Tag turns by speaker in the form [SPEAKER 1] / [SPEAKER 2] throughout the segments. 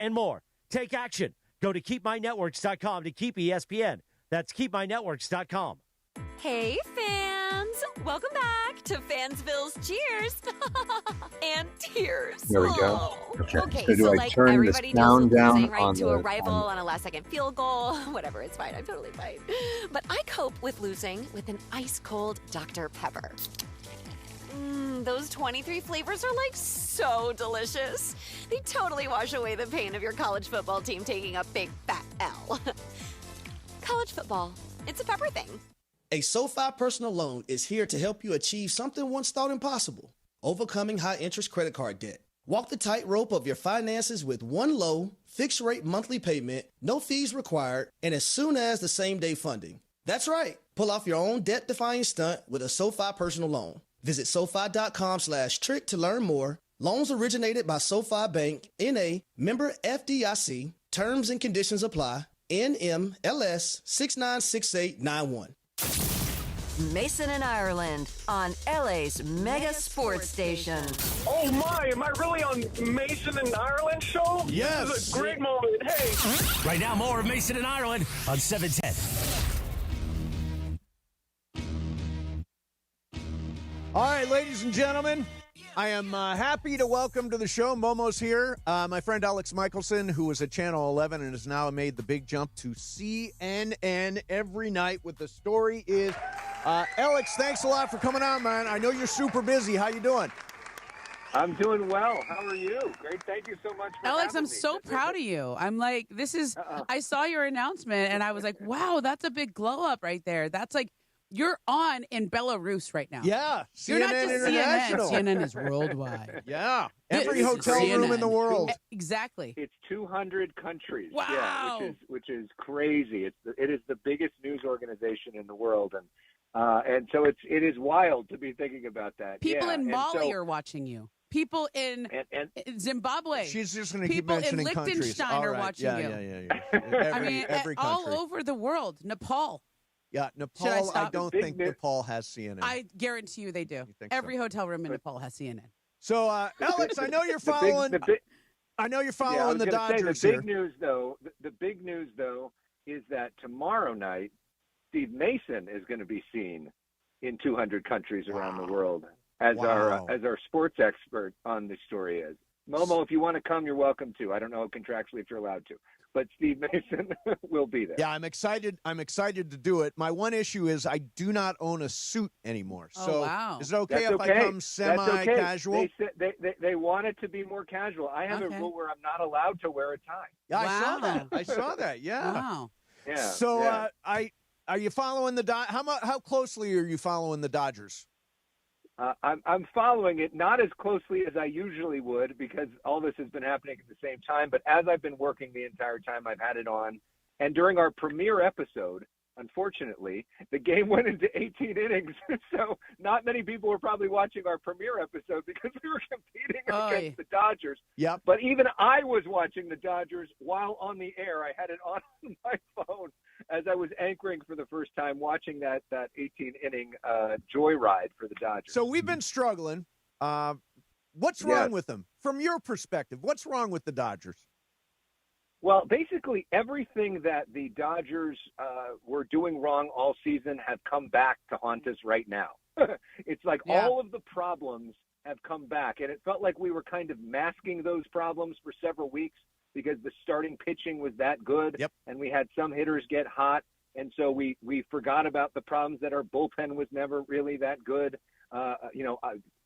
[SPEAKER 1] and more. Take action. Go to keepmynetworks.com to keep ESPN. That's keepmynetworks.com.
[SPEAKER 2] Hey, fans! Welcome back to Fansville's Cheers and Tears.
[SPEAKER 3] There we go.
[SPEAKER 2] Okay,
[SPEAKER 3] So do I
[SPEAKER 2] like
[SPEAKER 3] turn the
[SPEAKER 2] everybody
[SPEAKER 3] sound
[SPEAKER 2] knows
[SPEAKER 3] down
[SPEAKER 2] losing, right?
[SPEAKER 3] on
[SPEAKER 2] To
[SPEAKER 3] the-
[SPEAKER 2] a rival
[SPEAKER 3] on-
[SPEAKER 2] on a last-second field goal. Whatever, it's fine. I'm totally fine. But I cope with losing with an ice-cold Dr. Pepper. Those 23 flavors are like so delicious. They totally wash away the pain of your college football team taking a big fat L. College football, it's a pepper thing.
[SPEAKER 4] A SoFi personal loan is here to help you achieve something once thought impossible: overcoming high-interest credit card debt. Walk the tightrope of your finances with one low, fixed-rate monthly payment, no fees required, and as soon as the same-day funding. That's right. Pull off your own debt-defying stunt with a SoFi personal loan. Visit SoFi.com/trick to learn more. Loans originated by SoFi Bank, N.A., member FDIC. Terms and conditions apply. NMLS 696891.
[SPEAKER 5] Mason and Ireland on LA's mega sports station.
[SPEAKER 6] Oh my, am I really on Mason and Ireland show?
[SPEAKER 4] Yes.
[SPEAKER 6] This is a great moment. Hey.
[SPEAKER 1] Right now, more of Mason and Ireland on 710.
[SPEAKER 7] All right, ladies and gentlemen, I am happy to welcome to the show. Momo's here. My friend Alex Michaelson, who was at Channel 11 and has now made the big jump to CNN every night with the story is. Alex, thanks a lot for coming on, man. I know you're super busy. How you doing?
[SPEAKER 8] I'm doing well. How are you? Great. Thank you so much for
[SPEAKER 9] Alex,
[SPEAKER 8] having
[SPEAKER 9] I'm
[SPEAKER 8] me.
[SPEAKER 9] so proud of you. I'm like, I saw your announcement and I was like, wow, that's a big glow up right there. That's like, you're on in Belarus right now.
[SPEAKER 7] Yeah.
[SPEAKER 9] You're not
[SPEAKER 7] CNN
[SPEAKER 9] just
[SPEAKER 7] International.
[SPEAKER 9] CNN. CNN is worldwide.
[SPEAKER 7] Yeah.
[SPEAKER 9] This
[SPEAKER 7] Every
[SPEAKER 9] is
[SPEAKER 7] hotel room in the
[SPEAKER 9] CNN.
[SPEAKER 7] world.
[SPEAKER 9] Exactly.
[SPEAKER 8] It's 200 countries.
[SPEAKER 9] Wow.
[SPEAKER 8] Yeah, which is crazy. It is the biggest news organization in the world, and so it is wild to be thinking about that.
[SPEAKER 9] People
[SPEAKER 8] yeah.
[SPEAKER 9] in
[SPEAKER 8] and
[SPEAKER 9] Mali
[SPEAKER 8] so,
[SPEAKER 9] are watching you. People in Zimbabwe.
[SPEAKER 7] She's just going to keep
[SPEAKER 9] People in
[SPEAKER 7] mentioning countries.
[SPEAKER 9] Liechtenstein
[SPEAKER 7] All
[SPEAKER 9] are
[SPEAKER 7] right.
[SPEAKER 9] watching
[SPEAKER 7] yeah,
[SPEAKER 9] you.
[SPEAKER 7] Yeah.
[SPEAKER 9] I mean,
[SPEAKER 7] every
[SPEAKER 9] all
[SPEAKER 7] country.
[SPEAKER 9] over the world. Nepal.
[SPEAKER 7] Yeah,
[SPEAKER 9] Should I
[SPEAKER 7] Nepal, I
[SPEAKER 9] stop?
[SPEAKER 7] don't
[SPEAKER 8] Big
[SPEAKER 7] think
[SPEAKER 8] news.
[SPEAKER 7] Nepal has CNN.
[SPEAKER 9] I guarantee you they do.
[SPEAKER 7] You think
[SPEAKER 9] Every
[SPEAKER 7] so?
[SPEAKER 9] hotel room in Nepal has CNN.
[SPEAKER 7] So, Alex, I know you're following. I know you're
[SPEAKER 8] yeah, I
[SPEAKER 7] following
[SPEAKER 8] was
[SPEAKER 7] the
[SPEAKER 8] gonna say,
[SPEAKER 7] Dodgers
[SPEAKER 8] the
[SPEAKER 7] here.
[SPEAKER 8] big news, though. The big news, though, is that tomorrow night, Steve Mason is going to be seen in 200 countries around the world as our sports expert on the story is. Momo, if you want to come, you're welcome to. I don't know contractually if you're allowed to, but Steve Mason will be there.
[SPEAKER 7] Yeah, I'm excited. I'm excited to do it. My one issue is I do not own a suit anymore.
[SPEAKER 9] Oh,
[SPEAKER 7] So
[SPEAKER 9] wow.
[SPEAKER 7] is it okay
[SPEAKER 8] That's
[SPEAKER 7] if
[SPEAKER 8] okay.
[SPEAKER 7] I come
[SPEAKER 8] That's
[SPEAKER 7] semi-casual?
[SPEAKER 8] okay. They want it to be more casual. I have
[SPEAKER 9] Okay.
[SPEAKER 8] a rule where I'm not allowed to wear a tie.
[SPEAKER 7] Yeah, I saw
[SPEAKER 9] Wow.
[SPEAKER 7] that. I saw that. Yeah.
[SPEAKER 9] Wow.
[SPEAKER 8] Yeah.
[SPEAKER 7] So
[SPEAKER 8] yeah.
[SPEAKER 7] are you following the how closely are you following the Dodgers?
[SPEAKER 8] I'm following it not as closely as I usually would because all this has been happening at the same time. But as I've been working the entire time, I've had it on. And during our premiere episode, unfortunately, the game went into 18 innings. So not many people were probably watching our premiere episode because we were competing against the Dodgers.
[SPEAKER 7] Yep.
[SPEAKER 8] But even I was watching the Dodgers while on the air. I had it on my phone as I was anchoring for the first time, watching that 18-inning joyride for the Dodgers.
[SPEAKER 7] So we've been struggling. What's wrong with them? From your perspective, what's wrong with the Dodgers?
[SPEAKER 8] Well, basically everything that the Dodgers were doing wrong all season have come back to haunt us right now. It's like all of the problems have come back, and it felt like we were kind of masking those problems for several weeks because the starting pitching was that good, and we had some hitters get hot, and so we forgot about the problems that our bullpen was never really that good.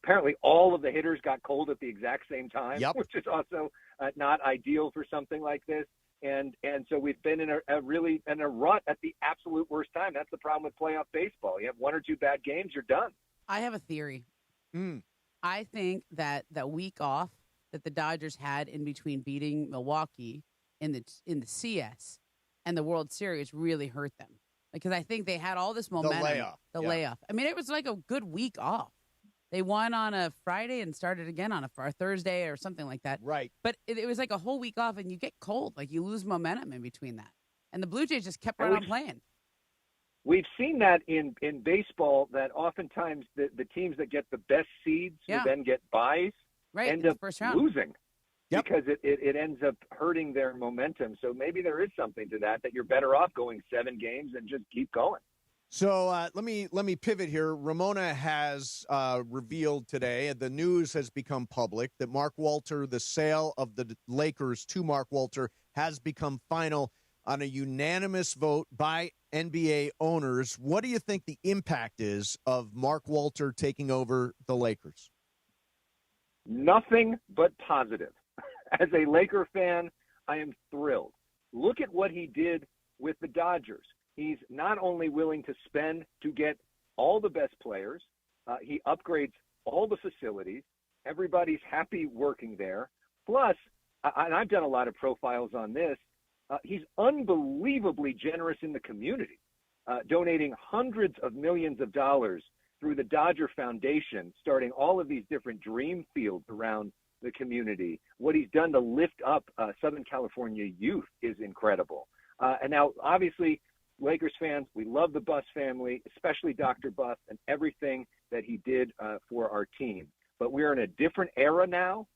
[SPEAKER 8] Apparently all of the hitters got cold at the exact same time, which is also not ideal for something like this. And so we've been in a rut at the absolute worst time. That's the problem with playoff baseball. You have one or two bad games, you're done.
[SPEAKER 9] I have a theory. I think that the week off that the Dodgers had in between beating Milwaukee in the CS and the World Series really hurt them. Because I think they had all this momentum. The layoff. I mean, it was like a good week off. They won on a Friday and started again on a Thursday or something like that.
[SPEAKER 7] Right.
[SPEAKER 9] But it was like a whole week off, and you get cold. Like, you lose momentum in between that. And the Blue Jays just kept right on playing.
[SPEAKER 8] We've seen that in baseball, that oftentimes the teams that get the best seeds who then get buys end up
[SPEAKER 9] first round.
[SPEAKER 8] losing. because it ends up hurting their momentum. So maybe there is something to that you're better off going 7 games and just keep going.
[SPEAKER 7] So let me pivot here. Ramona has revealed today, the news has become public, that Mark Walter, the sale of the Lakers to Mark Walter, has become final on a unanimous vote by NBA owners. What do you think the impact is of Mark Walter taking over the Lakers?
[SPEAKER 8] Nothing but positive. As a Laker fan, I am thrilled. Look at what he did with the Dodgers. He's not only willing to spend to get all the best players, he upgrades all the facilities. Everybody's happy working there. Plus, and I've done a lot of profiles on this, he's unbelievably generous in the community, donating hundreds of millions of dollars through the Dodger Foundation, starting all of these different dream fields around the community. What he's done to lift up Southern California youth is incredible. And now, obviously, Lakers fans, we love the Buss family, especially Dr. Buss and everything that he did for our team. But we're in a different era now,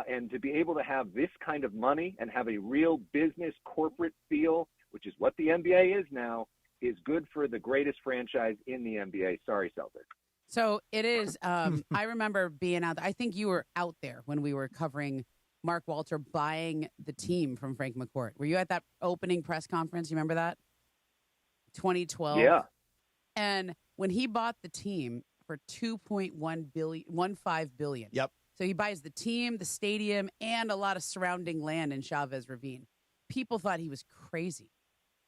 [SPEAKER 8] and to be able to have this kind of money and have a real business corporate feel, which is what the NBA is now, is good for the greatest franchise in the NBA. Sorry, Celtics.
[SPEAKER 9] So it is. I remember being out there. I think you were out there when we were covering Mark Walter buying the team from Frank McCourt. Were you at that opening press conference? You remember that? 2012.
[SPEAKER 8] Yeah.
[SPEAKER 9] And when he bought the team for $2.15 billion.
[SPEAKER 7] Yep.
[SPEAKER 9] So he buys the team, the stadium, and a lot of surrounding land in Chavez Ravine. People thought he was crazy.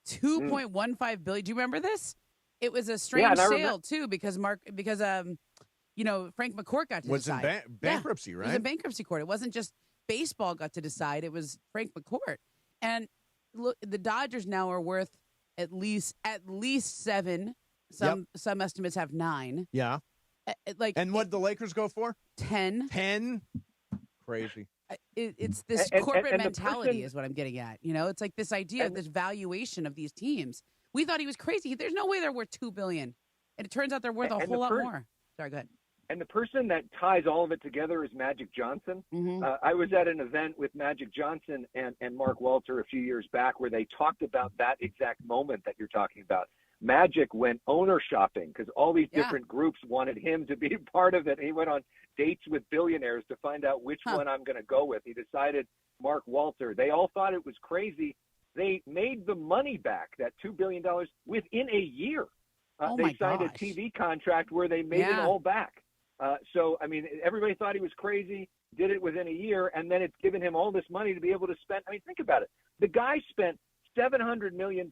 [SPEAKER 9] $2.15 billion. Do you remember this? It was a strange sale too, because Frank McCourt got to decide.
[SPEAKER 7] Was in bankruptcy, right?
[SPEAKER 9] It was in bankruptcy court. It wasn't just baseball got to decide. It was Frank McCourt. And look, the Dodgers now are worth at least 7. Some estimates have 9.
[SPEAKER 7] Yeah. And what did the Lakers go for?
[SPEAKER 9] 10.
[SPEAKER 7] 10. Crazy.
[SPEAKER 9] It's this corporate mentality is what I'm getting at. It's like this idea of this valuation of these teams. We thought he was crazy. There's no way they're worth $2 billion, and it turns out they're worth a whole lot more. Sorry, go ahead.
[SPEAKER 8] And the person that ties all of it together is Magic Johnson.
[SPEAKER 9] Mm-hmm.
[SPEAKER 8] I was at an event with Magic Johnson and Mark Walter a few years back where they talked about that exact moment that you're talking about. Magic went owner shopping because all these different groups wanted him to be part of it. And he went on dates with billionaires to find out which one I'm going to go with. He decided Mark Walter. They all thought it was crazy. They made the money back, that $2 billion, within a year. They signed a TV contract where they made it all back. So, I mean, everybody thought he was crazy, did it within a year, and then it's given him all this money to be able to spend. I mean, think about it. The guy spent $700 million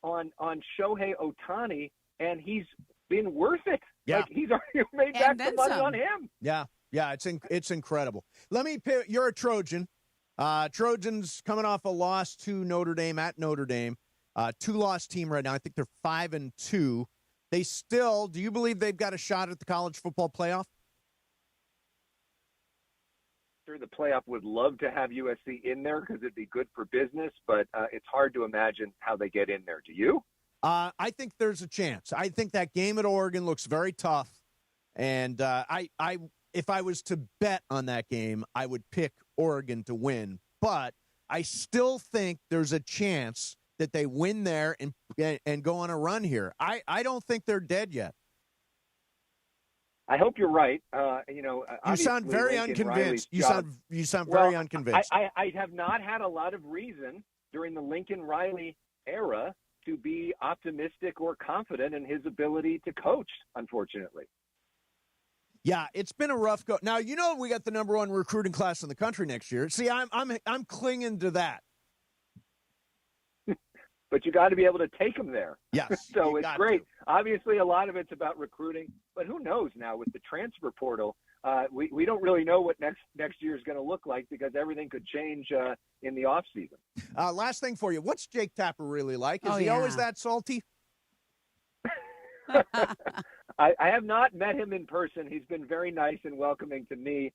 [SPEAKER 8] on Shohei Ohtani, and he's been worth it.
[SPEAKER 7] Yeah.
[SPEAKER 8] Like, he's already made back the money on him.
[SPEAKER 7] Yeah, it's incredible. You're a Trojan. Trojans coming off a loss to Notre Dame at Notre Dame. 2-loss team right now. I think they're 5-2. They still, do you believe they've got a shot at the college football playoff?
[SPEAKER 8] Sure, the playoff would love to have USC in there because it'd be good for business, but it's hard to imagine how they get in there. Do you?
[SPEAKER 7] I think there's a chance. I think that game at Oregon looks very tough, and if I was to bet on that game, I would pick Oregon to win. But I still think there's a chance that they win there and go on a run here. I don't think they're dead yet.
[SPEAKER 8] I hope you're right.
[SPEAKER 7] You sound very unconvinced. You sound very unconvinced.
[SPEAKER 8] I have not had a lot of reason during the Lincoln Riley era to be optimistic or confident in his ability to coach, unfortunately.
[SPEAKER 7] Yeah, it's been a rough go. Now, we got the number 1 recruiting class in the country next year. See, I'm clinging to that.
[SPEAKER 8] But you got to be able to take them there.
[SPEAKER 7] Yes.
[SPEAKER 8] So it's great. Obviously, a lot of it's about recruiting, but who knows now with the transfer portal? We don't really know what next year is going to look like because everything could change in the off season.
[SPEAKER 7] Last thing for you, what's Jake Tapper really like? Is he always that salty?
[SPEAKER 8] I have not met him in person. He's been very nice and welcoming to me,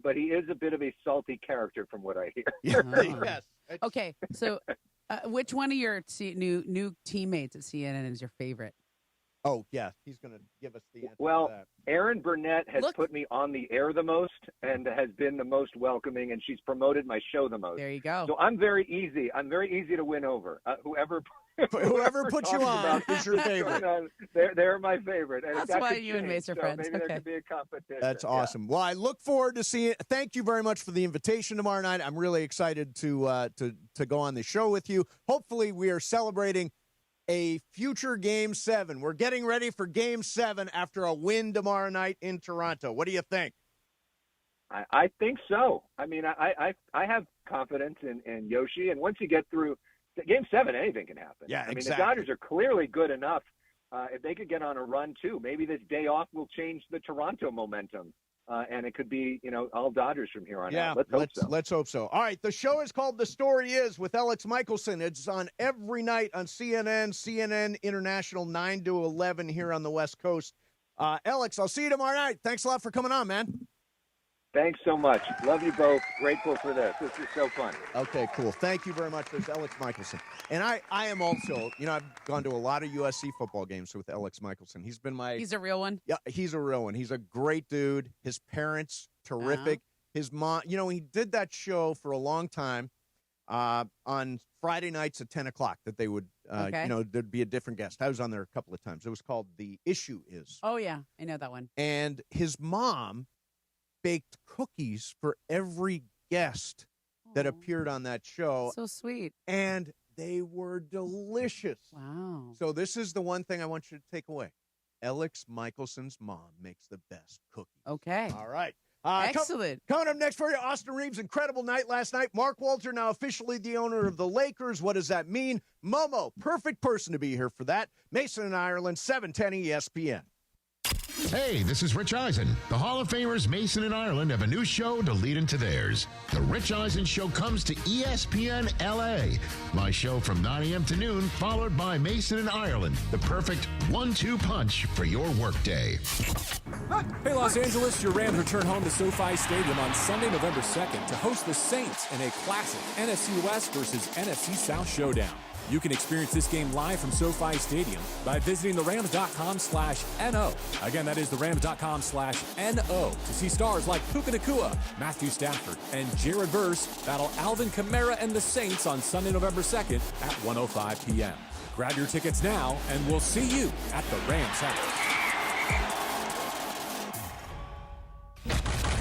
[SPEAKER 8] but he is a bit of a salty character from what I hear.
[SPEAKER 7] Yes.
[SPEAKER 9] Okay, so which one of your new teammates at CNN is your favorite?
[SPEAKER 7] Oh, yeah, he's going to give us the answer
[SPEAKER 8] Well,
[SPEAKER 7] to that.
[SPEAKER 8] Erin Burnett has put me on the air the most and has been the most welcoming, and she's promoted my show the most.
[SPEAKER 9] There you go.
[SPEAKER 8] So I'm very easy. I'm very easy to win over. Whoever
[SPEAKER 7] puts you on is your favorite.
[SPEAKER 8] They're my favorite. And
[SPEAKER 9] That's why you and Mace are friends.
[SPEAKER 8] Maybe there could be a competition.
[SPEAKER 7] That's awesome. Well, I look forward to seeing it. Thank you very much for the invitation tomorrow night. I'm really excited to go on the show with you. Hopefully, we are celebrating a future Game 7. We're getting ready for Game 7 after a win tomorrow night in Toronto. What do you think?
[SPEAKER 8] I think so. I mean, I have confidence in Yoshi, and once you get through Game 7, anything can happen.
[SPEAKER 7] Yeah,
[SPEAKER 8] I mean,
[SPEAKER 7] exactly.
[SPEAKER 8] the Dodgers are clearly good enough. If they could get on a run, too, maybe this day off will change the Toronto momentum. And it could be, all Dodgers from here on out.
[SPEAKER 7] Let's hope so. All right, the show is called The Story Is with Alex Michaelson. It's on every night on CNN International, 9 to 11 here on the West Coast. Alex, I'll see you tomorrow night. Thanks a lot for coming on, man.
[SPEAKER 8] Thanks so much. Love you both. Grateful for this. This is so fun.
[SPEAKER 7] Okay, cool. Thank you very much. There's Alex Michaelson. And I am also, I've gone to a lot of USC football games with Alex Michaelson. He's been
[SPEAKER 9] He's a real one?
[SPEAKER 7] Yeah, he's a real one. He's a great dude. His parents, terrific. His mom, he did that show for a long time on Friday nights at 10 o'clock that they would, there'd be a different guest. I was on there a couple of times. It was called The Issue Is.
[SPEAKER 9] Oh, yeah. I know that one.
[SPEAKER 7] And his mom baked cookies for every guest that appeared on that show.
[SPEAKER 9] So sweet.
[SPEAKER 7] And they were delicious.
[SPEAKER 9] Wow.
[SPEAKER 7] So this is the one thing I want you to take away. Alex Michaelson's mom makes the best cookies.
[SPEAKER 9] Okay.
[SPEAKER 7] All right.
[SPEAKER 9] Excellent.
[SPEAKER 7] Coming up next for you, Austin Reaves' incredible night last night. Mark Walter now officially the owner of the Lakers. What does that mean? Momo, perfect person to be here for that. Mason in Ireland, 710 ESPN.
[SPEAKER 3] Hey, this is Rich Eisen. The Hall of Famers Mason and Ireland have a new show to lead into theirs. The Rich Eisen Show comes to ESPN LA. My show from 9 a.m. to noon, followed by Mason and Ireland. The perfect 1-2 punch for your workday.
[SPEAKER 10] Hey, Los Angeles, your Rams return home to SoFi Stadium on Sunday, November 2nd to host the Saints in a classic NFC West versus NFC South showdown. You can experience this game live from SoFi Stadium by visiting therams.com/NO. Again, that is therams.com/NO to see stars like Puka Nacua, Matthew Stafford, and Jared Verse battle Alvin Kamara and the Saints on Sunday, November 2nd at 1:05 p.m. Grab your tickets now, and we'll see you at the Rams house.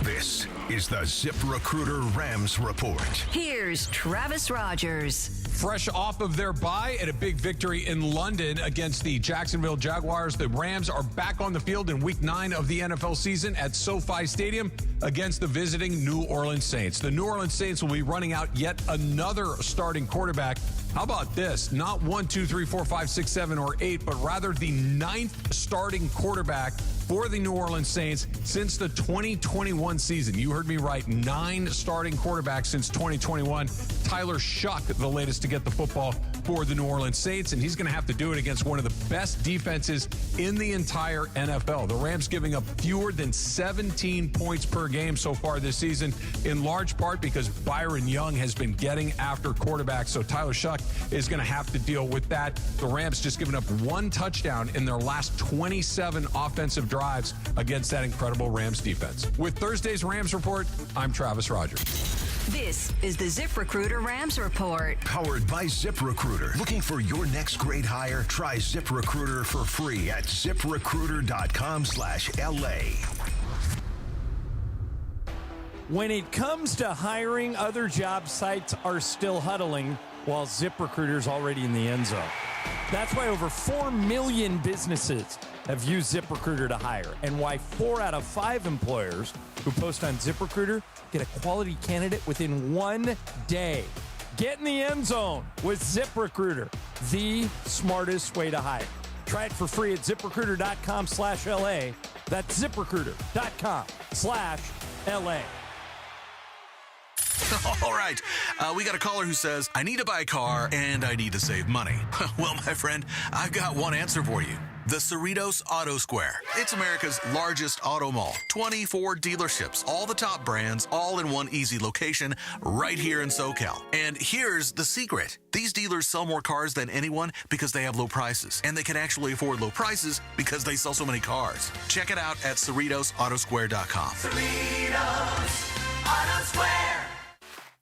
[SPEAKER 11] This is the ZipRecruiter Rams Report.
[SPEAKER 5] Here's Travis Rogers.
[SPEAKER 12] Fresh off of their bye and a big victory in London against the Jacksonville Jaguars, the Rams are back on the field in Week 9 of the NFL season at SoFi Stadium against the visiting New Orleans Saints. The New Orleans Saints will be running out yet another starting quarterback. How about this? Not 1, 2, 3, 4, 5, 6, 7, or 8, but rather the 9th starting quarterback for the New Orleans Saints since the 2021 season. You heard me right, 9 starting quarterbacks since 2021. Tyler Shuck, the latest to get the football for the New Orleans Saints, and he's going to have to do it against one of the best defenses in the entire NFL. The Rams giving up fewer than 17 points per game so far this season, in large part because Byron Young has been getting after quarterbacks, so Tyler Shuck is going to have to deal with that. The Rams just giving up 1 touchdown in their last 27 offensive drives against that incredible Rams defense. With Thursday's Rams Report, I'm Travis Rogers.
[SPEAKER 5] This is the ZipRecruiter Rams Report.
[SPEAKER 11] Powered by ZipRecruiter. Looking for your next great hire? Try ZipRecruiter for free at ZipRecruiter.com/LA.
[SPEAKER 13] When it comes to hiring, other job sites are still huddling while ZipRecruiter's already in the end zone. That's why over 4 million businesses have used ZipRecruiter to hire, and why 4 out of 5 employers who post on ZipRecruiter get a quality candidate within 1 day. Get in the end zone with ZipRecruiter, the smartest way to hire. Try it for free at ZipRecruiter.com/LA. That's ZipRecruiter.com/LA.
[SPEAKER 14] All right, we got a caller who says, I need to buy a car and I need to save money. Well, my friend, I've got one answer for you. The Cerritos Auto Square. It's America's largest auto mall. 24 dealerships, all the top brands, all in one easy location, right here in SoCal. And here's the secret. These dealers sell more cars than anyone because they have low prices. And they can actually afford low prices because they sell so many cars. Check it out at CerritosAutosquare.com.
[SPEAKER 15] Cerritos Auto Square.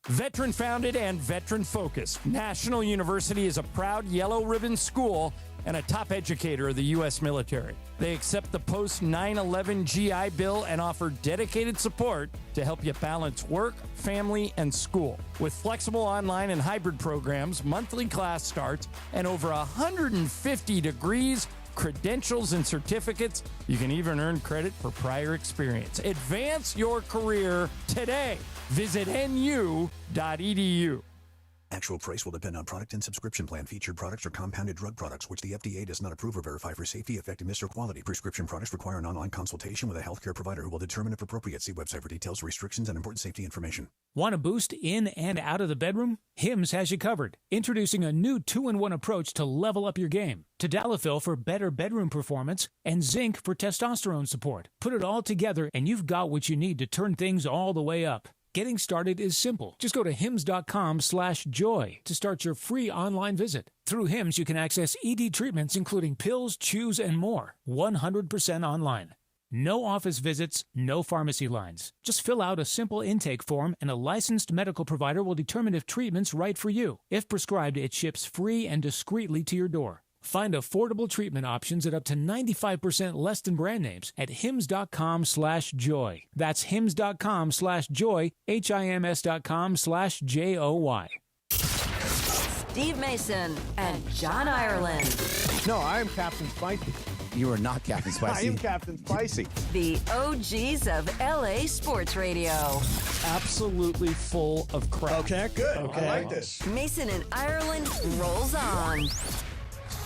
[SPEAKER 13] Veteran founded and veteran focused, National University is a proud yellow ribbon school and a top educator of the U.S. military. They accept the post 9/11 GI Bill and offer dedicated support to help you balance work, family, and school. With flexible online and hybrid programs, monthly class starts, and over 150 degrees, credentials, and certificates, you can even earn credit for prior experience. Advance your career today. Visit nu.edu.
[SPEAKER 16] Actual price will depend on product and subscription plan. Featured products are compounded drug products, which the FDA does not approve or verify for safety, effectiveness, or quality. Prescription products require an online consultation with a healthcare provider who will determine if appropriate. See website for details, restrictions, and important safety information.
[SPEAKER 17] Want a boost in and out of the bedroom? Hims has you covered. Introducing a new 2-in-1 approach to level up your game. Tadalafil for better bedroom performance and zinc for testosterone support. Put it all together and you've got what you need to turn things all the way up. Getting started is simple. Just go to hims.com/joy to start your free online visit. Through Hims, you can access ED treatments, including pills, chews, and more. 100% online. No office visits, no pharmacy lines. Just fill out a simple intake form and a licensed medical provider will determine if treatment's right for you. If prescribed, it ships free and discreetly to your door. Find affordable treatment options at up to 95% less than brand names at hims.com/joy. That's hims.com/joy, HIMS.com/JOY.
[SPEAKER 5] Steve Mason and John Ireland.
[SPEAKER 7] No, I am Captain Spicy.
[SPEAKER 18] You are not Captain Spicy.
[SPEAKER 7] I am Captain Spicy.
[SPEAKER 5] The OGs of LA Sports Radio.
[SPEAKER 13] Absolutely full of crap.
[SPEAKER 7] Okay, good.
[SPEAKER 13] Okay.
[SPEAKER 7] I like this.
[SPEAKER 5] Mason and Ireland rolls on.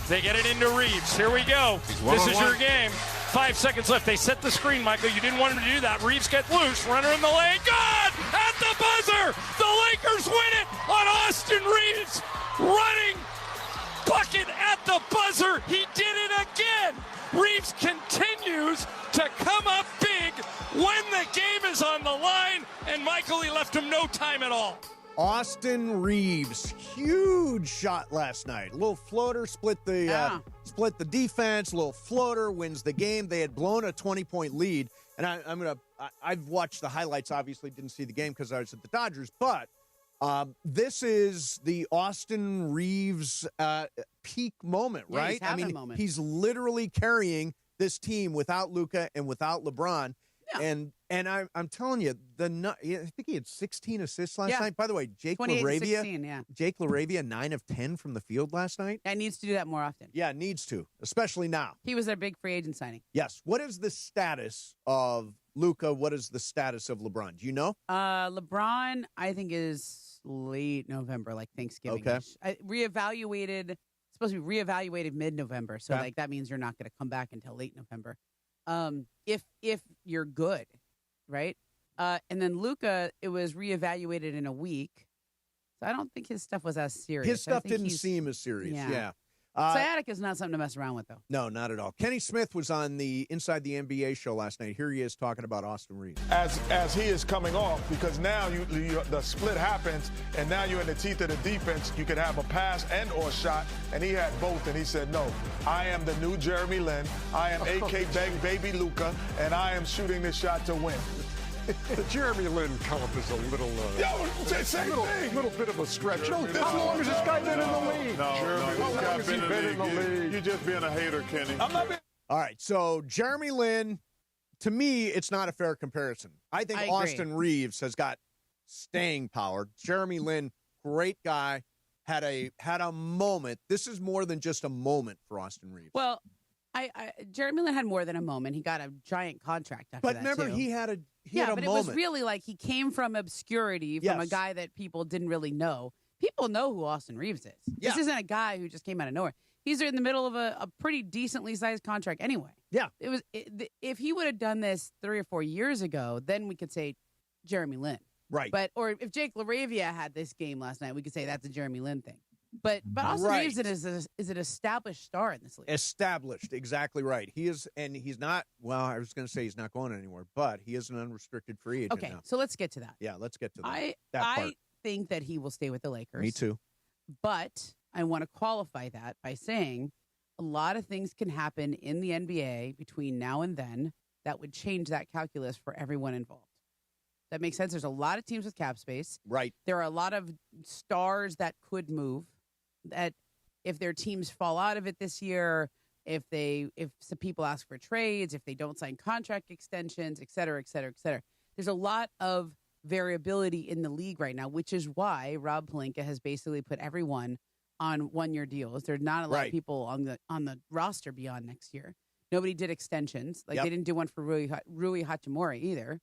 [SPEAKER 19] They get it into Reaves. Here we go. This is your game. 5 seconds left. They set the screen, Michael. You didn't want him to do that. Reaves gets loose. Runner in the lane. Good! At the buzzer! The Lakers win it on Austin Reaves. Running bucket at the buzzer. He did it again. Reaves continues to come up big when the game is on the line. And Michael, he left him no time at all.
[SPEAKER 7] Austin Reaves, huge shot last night. A little floater, split the defense. A little floater wins the game. They had blown a 20-point lead, and I've watched the highlights. Obviously, didn't see the game because I was at the Dodgers. But this is the Austin Reaves peak moment, right?
[SPEAKER 9] He's having a moment.
[SPEAKER 7] He's literally carrying this team without Luka and without LeBron. Yeah. And I'm telling you, I think he had 16 assists last night. By the way, Jake LaRavia, 9 of 10 from the field last night.
[SPEAKER 9] Yeah, needs to do that more often.
[SPEAKER 7] Yeah, needs to, especially now.
[SPEAKER 9] He was their big free agent signing.
[SPEAKER 7] Yes. What is the status of Luka? What is the status of LeBron? Do you know?
[SPEAKER 9] LeBron, I think, is late November, like Thanksgiving.
[SPEAKER 7] Okay.
[SPEAKER 9] Supposed to be reevaluated mid-November. So that means you're not going to come back until late November. If you're good, right? And then Luka, it was reevaluated in a week. So I don't think his stuff was as serious.
[SPEAKER 7] His stuff didn't seem as serious. Yeah.
[SPEAKER 9] Sciatica is not something to mess around with, though.
[SPEAKER 7] No, not at all. Kenny Smith was on the Inside the NBA show last night. Here he is talking about Austin Reaves.
[SPEAKER 20] As he is coming off, because now the split happens, and now you're in the teeth of the defense. You could have a pass and or shot, and he had both, and he said, no, I am the new Jeremy Lin. I am AK Baby Luka, and I am shooting this shot to win.
[SPEAKER 21] The Jeremy Lin comp is a little, little bit of a stretch. How long has this guy been in the league?
[SPEAKER 20] How long has he been in the league? You're just being a hater, Kenny.
[SPEAKER 7] All right, so Jeremy Lin, to me, it's not a fair comparison. I think Austin Reaves has got staying power. Jeremy Lin, great guy, had a moment. This is more than just a moment for Austin Reaves.
[SPEAKER 9] Well, Jeremy Lin had more than a moment. He got a giant contract after that,
[SPEAKER 7] But remember,
[SPEAKER 9] too.
[SPEAKER 7] he had a
[SPEAKER 9] but
[SPEAKER 7] moment.
[SPEAKER 9] It was really like he came from obscurity, from a guy that people didn't really know. People know who Austin Reaves is.
[SPEAKER 7] Yeah.
[SPEAKER 9] This isn't a guy who just came out of nowhere. He's in the middle of a pretty decently sized contract anyway.
[SPEAKER 7] Yeah.
[SPEAKER 9] If he would have done this 3 or 4 years ago, then we could say Jeremy Lin.
[SPEAKER 7] Right.
[SPEAKER 9] Or if Jake LaRavia had this game last night, we could say that's a Jeremy Lin thing. But Austin
[SPEAKER 7] Right.
[SPEAKER 9] Reaves is an established star in this league.
[SPEAKER 7] Established, exactly right. He is, and he's not. Well, I was going to say he's not going anywhere, but he is an unrestricted free agent
[SPEAKER 9] Okay,
[SPEAKER 7] now.
[SPEAKER 9] so let's get to that.
[SPEAKER 7] Yeah, let's get to that.
[SPEAKER 9] I
[SPEAKER 7] part.
[SPEAKER 9] think that he will stay with the Lakers.
[SPEAKER 7] Me too.
[SPEAKER 9] But I want to qualify that by saying a lot of things can happen in the NBA between now and then that would change that calculus for everyone involved. That makes sense. There's a lot of teams with cap space.
[SPEAKER 7] Right.
[SPEAKER 9] There are a lot of stars that could move. That if their teams fall out of it this year, if some people ask for trades, if they don't sign contract extensions, et cetera, et cetera, et cetera. There's a lot of variability in the league right now, which is why Rob Pelinka has basically put everyone on 1-year deals. There's not a lot of people on the roster beyond next year. Nobody did extensions. Like they didn't do one for Rui Hachimura either.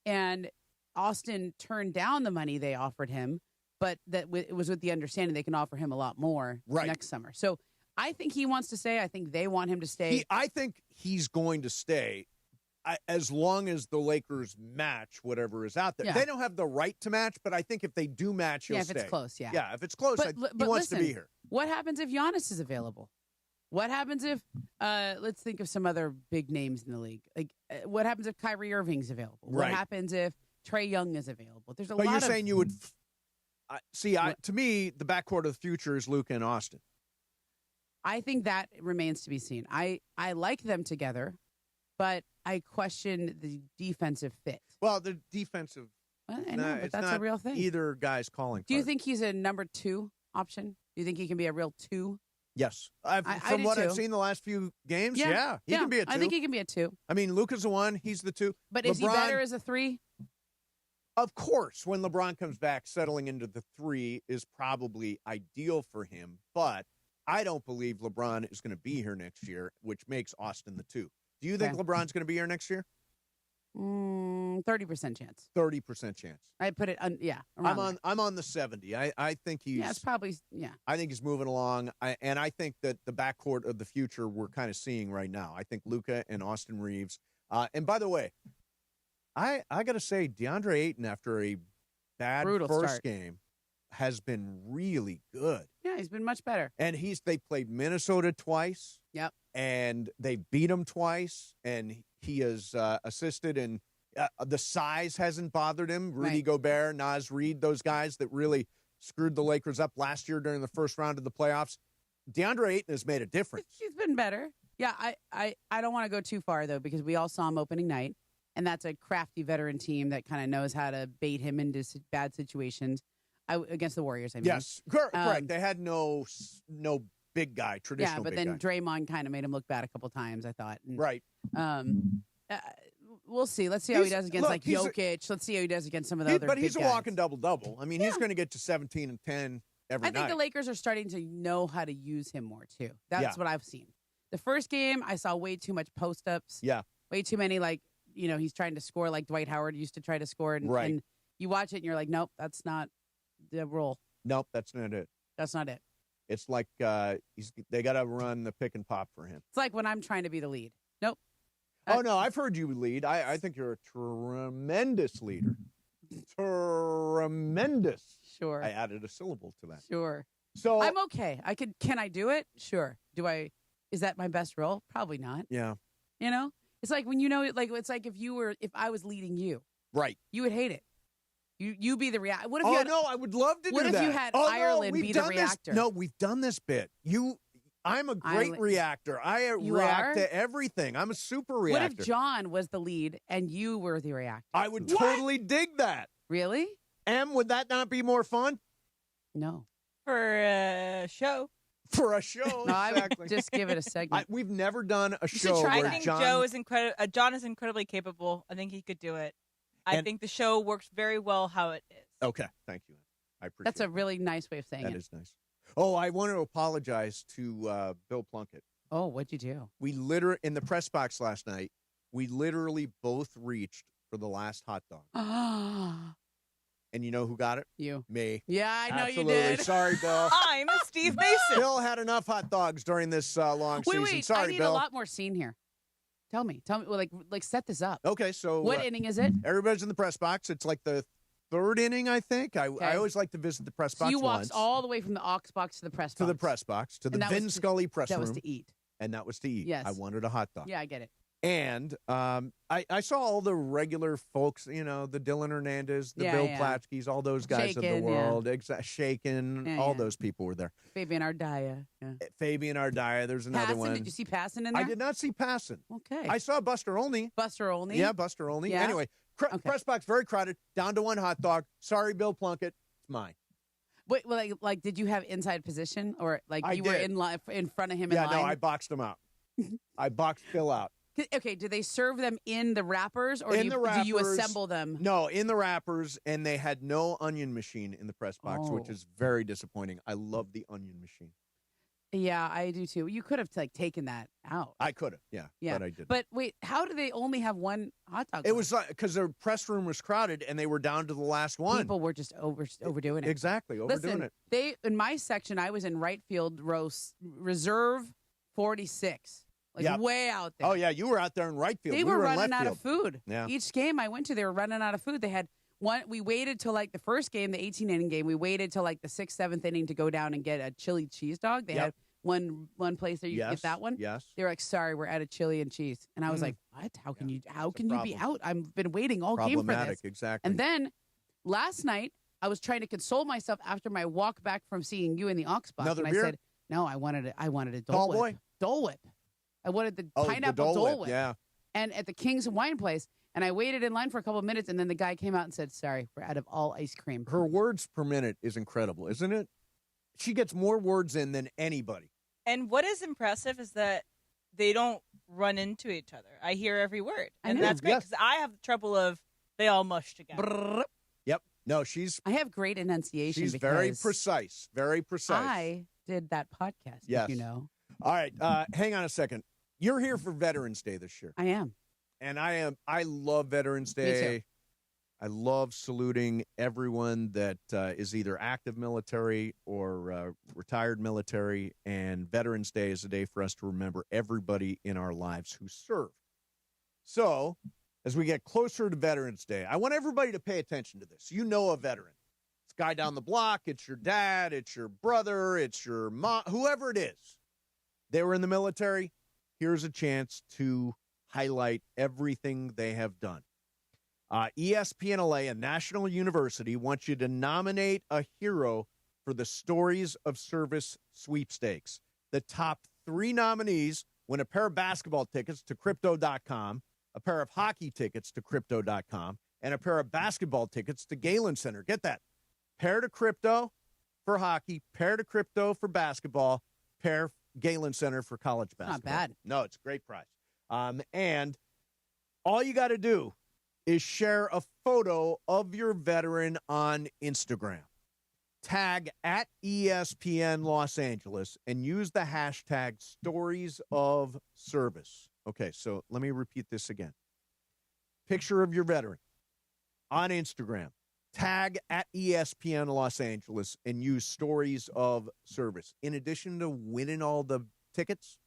[SPEAKER 9] And Austin turned down the money they offered him, but it was with the understanding they can offer him a lot more next summer. So I think he wants to stay. I think they want him to stay.
[SPEAKER 7] I think he's going to stay as long as the Lakers match whatever is out there.
[SPEAKER 9] Yeah.
[SPEAKER 7] They don't have the right to match, but I think if they do match, he'll
[SPEAKER 9] if
[SPEAKER 7] stay.
[SPEAKER 9] it's close, yeah.
[SPEAKER 7] Yeah, if it's close, he wants to be here.
[SPEAKER 9] What happens if Giannis is available? What happens if, let's think of some other big names in the league. Like, what happens if Kyrie Irving's available? What happens if Trae Young is available? There's a lot of...
[SPEAKER 7] But you're saying you would... to me, the backcourt of the future is Luka and Austin.
[SPEAKER 9] I think that remains to be seen. I like them together, but I question the defensive fit.
[SPEAKER 7] Well, the defensive...
[SPEAKER 9] Well, I know, but that's a real thing.
[SPEAKER 7] Either guy's calling.
[SPEAKER 9] Do you think he's a number 2 option? Do you think he can be a real 2?
[SPEAKER 7] Yes. From what I've seen the last few games, he can be a 2.
[SPEAKER 9] I think he can be a 2.
[SPEAKER 7] I mean, Luka's the 1, he's the 2.
[SPEAKER 9] But is he better as a 3?
[SPEAKER 7] Of course, when LeBron comes back, settling into the 3 is probably ideal for him. But I don't believe LeBron is going to be here next year, which makes Austin the 2. Do you think LeBron's going to be here next year?
[SPEAKER 9] 30% chance.
[SPEAKER 7] 30% chance.
[SPEAKER 9] I put it
[SPEAKER 7] I'm on the 70. I think he's.
[SPEAKER 9] Yeah, it's probably
[SPEAKER 7] I think he's moving along, and I think that the backcourt of the future we're kind of seeing right now. I think Luka and Austin Reaves. And by the way, I got to say, DeAndre Ayton, after a bad
[SPEAKER 9] brutal
[SPEAKER 7] first
[SPEAKER 9] start.
[SPEAKER 7] game, has been really good.
[SPEAKER 9] Yeah, he's been much better.
[SPEAKER 7] And they played Minnesota twice.
[SPEAKER 9] Yep.
[SPEAKER 7] And they beat him twice, and he has assisted, and the size hasn't bothered him. Rudy Gobert, Naz Reid, those guys that really screwed the Lakers up last year during the first round of the playoffs. DeAndre Ayton has made a difference.
[SPEAKER 9] He's been better. Yeah, I don't want to go too far, though, because we all saw him opening night, and that's a crafty veteran team that kind of knows how to bait him into bad situations. Against the Warriors, I mean.
[SPEAKER 7] Yes, correct. They had no big guy, traditional
[SPEAKER 9] but
[SPEAKER 7] big
[SPEAKER 9] then
[SPEAKER 7] guy.
[SPEAKER 9] Draymond kind of made him look bad a couple times, I thought. And,
[SPEAKER 7] right.
[SPEAKER 9] We'll see. Let's see how he does against Jokic. Let's see how he does against some of the other
[SPEAKER 7] But he's
[SPEAKER 9] big
[SPEAKER 7] a
[SPEAKER 9] guys.
[SPEAKER 7] walking double-double. I mean, he's going to get to 17 and 10 every
[SPEAKER 9] I think
[SPEAKER 7] night.
[SPEAKER 9] the Lakers are starting to know how to use him more, too. That's what I've seen. The first game, I saw way too much post-ups.
[SPEAKER 7] Yeah.
[SPEAKER 9] Way too many, he's trying to score like Dwight Howard used to try to score. And you watch it and you're like, nope, that's not the role.
[SPEAKER 7] Nope, that's not it.
[SPEAKER 9] That's not it.
[SPEAKER 7] It's like they got to run the pick and pop for him.
[SPEAKER 9] It's like when I'm trying to be the lead. Nope.
[SPEAKER 7] Oh, no, I've heard you lead. I think you're a tremendous leader. Tremendous.
[SPEAKER 9] Sure.
[SPEAKER 7] I added a syllable to that.
[SPEAKER 9] Sure.
[SPEAKER 7] So
[SPEAKER 9] I'm okay. Can I do it? Sure. Is that my best role? Probably not.
[SPEAKER 7] Yeah.
[SPEAKER 9] You know? It's like when it's like if I was leading you.
[SPEAKER 7] Right.
[SPEAKER 9] You would hate it. You be the reactor. What if
[SPEAKER 7] I would love to do that.
[SPEAKER 9] What if you had Ireland be the reactor?
[SPEAKER 7] No, we've done this bit. I'm a great reactor. I react to everything. I'm a super reactor.
[SPEAKER 9] What if John was the lead and you were the reactor?
[SPEAKER 7] I would totally dig that.
[SPEAKER 9] Really?
[SPEAKER 7] Would that not be more fun?
[SPEAKER 9] No.
[SPEAKER 2] For a show.
[SPEAKER 7] For a show,
[SPEAKER 9] no, I would just give it a segment.
[SPEAKER 7] We've never done a show
[SPEAKER 2] I
[SPEAKER 7] where
[SPEAKER 2] think
[SPEAKER 7] John...
[SPEAKER 2] Joe is John is incredibly capable. I think he could do it. I think the show works very well how it is.
[SPEAKER 7] Okay, thank you. I appreciate
[SPEAKER 9] That's a really nice way of saying it.
[SPEAKER 7] That is nice. Oh, I want to apologize to Bill Plunkett.
[SPEAKER 9] Oh, what'd you do?
[SPEAKER 7] We literally, in the press box last night, we literally both reached for the last hot dog. And you know who got it?
[SPEAKER 9] You.
[SPEAKER 7] Me.
[SPEAKER 9] Yeah, I know
[SPEAKER 7] Absolutely.
[SPEAKER 9] you did.
[SPEAKER 7] Sorry, Bill.
[SPEAKER 2] I'm Steve Mason.
[SPEAKER 7] Bill had enough hot dogs during this long season.
[SPEAKER 9] Wait,
[SPEAKER 7] Sorry,
[SPEAKER 9] I need
[SPEAKER 7] Bill.
[SPEAKER 9] a lot more scene here. Tell me, like set this up.
[SPEAKER 7] Okay, so
[SPEAKER 9] what inning is it?
[SPEAKER 7] Everybody's in the press box. It's like the third inning, I think. I always like to visit the press box
[SPEAKER 9] you walked
[SPEAKER 7] once.
[SPEAKER 9] all the way from the aux box to the press box.
[SPEAKER 7] To the press box, to the Vin Scully press room.
[SPEAKER 9] That was to eat.
[SPEAKER 7] And that was to eat.
[SPEAKER 9] Yes.
[SPEAKER 7] I wanted a hot dog.
[SPEAKER 9] Yeah, I get it.
[SPEAKER 7] And I saw all the regular folks, the Dylan Hernandez, the Bill Platskys, all those guys of the world, Shaken, all those people were there.
[SPEAKER 9] Fabian Ardaya. Yeah.
[SPEAKER 7] Fabian Ardaya, there's another
[SPEAKER 9] Passon,
[SPEAKER 7] one.
[SPEAKER 9] did you see Passon in there?
[SPEAKER 7] I did not see Passon.
[SPEAKER 9] Okay.
[SPEAKER 7] I saw Buster Olney.
[SPEAKER 9] Buster Olney?
[SPEAKER 7] Yeah, Buster Olney.
[SPEAKER 9] Yeah.
[SPEAKER 7] Anyway, press box very crowded, down to one hot dog. Sorry, Bill Plunkett, it's mine.
[SPEAKER 9] Wait, like, did you have inside position, or like you were in front of him?
[SPEAKER 7] Yeah,
[SPEAKER 9] in line?
[SPEAKER 7] no, I boxed him out. I boxed Phil out.
[SPEAKER 9] Okay, do they serve them in the wrappers, or do you assemble them?
[SPEAKER 7] No, in the wrappers, and they had no onion machine in the press box, which is very disappointing. I love the onion machine.
[SPEAKER 9] Yeah, I do too. You could have taken that out.
[SPEAKER 7] I could have, but I didn't.
[SPEAKER 9] But wait, how do they only have one hot dog?
[SPEAKER 7] It was because their press room was crowded, and they were down to the last one.
[SPEAKER 9] People were just overdoing it.
[SPEAKER 7] Exactly, overdoing it.
[SPEAKER 9] They in my section, I was in right field row reserve 46. Way out there.
[SPEAKER 7] Oh, yeah, you were out there in right field.
[SPEAKER 9] They were running out of food.
[SPEAKER 7] Yeah.
[SPEAKER 9] Each game I went to, they were running out of food. They had one. We waited till the first game, the 18-inning game. We waited till the 6th, 7th inning to go down and get a chili cheese dog. They had one place there you could get that one.
[SPEAKER 7] Yes.
[SPEAKER 9] They were like, sorry, we're out of chili and cheese. And I was like, what? How can you be out? I've been waiting all game for this.
[SPEAKER 7] Exactly.
[SPEAKER 9] And then last night, I was trying to console myself after my walk back from seeing you in the aux box.
[SPEAKER 7] Another
[SPEAKER 9] and
[SPEAKER 7] beer?
[SPEAKER 9] I said, no, I wanted a
[SPEAKER 7] Tall boy?
[SPEAKER 9] Dole Whip. I wanted the
[SPEAKER 7] the
[SPEAKER 9] pineapple Dole Whip.
[SPEAKER 7] Yeah.
[SPEAKER 9] And at the King's Wine Place, and I waited in line for a couple of minutes, and then the guy came out and said, sorry, we're out of all ice cream.
[SPEAKER 7] Her words per minute is incredible, isn't it? She gets more words in than anybody.
[SPEAKER 2] And what is impressive is that they don't run into each other. I hear every word. And that's great because I have the trouble of they all mush together.
[SPEAKER 7] Yep. No,
[SPEAKER 9] I have great enunciation.
[SPEAKER 7] She's very precise. Very precise.
[SPEAKER 9] I did that podcast,
[SPEAKER 7] yes.
[SPEAKER 9] you know.
[SPEAKER 7] All right. Hang on a second. You're here for Veterans Day this year.
[SPEAKER 9] I am.
[SPEAKER 7] And I love Veterans Day.
[SPEAKER 9] Me too.
[SPEAKER 7] I love saluting everyone that is either active military or retired military. And Veterans Day is a day for us to remember everybody in our lives who served. So, as we get closer to Veterans Day, I want everybody to pay attention to this. You know a veteran. It's a guy down the block. It's your dad. It's your brother. It's your mom. Whoever it is. They were in the military. Here's a chance to highlight everything they have done. ESPN LA, a national university, wants you to nominate a hero for the Stories of Service sweepstakes. The top 3 nominees win a pair of basketball tickets to Crypto.com, a pair of hockey tickets to Crypto.com, and a pair of basketball tickets to Galen Center. Get that. Pair to Crypto for hockey, pair to Crypto for basketball, pair Galen Center for college basketball.
[SPEAKER 9] Not bad.
[SPEAKER 7] No, it's a great prize. And all you got to do is share a photo of your veteran on Instagram. Tag at ESPN Los Angeles and use the hashtag Stories of Service. Okay, so let me repeat this again. Picture of your veteran on Instagram. Tag at ESPN Los Angeles and use Stories of Service. In addition to winning all the tickets,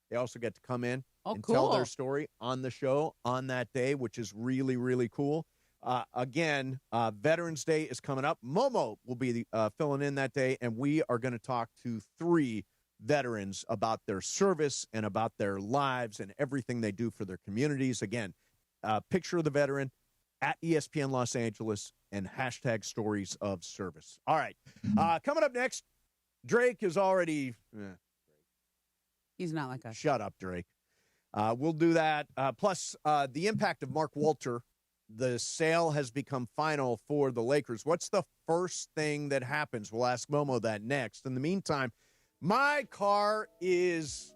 [SPEAKER 7] they also get to come in and tell their story on the show on that day, which is really, really cool. Again, Veterans Day is coming up. Momo will be filling in that day, and we are going to talk to 3 veterans about their service and about their lives and everything they do for their communities. Again, picture of the veteran at ESPN Los Angeles and hashtag Stories of Service. All right. Coming up next, Drake is already...
[SPEAKER 9] He's not like us.
[SPEAKER 7] Shut up, Drake. We'll do that. Plus, the impact of Mark Walter. The sale has become final for the Lakers. What's the first thing that happens? We'll ask Momo that next. In the meantime, my car is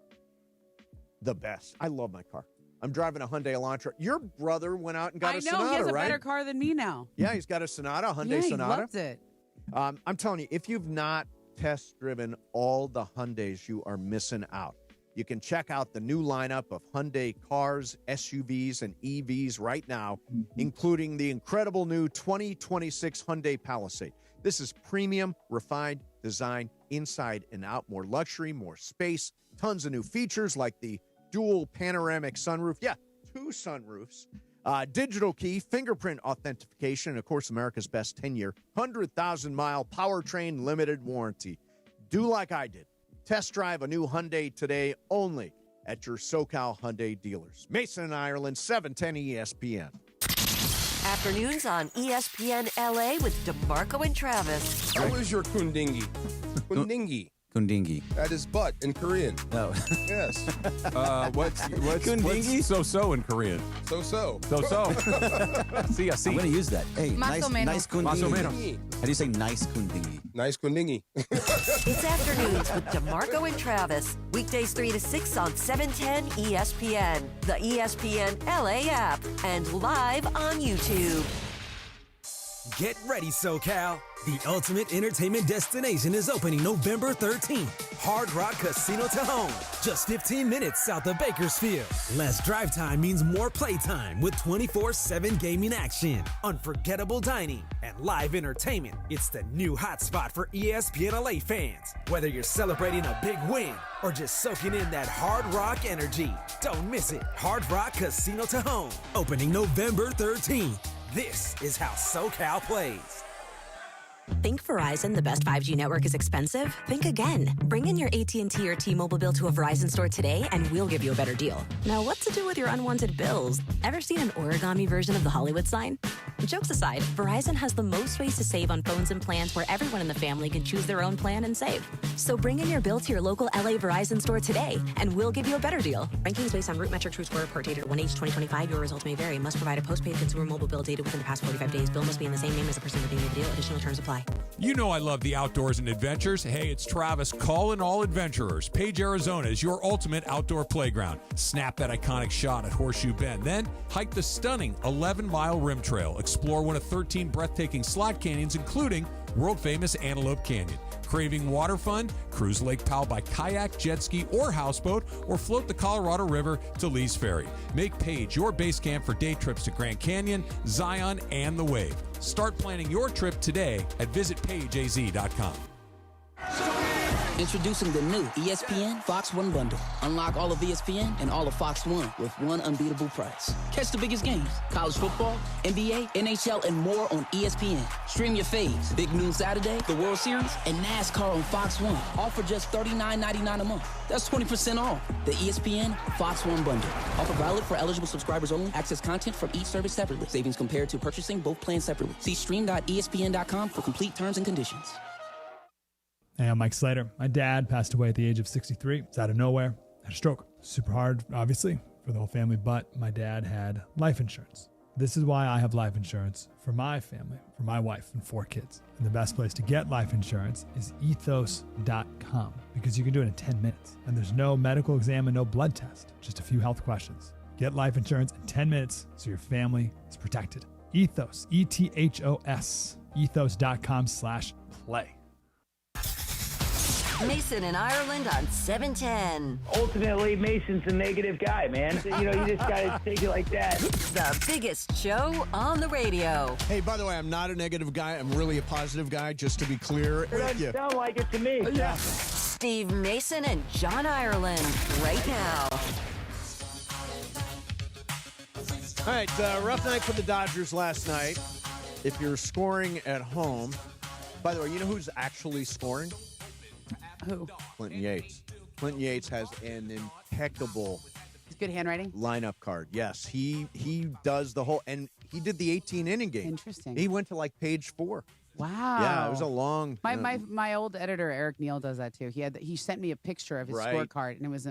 [SPEAKER 7] the best. I love my car. I'm driving a Hyundai Elantra. Your brother went out and got a Sonata, right?
[SPEAKER 9] He has a better car than me now.
[SPEAKER 7] Yeah, he's got a Sonata, a Hyundai Sonata.
[SPEAKER 9] He loves it.
[SPEAKER 7] I'm telling you, if you've not test-driven all the Hyundais, you are missing out. You can check out the new lineup of Hyundai cars, SUVs, and EVs right now, including the incredible new 2026 Hyundai Palisade. This is premium, refined design, inside and out, more luxury, more space, tons of new features like the dual panoramic sunroof. Yeah, 2 sunroofs. Digital key, fingerprint authentication, and, of course, America's best 10-year, 100,000-mile powertrain limited warranty. Do like I did. Test drive a new Hyundai today only at your SoCal Hyundai dealers. Mason and Ireland, 710 ESPN.
[SPEAKER 5] Afternoons on ESPN LA with DeMarco and Travis.
[SPEAKER 4] How is your kundingi? Kundingi.
[SPEAKER 18] Kundingi.
[SPEAKER 4] That is butt in Korean.
[SPEAKER 18] No.
[SPEAKER 4] Yes.
[SPEAKER 12] What's
[SPEAKER 18] Kundingi?
[SPEAKER 12] so in Korean?
[SPEAKER 4] So.
[SPEAKER 12] So. See.
[SPEAKER 18] I'm going to use that. Hey, nice kundingi. How do you say nice kundingi?
[SPEAKER 4] Nice kundingi.
[SPEAKER 5] It's Afternoons with DeMarco and Travis. Weekdays 3 to 6 on 710 ESPN, the ESPN LA app, and live on YouTube.
[SPEAKER 22] Get ready, SoCal. The ultimate entertainment destination is opening November 13th. Hard Rock Casino Tejon, just 15 minutes south of Bakersfield. Less drive time means more play time with 24/7 gaming action, unforgettable dining, and live entertainment. It's the new hotspot for ESPN LA fans. Whether you're celebrating a big win or just soaking in that Hard Rock energy, don't miss it. Hard Rock Casino Tejon, opening November 13th. This is how SoCal plays.
[SPEAKER 23] Think Verizon, the best 5G network, is expensive? Think again. Bring in your AT&T or T-Mobile bill to a Verizon store today and we'll give you a better deal. Now, what to do with your unwanted bills? Ever seen an origami version of the Hollywood sign? Jokes aside, Verizon has the most ways to save on phones and plans where everyone in the family can choose their own plan and save. So bring in your bill to your local LA Verizon store today and we'll give you a better deal. Rankings based on root metric true score report dated 1H 2025. Your results may vary. Must provide a postpaid consumer mobile bill dated within the past 45 days. Bill must be in the same name as the person redeeming the deal. Additional terms apply.
[SPEAKER 12] You know I love the outdoors and adventures. Hey, it's Travis calling all adventurers. Page, Arizona is your ultimate outdoor playground. Snap that iconic shot at Horseshoe Bend. Then hike the stunning 11-mile rim trail. Explore one of 13 breathtaking slot canyons, including world-famous Antelope Canyon. Craving water fun? Cruise Lake Powell by kayak, jet ski, or houseboat, or float the Colorado River to Lee's Ferry. Make Page your base camp for day trips to Grand Canyon, Zion, and the Wave. Start planning your trip today at visitpageaz.com.
[SPEAKER 24] Introducing the new ESPN Fox One bundle. Unlock all of ESPN and all of Fox One with one unbeatable price. Catch the biggest games, college football, NBA, NHL, and more on ESPN. Stream your faves, Big Noon Saturday, the World Series, and NASCAR on Fox One. All for just $39.99 a month. That's 20% off. The ESPN Fox One bundle. Offer valid for eligible subscribers only. Access content from each service separately. Savings compared to purchasing both plans separately. See stream.espn.com for complete terms and conditions.
[SPEAKER 25] Hey, I'm Mike Slater. My dad passed away at the age of 63. It's out of nowhere. Had a stroke. Super hard, obviously, for the whole family, but my dad had life insurance. This is why I have life insurance for my family, for my wife and 4 kids. And the best place to get life insurance is ethos.com because you can do it in 10 minutes. And there's no medical exam and no blood test, just a few health questions. Get life insurance in 10 minutes so your family is protected. Ethos, ETHOS, ethos.com/play.
[SPEAKER 5] Mason and Ireland on 710.
[SPEAKER 26] Ultimately, Mason's a negative guy, man. You just got to take it like that.
[SPEAKER 5] The biggest show on the radio.
[SPEAKER 7] Hey, by the way, I'm not a negative guy. I'm really a positive guy, just to be clear.
[SPEAKER 26] It doesn't sound like it to me.
[SPEAKER 7] Yeah.
[SPEAKER 5] Steve Mason and John Ireland right now.
[SPEAKER 7] All right, rough night for the Dodgers last night. If you're scoring at home, by the way, you know who's actually scoring?
[SPEAKER 9] Who?
[SPEAKER 7] Clinton Yates. Clinton Yates has an impeccable
[SPEAKER 9] good handwriting
[SPEAKER 7] lineup card. Yes, he does the whole, and he did the 18-inning game.
[SPEAKER 9] Interesting.
[SPEAKER 7] He went to like page 4.
[SPEAKER 9] Wow.
[SPEAKER 7] Yeah, it was a long.
[SPEAKER 9] My old editor Eric Neal does that too. He sent me a picture of his scorecard, and it was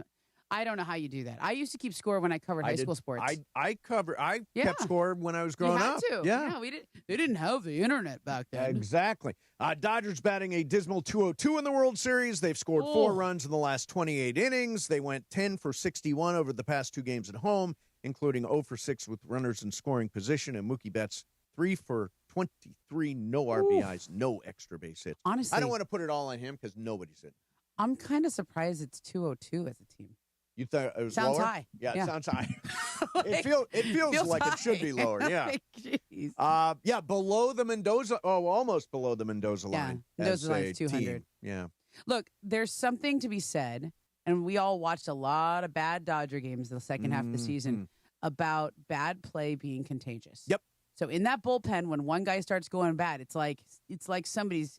[SPEAKER 9] I don't know how you do that. I used to keep score when I covered high school sports.
[SPEAKER 7] I kept score when I was growing up.
[SPEAKER 9] You had to.
[SPEAKER 7] Yeah.
[SPEAKER 9] They didn't have the internet back then.
[SPEAKER 7] Exactly. Dodgers batting a dismal 202 in the World Series. They've scored 4 runs in the last 28 innings. They went 10 for 61 over the past 2 games at home, including 0 for 6 with runners in scoring position. And Mookie Betts 3 for 23, no RBIs, no extra base hits.
[SPEAKER 9] Honestly,
[SPEAKER 7] I don't want to put it all on him because nobody's hitting.
[SPEAKER 9] I'm kind of surprised it's 202 as a team.
[SPEAKER 7] You thought it was
[SPEAKER 9] sounds
[SPEAKER 7] lower?
[SPEAKER 9] high.
[SPEAKER 7] Yeah,
[SPEAKER 9] yeah,
[SPEAKER 7] it sounds high. It feels like
[SPEAKER 9] high.
[SPEAKER 7] it should be lower. Yeah.
[SPEAKER 9] Jeez.
[SPEAKER 7] Below the Mendoza. Oh, almost below the Mendoza line.
[SPEAKER 9] Mendoza line's 200.
[SPEAKER 7] Team. Yeah.
[SPEAKER 9] Look, there's something to be said, and we all watched a lot of bad Dodger games the second half of the season. about bad play being contagious.
[SPEAKER 7] Yep.
[SPEAKER 9] So in that bullpen, when one guy starts going bad, it's like somebody's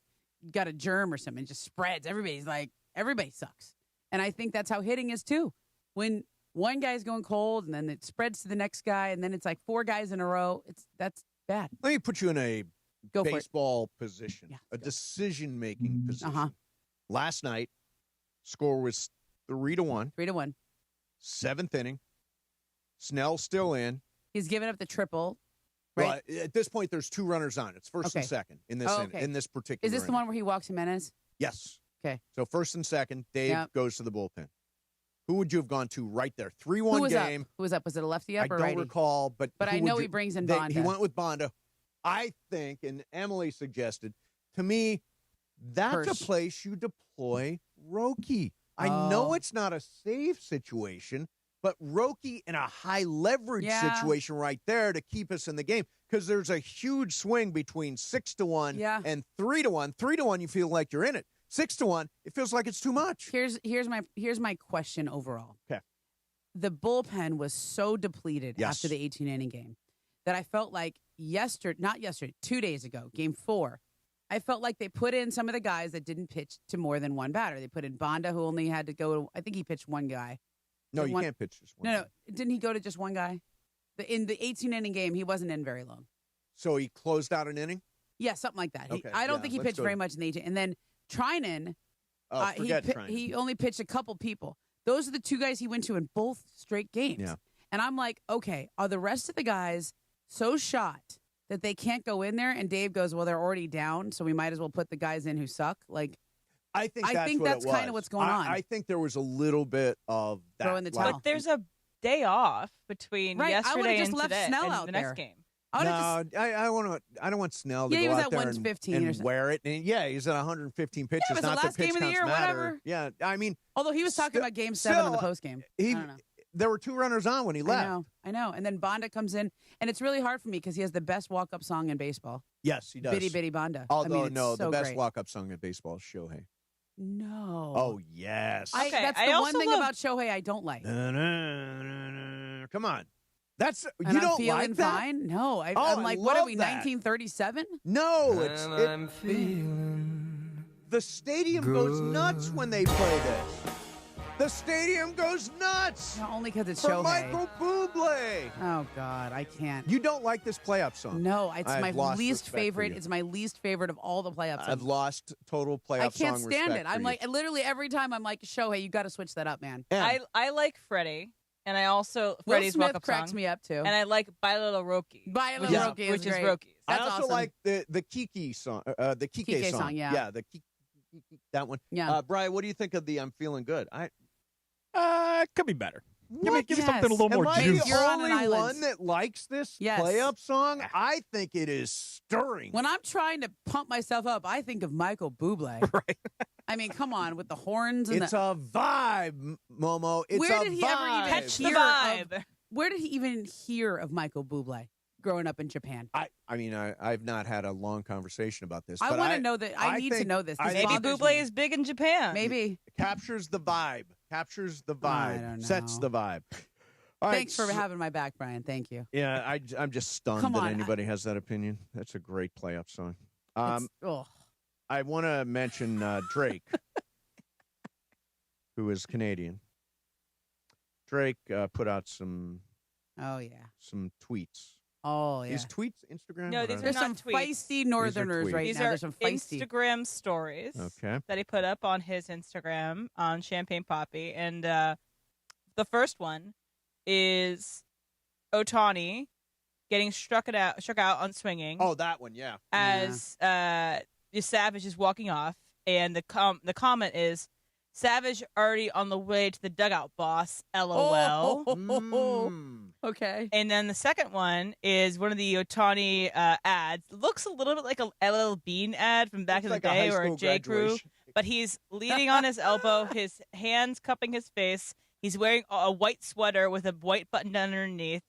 [SPEAKER 9] got a germ or something. It just spreads. Everybody sucks. And I think that's how hitting is too. When one guy's going cold and then it spreads to the next guy and then it's like 4 guys in a row, that's bad.
[SPEAKER 7] Let me put you in a
[SPEAKER 9] Go
[SPEAKER 7] baseball position, a decision-making position. Last night, score was 3-1.
[SPEAKER 9] 3-1.
[SPEAKER 7] 7th inning. Snell still in.
[SPEAKER 9] He's given up the triple. Right?
[SPEAKER 7] Well, at this point, there's 2 runners on. It's first and second in this in this particular.
[SPEAKER 9] Is this the one where he walks Jimenez?
[SPEAKER 7] Yes.
[SPEAKER 9] Okay.
[SPEAKER 7] So first and second, Dave goes to the bullpen. Who would you have gone to right there? 3-1 game.
[SPEAKER 9] Who was up? Was it a lefty up or righty?
[SPEAKER 7] I don't recall, but
[SPEAKER 9] I know he brings in Bonda.
[SPEAKER 7] He went with Bonda. I think, and Emily suggested, to me, that's a place you deploy Roki. I know it's not a safe situation, but Roki in a high leverage situation right there to keep us in the game, because there's a huge swing between 6-1 and 3-1. 3-1, you feel like you're in it. 6-1, it feels like it's too much.
[SPEAKER 9] Here's my question overall.
[SPEAKER 7] Okay.
[SPEAKER 9] The bullpen was so depleted after the 18-inning game that I felt like 2 days ago, game 4, I felt like they put in some of the guys that didn't pitch to more than one batter. They put in Bonda, who only had to go, I think he pitched one guy.
[SPEAKER 7] No, you can't pitch just one.
[SPEAKER 9] No, didn't he go to just one guy? In the 18-inning game, he wasn't in very long.
[SPEAKER 7] So he closed out an inning?
[SPEAKER 9] Yeah, something like that.
[SPEAKER 7] Okay,
[SPEAKER 9] I don't think he pitched very much in the 18. And then Trinan,
[SPEAKER 7] Trinan.
[SPEAKER 9] He only pitched a couple people. Those are the 2 guys he went to in both straight games.
[SPEAKER 7] Yeah.
[SPEAKER 9] And I'm like, okay, are the rest of the guys so shot that they can't go in there? And Dave goes, well, they're already down, so we might as well put the guys in who suck. Like,
[SPEAKER 7] I think that's
[SPEAKER 9] kind of what's going on.
[SPEAKER 7] I think there was a little bit of that.
[SPEAKER 9] Throw in the towel.
[SPEAKER 2] But there's a day off between yesterday and
[SPEAKER 9] left
[SPEAKER 2] today
[SPEAKER 9] Snell
[SPEAKER 2] and
[SPEAKER 9] out
[SPEAKER 2] the
[SPEAKER 9] there.
[SPEAKER 2] next game.
[SPEAKER 7] I don't want Snell to
[SPEAKER 9] he
[SPEAKER 7] go
[SPEAKER 9] was
[SPEAKER 7] out
[SPEAKER 9] at
[SPEAKER 7] there
[SPEAKER 9] 115
[SPEAKER 7] and wear it. And he's at 115 pitches.
[SPEAKER 9] Yeah, it was
[SPEAKER 7] not
[SPEAKER 9] the last
[SPEAKER 7] that pitch
[SPEAKER 9] game of the
[SPEAKER 7] counts
[SPEAKER 9] year,
[SPEAKER 7] matter.
[SPEAKER 9] whatever.
[SPEAKER 7] Yeah, I mean,
[SPEAKER 9] although he was talking about Game 7 in the postgame. I don't know.
[SPEAKER 7] There were 2 runners on when he left.
[SPEAKER 9] I know. And then Bonda comes in, and it's really hard for me because he has the best walk-up song in baseball.
[SPEAKER 7] Yes, he does.
[SPEAKER 9] Bitty Bitty Bonda.
[SPEAKER 7] Although,
[SPEAKER 9] the
[SPEAKER 7] best walk-up song in baseball is Shohei.
[SPEAKER 9] No.
[SPEAKER 7] Oh, yes.
[SPEAKER 9] That's the one thing about Shohei I don't like.
[SPEAKER 7] Come on. That's
[SPEAKER 9] and
[SPEAKER 7] you don't
[SPEAKER 9] I'm feeling
[SPEAKER 7] like that?
[SPEAKER 9] Fine? No, I'm like, what are we, 1937?
[SPEAKER 7] No, the stadium goes nuts when they play this. The stadium goes nuts.
[SPEAKER 9] No, only because it's
[SPEAKER 7] for
[SPEAKER 9] Shohei.
[SPEAKER 7] Michael Bublé.
[SPEAKER 9] Oh God, I can't.
[SPEAKER 7] You don't like this playoff song?
[SPEAKER 9] No, it's my least favorite. It's my least favorite of all the playoff songs.
[SPEAKER 7] I've lost total playoff song.
[SPEAKER 9] I can't stand it. I'm
[SPEAKER 7] like,
[SPEAKER 9] literally every time I'm like, Shohei, you got to switch that up, man.
[SPEAKER 2] I like Freddie. And I also
[SPEAKER 9] Will
[SPEAKER 2] Freddie's
[SPEAKER 9] Smith
[SPEAKER 2] walk-up
[SPEAKER 9] cracks
[SPEAKER 2] song.
[SPEAKER 9] me up too.
[SPEAKER 2] And I like "By Little Roki," which is Roki's.
[SPEAKER 7] I also
[SPEAKER 9] awesome.
[SPEAKER 7] like the Kiki song, the Kike song.
[SPEAKER 9] Yeah,
[SPEAKER 7] the Kiki, that one.
[SPEAKER 9] Yeah,
[SPEAKER 7] Brian, what do you think of the "I'm Feeling Good"?
[SPEAKER 13] Could be better. Give me something a little more juice.
[SPEAKER 7] Am I the only one that likes this play-up song? I think it is stirring.
[SPEAKER 9] When I'm trying to pump myself up, I think of Michael Bublé.
[SPEAKER 13] Right.
[SPEAKER 9] I mean, come on, with the horns and
[SPEAKER 7] it's a vibe, Momo. It's
[SPEAKER 9] where
[SPEAKER 7] a
[SPEAKER 9] did he
[SPEAKER 7] vibe.
[SPEAKER 9] ever even
[SPEAKER 2] Catch the
[SPEAKER 9] hear
[SPEAKER 2] vibe.
[SPEAKER 9] Where did he even hear of Michael Bublé growing up in Japan?
[SPEAKER 7] I mean, I've not had a long conversation about this.
[SPEAKER 9] I
[SPEAKER 7] but
[SPEAKER 9] want to know that. I need to know this.
[SPEAKER 2] Maybe Bublé is big in Japan.
[SPEAKER 9] Maybe.
[SPEAKER 7] Captures the vibe. Captures the vibe.
[SPEAKER 9] I don't know.
[SPEAKER 7] Sets the vibe. All
[SPEAKER 9] Thanks
[SPEAKER 7] right,
[SPEAKER 9] for having my back, Brian. Thank you.
[SPEAKER 7] Yeah, I'm just stunned that anybody has that opinion. That's a great playoff song. I want to mention Drake, who is Canadian. Drake put out some tweets.
[SPEAKER 9] Oh, yeah.
[SPEAKER 7] These tweets, Instagram?
[SPEAKER 2] No, these are
[SPEAKER 9] There's
[SPEAKER 2] not
[SPEAKER 9] some
[SPEAKER 2] tweets.
[SPEAKER 9] feisty Northerners right
[SPEAKER 2] These
[SPEAKER 9] now.
[SPEAKER 2] are
[SPEAKER 9] There's some feisty
[SPEAKER 2] Instagram stories that he put up on his Instagram on Champagne Poppy. And the first one is Ohtani getting struck out on swinging.
[SPEAKER 7] Oh, that one, yeah.
[SPEAKER 2] As Savage is walking off. And the comment is, Savage already on the way to the dugout, boss. LOL.
[SPEAKER 9] Okay.
[SPEAKER 2] And then the second one is one of the Ohtani ads. Looks a little bit like a LL Bean ad from back in the day or a J. Crew. But he's leaning on his elbow, his hands cupping his face. He's wearing a white sweater with a white button underneath.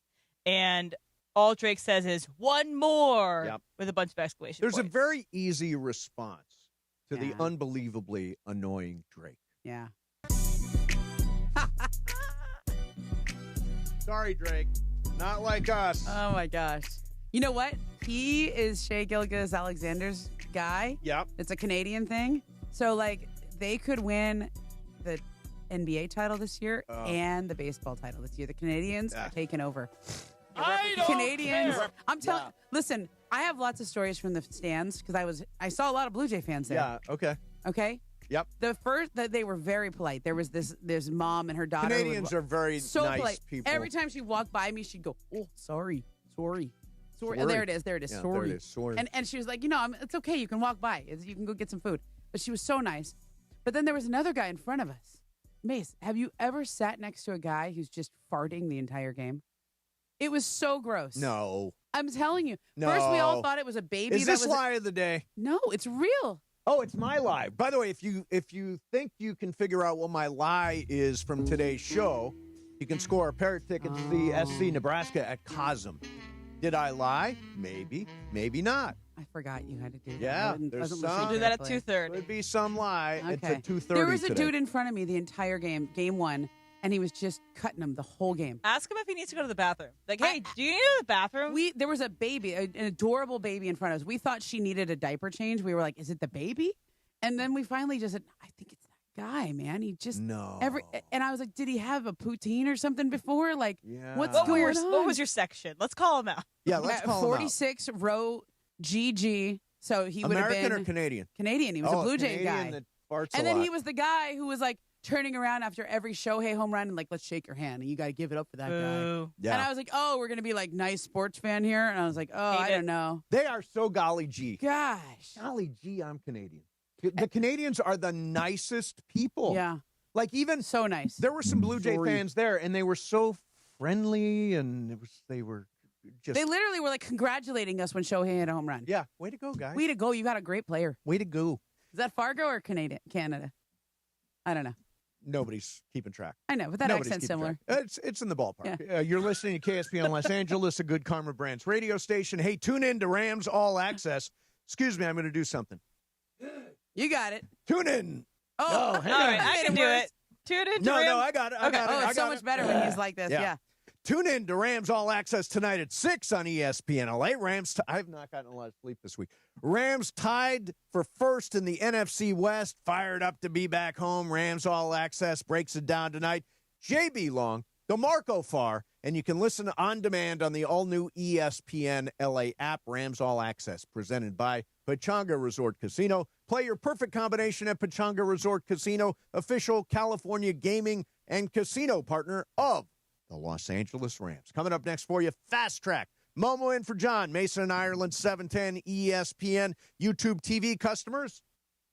[SPEAKER 2] And all Drake says is, one more, with a bunch of exclamation points.
[SPEAKER 7] There's a very easy response to the unbelievably annoying Drake.
[SPEAKER 9] Yeah.
[SPEAKER 7] Sorry, Drake. Not like us.
[SPEAKER 9] Oh, my gosh. You know what? He is Shea Gilgeous-Alexander's guy.
[SPEAKER 7] Yep.
[SPEAKER 9] It's a Canadian thing. So, like, they could win the NBA title this year and the baseball title this year. The Canadians are taking over. Canadians.
[SPEAKER 19] care.
[SPEAKER 9] I'm telling. Listen, I have lots of stories from the stands because I saw a lot of Blue Jay fans there.
[SPEAKER 7] Yeah. Okay.
[SPEAKER 9] Okay.
[SPEAKER 7] Yep.
[SPEAKER 9] The first that they were very polite. There was this mom and her daughter.
[SPEAKER 7] Canadians are very
[SPEAKER 9] so
[SPEAKER 7] nice
[SPEAKER 9] polite.
[SPEAKER 7] people.
[SPEAKER 9] Every time she walked by me, she'd go, "Oh, sorry.
[SPEAKER 7] Sorry.
[SPEAKER 9] And there it is.
[SPEAKER 7] Yeah,
[SPEAKER 9] sorry.
[SPEAKER 7] there it is. Sorry.
[SPEAKER 9] And she was like, it's okay. You can walk by. You can go get some food. But she was so nice. But then there was another guy in front of us. Mace, have you ever sat next to a guy who's just farting the entire game? It was so gross.
[SPEAKER 7] No.
[SPEAKER 9] I'm telling you.
[SPEAKER 7] No.
[SPEAKER 9] First, we all thought it was a baby.
[SPEAKER 7] Is this lie of the day?
[SPEAKER 9] No, it's real.
[SPEAKER 7] Oh, it's my lie. By the way, if you think you can figure out what my lie is from today's show, you can score a pair of tickets to the SC Nebraska at Cosm. Did I lie? Maybe. Maybe not.
[SPEAKER 9] I forgot you had to do that.
[SPEAKER 7] Yeah, there's some.
[SPEAKER 2] Do that at 2:30.
[SPEAKER 7] Could be some lie.
[SPEAKER 9] Okay.
[SPEAKER 7] It's at 2:30
[SPEAKER 9] There was a
[SPEAKER 7] today.
[SPEAKER 9] dude in front of me the entire game one, and he was just cutting him the whole game.
[SPEAKER 2] Ask him if he needs to go to the bathroom. Like, hey, do you need to go to the bathroom?
[SPEAKER 9] There was a baby, an adorable baby in front of us. We thought she needed a diaper change. We were like, is it the baby? And then we finally just said, I think it's that guy, man. He just and I was like, did he have a poutine or something before? Like, what's going on?
[SPEAKER 2] What was your section? Let's call him out.
[SPEAKER 7] Yeah, let's call him out.
[SPEAKER 9] 46 row GG. So he would have been
[SPEAKER 7] American or Canadian?
[SPEAKER 9] Canadian. He was a Blue Jay
[SPEAKER 7] Canadian
[SPEAKER 9] guy.
[SPEAKER 7] that farts
[SPEAKER 9] And
[SPEAKER 7] a
[SPEAKER 9] then
[SPEAKER 7] lot.
[SPEAKER 9] he was the guy who was like turning around after every Shohei home run and like, let's shake your hand and you got to give it up for that guy.
[SPEAKER 7] Yeah.
[SPEAKER 9] And I was like, oh, we're gonna be like nice sports fan here. And I was like, oh, I don't know.
[SPEAKER 7] They are so golly gee.
[SPEAKER 9] Gosh.
[SPEAKER 7] Golly gee, I'm Canadian. The Canadians are the nicest people.
[SPEAKER 9] Yeah.
[SPEAKER 7] Like even
[SPEAKER 9] so nice.
[SPEAKER 7] There were some Blue Jay fans there, and they were so friendly, and they were just.
[SPEAKER 9] They literally were like congratulating us when Shohei hit a home run.
[SPEAKER 7] Yeah, way to go, guys.
[SPEAKER 9] Way to go. You got a great player.
[SPEAKER 7] Way to go.
[SPEAKER 9] Is that Fargo or Canada? I don't know.
[SPEAKER 7] Nobody's keeping track.
[SPEAKER 9] I know, but that
[SPEAKER 7] Nobody's
[SPEAKER 9] accent's
[SPEAKER 7] keeping
[SPEAKER 9] similar.
[SPEAKER 7] track. It's in the ballpark. You're listening to KSPN Los Angeles, a Good Karma Brands radio station. Hey, tune in to Rams All Access. Excuse me, I'm going to do something.
[SPEAKER 9] You got it.
[SPEAKER 7] Tune in.
[SPEAKER 9] Oh,
[SPEAKER 7] hang
[SPEAKER 2] all
[SPEAKER 7] on.
[SPEAKER 2] right, I can do it. Tune in to
[SPEAKER 7] No,
[SPEAKER 2] Rams.
[SPEAKER 7] I got it. I
[SPEAKER 9] Okay.
[SPEAKER 7] got it.
[SPEAKER 9] Oh,
[SPEAKER 7] I
[SPEAKER 9] it's so
[SPEAKER 7] got
[SPEAKER 9] much
[SPEAKER 7] it.
[SPEAKER 9] better when he's like this. Yeah.
[SPEAKER 7] Tune in to Rams All Access tonight at 6 on ESPN LA. Rams, I've not gotten a lot of sleep this week. Rams tied for first in the NFC West. Fired up to be back home. Rams All Access breaks it down tonight. JB Long, DeMarco Farr, and you can listen on demand on the all-new ESPN LA app. Rams All Access, presented by Pechanga Resort Casino. Play your perfect combination at Pechanga Resort Casino, official California gaming and casino partner of the Los Angeles Rams. Coming up next for you, Fastrack. Momo in for John. Mason and Ireland, 710 ESPN. YouTube TV customers,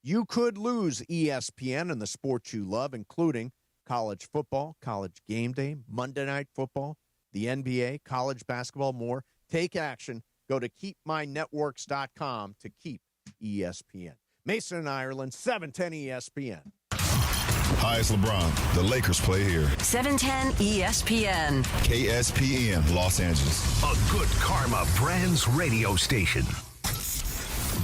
[SPEAKER 7] you could lose ESPN and the sports you love, including college football, college game day, Monday Night Football, the NBA, college basketball, more. Take action. Go to keepmynetworks.com to keep ESPN. Mason and Ireland, 710 ESPN.
[SPEAKER 1] Hi, it's LeBron. The Lakers play here.
[SPEAKER 5] 710 ESPN.
[SPEAKER 1] KSPN, Los Angeles.
[SPEAKER 3] A Good Karma Brands radio station.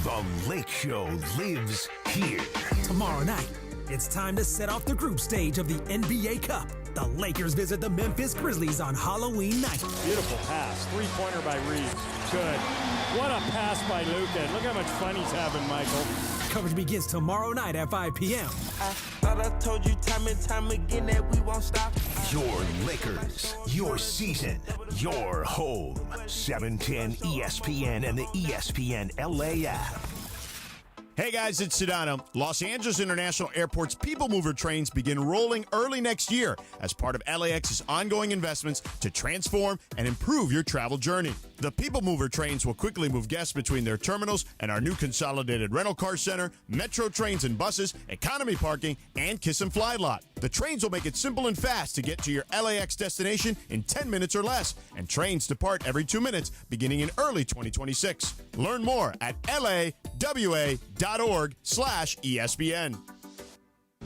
[SPEAKER 3] The Lake Show lives here.
[SPEAKER 22] Tomorrow night, it's time to set off the group stage of the NBA Cup. The Lakers visit the Memphis Grizzlies on Halloween night.
[SPEAKER 13] Beautiful pass. Three-pointer by Reaves. Good. What a pass by Luka. Look how much fun he's having, Michael.
[SPEAKER 22] Coverage begins tomorrow night at 5 p.m.
[SPEAKER 15] I thought I told you time and time again that we won't stop.
[SPEAKER 3] Your Lakers, your season, your home. 710 ESPN and the ESPN LA app.
[SPEAKER 6] Hey guys, it's Sedano. Los Angeles International Airport's People Mover trains begin rolling early next year as part of LAX's ongoing investments to transform and improve your travel journey. The People Mover trains will quickly move guests between their terminals and our new consolidated rental car center, metro trains and buses, economy parking, and Kiss and Fly lot. The trains will make it simple and fast to get to your LAX destination in 10 minutes or less, and trains depart every 2 minutes beginning in early 2026. Learn more at lawa.org/ESPN.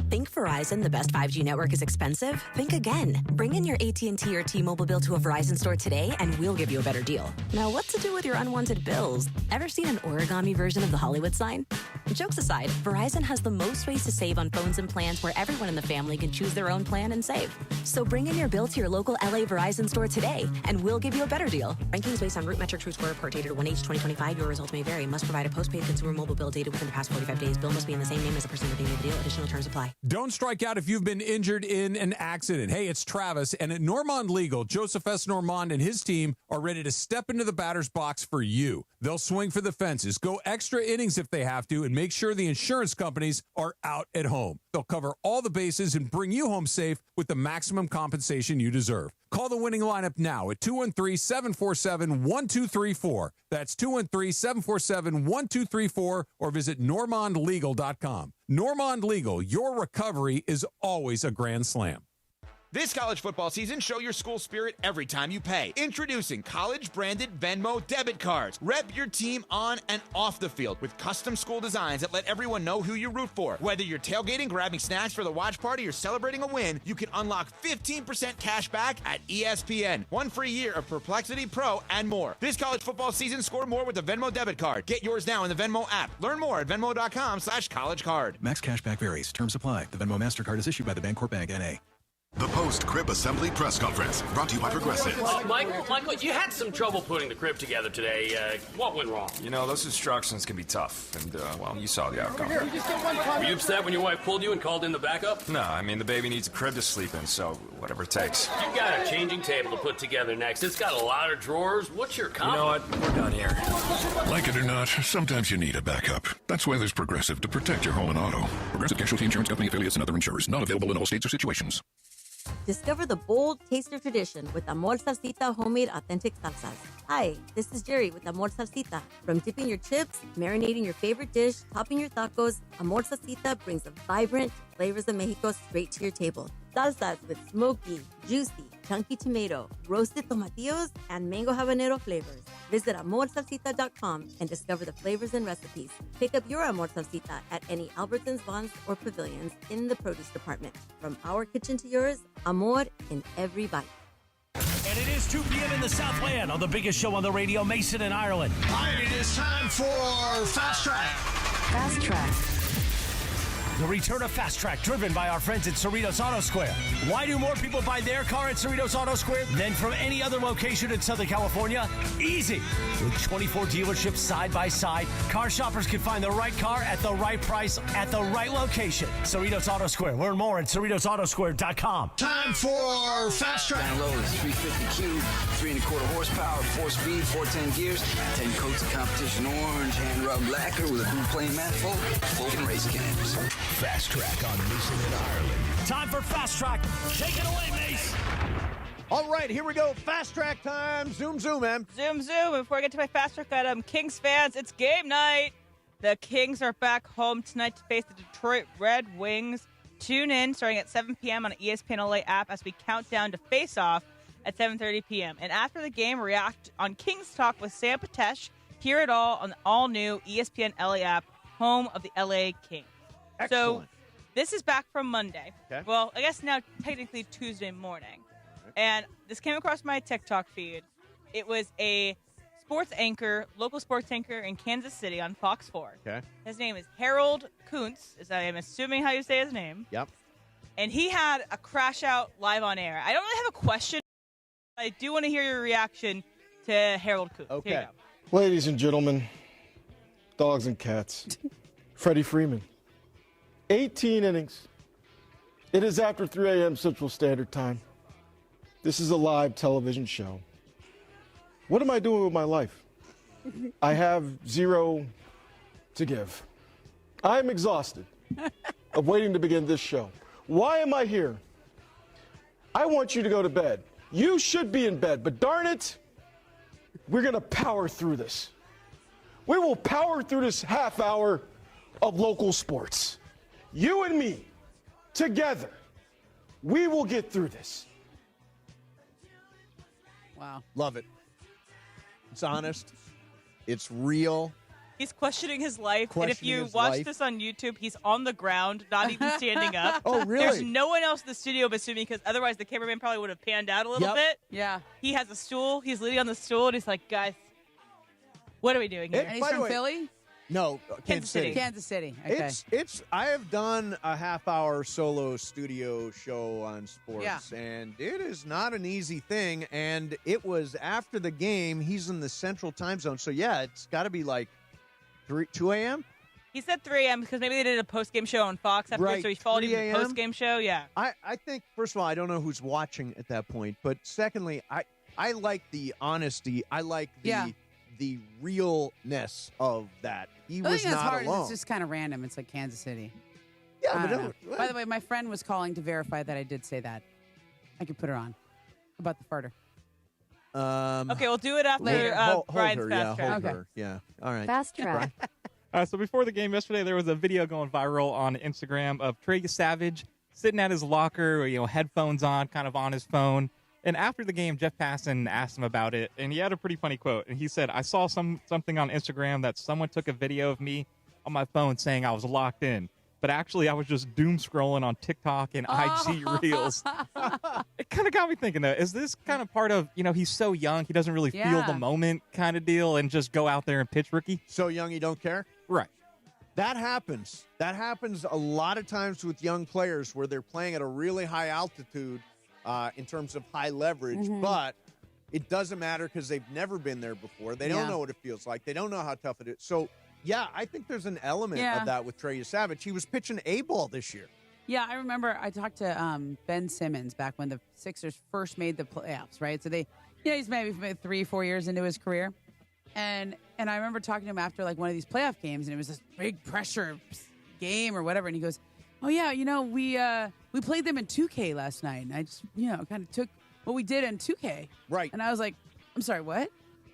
[SPEAKER 23] Think Verizon, the best 5G network, is expensive? Think again. Bring in your AT&T or T-Mobile bill to a Verizon store today, and we'll give you a better deal. Now, what to do with your unwanted bills? Ever seen an origami version of the Hollywood sign? Jokes aside, Verizon has the most ways to save on phones and plans where everyone in the family can choose their own plan and save. So bring in your bill to your local LA Verizon store today, and we'll give you a better deal. Rankings based on root metric true score report dated 1H 2025. Your results may vary. Must provide a postpaid consumer mobile bill dated within the past 45 days. Bill must be in the same name as the person redeeming the deal. Additional terms apply.
[SPEAKER 12] Don't strike out if you've been injured in an accident. Hey, it's Travis, and at Normand Legal, Joseph S. Normand and his team are ready to step into the batter's box for you. They'll swing for the fences, go extra innings if they have to, and make sure the insurance companies are out at home. They'll cover all the bases and bring you home safe with the maximum compensation you deserve. Call the winning lineup now at 213-747-1234. That's 213-747-1234, or visit normandlegal.com. Normand Legal, your recovery is always a grand slam.
[SPEAKER 8] This college football season, show your school spirit every time you pay. Introducing college-branded Venmo debit cards. Rep your team on and off the field with custom school designs that let everyone know who you root for. Whether you're tailgating, grabbing snacks for the watch party, or celebrating a win, you can unlock 15% cash back at ESPN. 1 free year of Perplexity Pro and more. This college football season, score more with the Venmo debit card. Get yours now in the Venmo app. Learn more at venmo.com/collegecard.
[SPEAKER 10] Max cashback varies. Terms apply. The Venmo MasterCard is issued by the Bancorp Bank, N.A.
[SPEAKER 1] The post-crib assembly press conference, brought to you by Progressive.
[SPEAKER 11] Michael, you had some trouble putting the crib together today. What went wrong?
[SPEAKER 14] You know, those instructions can be tough, and, well, you saw the outcome.
[SPEAKER 11] Were you upset when your wife pulled you and called in the backup?
[SPEAKER 14] No, I mean, the baby needs a crib to sleep in, so whatever it takes.
[SPEAKER 11] You've got a changing table to put together next. It's got a lot of drawers. What's your comment? You know what? We're done here.
[SPEAKER 16] Like it or not, sometimes you need a backup. That's why there's Progressive to protect your home and auto. Progressive Casualty Insurance Company affiliates and other insurers. Not available in all states or situations.
[SPEAKER 17] Discover the bold taste of tradition with Amor Salsita homemade authentic salsas. Hi, this is Jerry with Amor Salsita. From dipping your chips, marinating your favorite dish, topping your tacos, Amor Salsita brings the vibrant flavors of Mexico straight to your table. Salsas with smoky, juicy, chunky tomato, roasted tomatillos, and mango habanero flavors. Visit amorsalsita.com and discover the flavors and recipes. Pick up your Amor Salsita at any Albertsons, Vons, or Pavilions in the produce department. From our kitchen to yours, Amor in every bite.
[SPEAKER 27] And it is 2 p.m. in the Southland on the biggest show on the radio, Mason in Ireland.
[SPEAKER 3] And it is time for Fast Track.
[SPEAKER 27] Fast Track. The return of Fast Track, driven by our friends at Cerritos Auto Square. Why do more people buy their car at Cerritos Auto Square than from any other location in Southern California? Easy. With 24 dealerships side by side, car shoppers can find the right car at the right price at the right location. Cerritos Auto Square. Learn more at CerritosAutoSquare.com.
[SPEAKER 3] Time for Fast Track.
[SPEAKER 24] Down low is 350 cube, 3 1/4 horsepower, 4-speed, 410 gears, 10 coats of competition orange, hand rubbed lacquer with a blue plain manifold, Vulcan race cams.
[SPEAKER 3] Fast Track on Mason in Ireland.
[SPEAKER 27] Time for Fast Track. Take it away, Mace.
[SPEAKER 7] All right, here we go. Fast Track time. Zoom, Em.
[SPEAKER 2] Zoom. Before I get to my Fast Track item, Kings fans, it's game night. The Kings are back home tonight to face the Detroit Red Wings. Tune in starting at 7 p.m. on the ESPN LA app as we count down to face-off at 7:30 p.m. And after the game, react on Kings Talk with Sam Patesh. Hear it all on the all-new ESPN LA app, home of the LA Kings.
[SPEAKER 7] Excellent.
[SPEAKER 2] So this is back from Monday.
[SPEAKER 7] Okay.
[SPEAKER 2] Well, I guess now technically Tuesday morning. And this came across my TikTok feed. It was a local sports anchor in Kansas City on Fox 4.
[SPEAKER 7] Okay.
[SPEAKER 2] His name is Harold Kuntz, as I am assuming how you say his name.
[SPEAKER 7] Yep.
[SPEAKER 2] And he had a crash out live on air. I don't really have a question. I do want to hear your reaction to Harold Kuntz.
[SPEAKER 7] Okay.
[SPEAKER 2] Here you go.
[SPEAKER 28] Ladies and gentlemen, dogs and cats, Freddie Freeman. 18 innings. It is after 3 a.m. Central Standard Time. This is a live television show. What am I doing with my life? I have 0 to give. I'm exhausted of waiting to begin this show. Why am I here? I want you to go to bed. You should be in bed, but darn it, we're going to power through this. We will power through this half hour of local sports. You and me, together, we will get through this.
[SPEAKER 9] Wow.
[SPEAKER 7] Love it. It's honest. It's real.
[SPEAKER 2] He's questioning his life.
[SPEAKER 7] Questioning
[SPEAKER 2] and if you
[SPEAKER 7] his
[SPEAKER 2] watch
[SPEAKER 7] life.
[SPEAKER 2] this on YouTube, he's on the ground, not even standing up.
[SPEAKER 7] Oh, really?
[SPEAKER 2] There's no one else in the studio, I'm assuming, because otherwise the cameraman probably would have panned out a little bit.
[SPEAKER 9] Yeah.
[SPEAKER 2] He has a stool. He's leaning on the stool, and he's like, guys, what are we doing here?
[SPEAKER 9] And he's from Philly?
[SPEAKER 7] No, Kansas City.
[SPEAKER 9] Kansas City. Okay.
[SPEAKER 7] It's. I have done a half-hour solo studio show on sports, and it is not an easy thing. And it was after the game. He's in the Central Time Zone, so yeah, it's got to be like 2 a.m.
[SPEAKER 2] He said 3 a.m. because maybe they did a post-game show on Fox after,
[SPEAKER 7] Right,
[SPEAKER 2] so he followed
[SPEAKER 7] 3
[SPEAKER 2] him to the post-game show. Yeah.
[SPEAKER 7] I think, first of all, I don't know who's watching at that point, but secondly, I like the honesty. I like the realness of that. He
[SPEAKER 9] I
[SPEAKER 7] was
[SPEAKER 9] think that's
[SPEAKER 7] not
[SPEAKER 9] hard.
[SPEAKER 7] alone.
[SPEAKER 9] It's just kind of random. It's like Kansas City.
[SPEAKER 7] Yeah,
[SPEAKER 9] I
[SPEAKER 7] but
[SPEAKER 9] don't know. By the way, my friend was calling to verify that I did say that. I could put her on. About the farter.
[SPEAKER 2] Okay, we'll do it after
[SPEAKER 7] hold
[SPEAKER 2] Brian's
[SPEAKER 7] her,
[SPEAKER 2] fast track.
[SPEAKER 7] hold her. Yeah, all right.
[SPEAKER 4] Fast track.
[SPEAKER 5] So before the game yesterday, there was a video going viral on Instagram of Trey Savage sitting at his locker, headphones on, kind of on his phone. And after the game, Jeff Passan asked him about it, and he had a pretty funny quote. And he said, "I saw something on Instagram that someone took a video of me on my phone saying I was locked in. But actually, I was just doom scrolling on TikTok and IG Reels." It kind of got me thinking, though, is this kind of part of, he's so young, he doesn't really feel the moment kind of deal and just go out there and pitch rookie?
[SPEAKER 7] So young, you don't care?
[SPEAKER 5] Right.
[SPEAKER 7] That happens. That happens a lot of times with young players where they're playing at a really high altitude in terms of high leverage, but it doesn't matter because they've never been there before. They don't know what it feels like. They don't know how tough it is. So, yeah, I think there's an element of that with Trey Savage. He was pitching A-ball this year.
[SPEAKER 9] Yeah, I remember I talked to Ben Simmons back when the Sixers first made the playoffs, right? So he's maybe 3-4 years into his career. And I remember talking to him after like one of these playoff games, and it was this big pressure game or whatever. And he goes, "Oh yeah, we played them in 2K last night, and I just kind of took what we did in 2K."
[SPEAKER 7] Right.
[SPEAKER 9] And I was like, "I'm sorry, what?"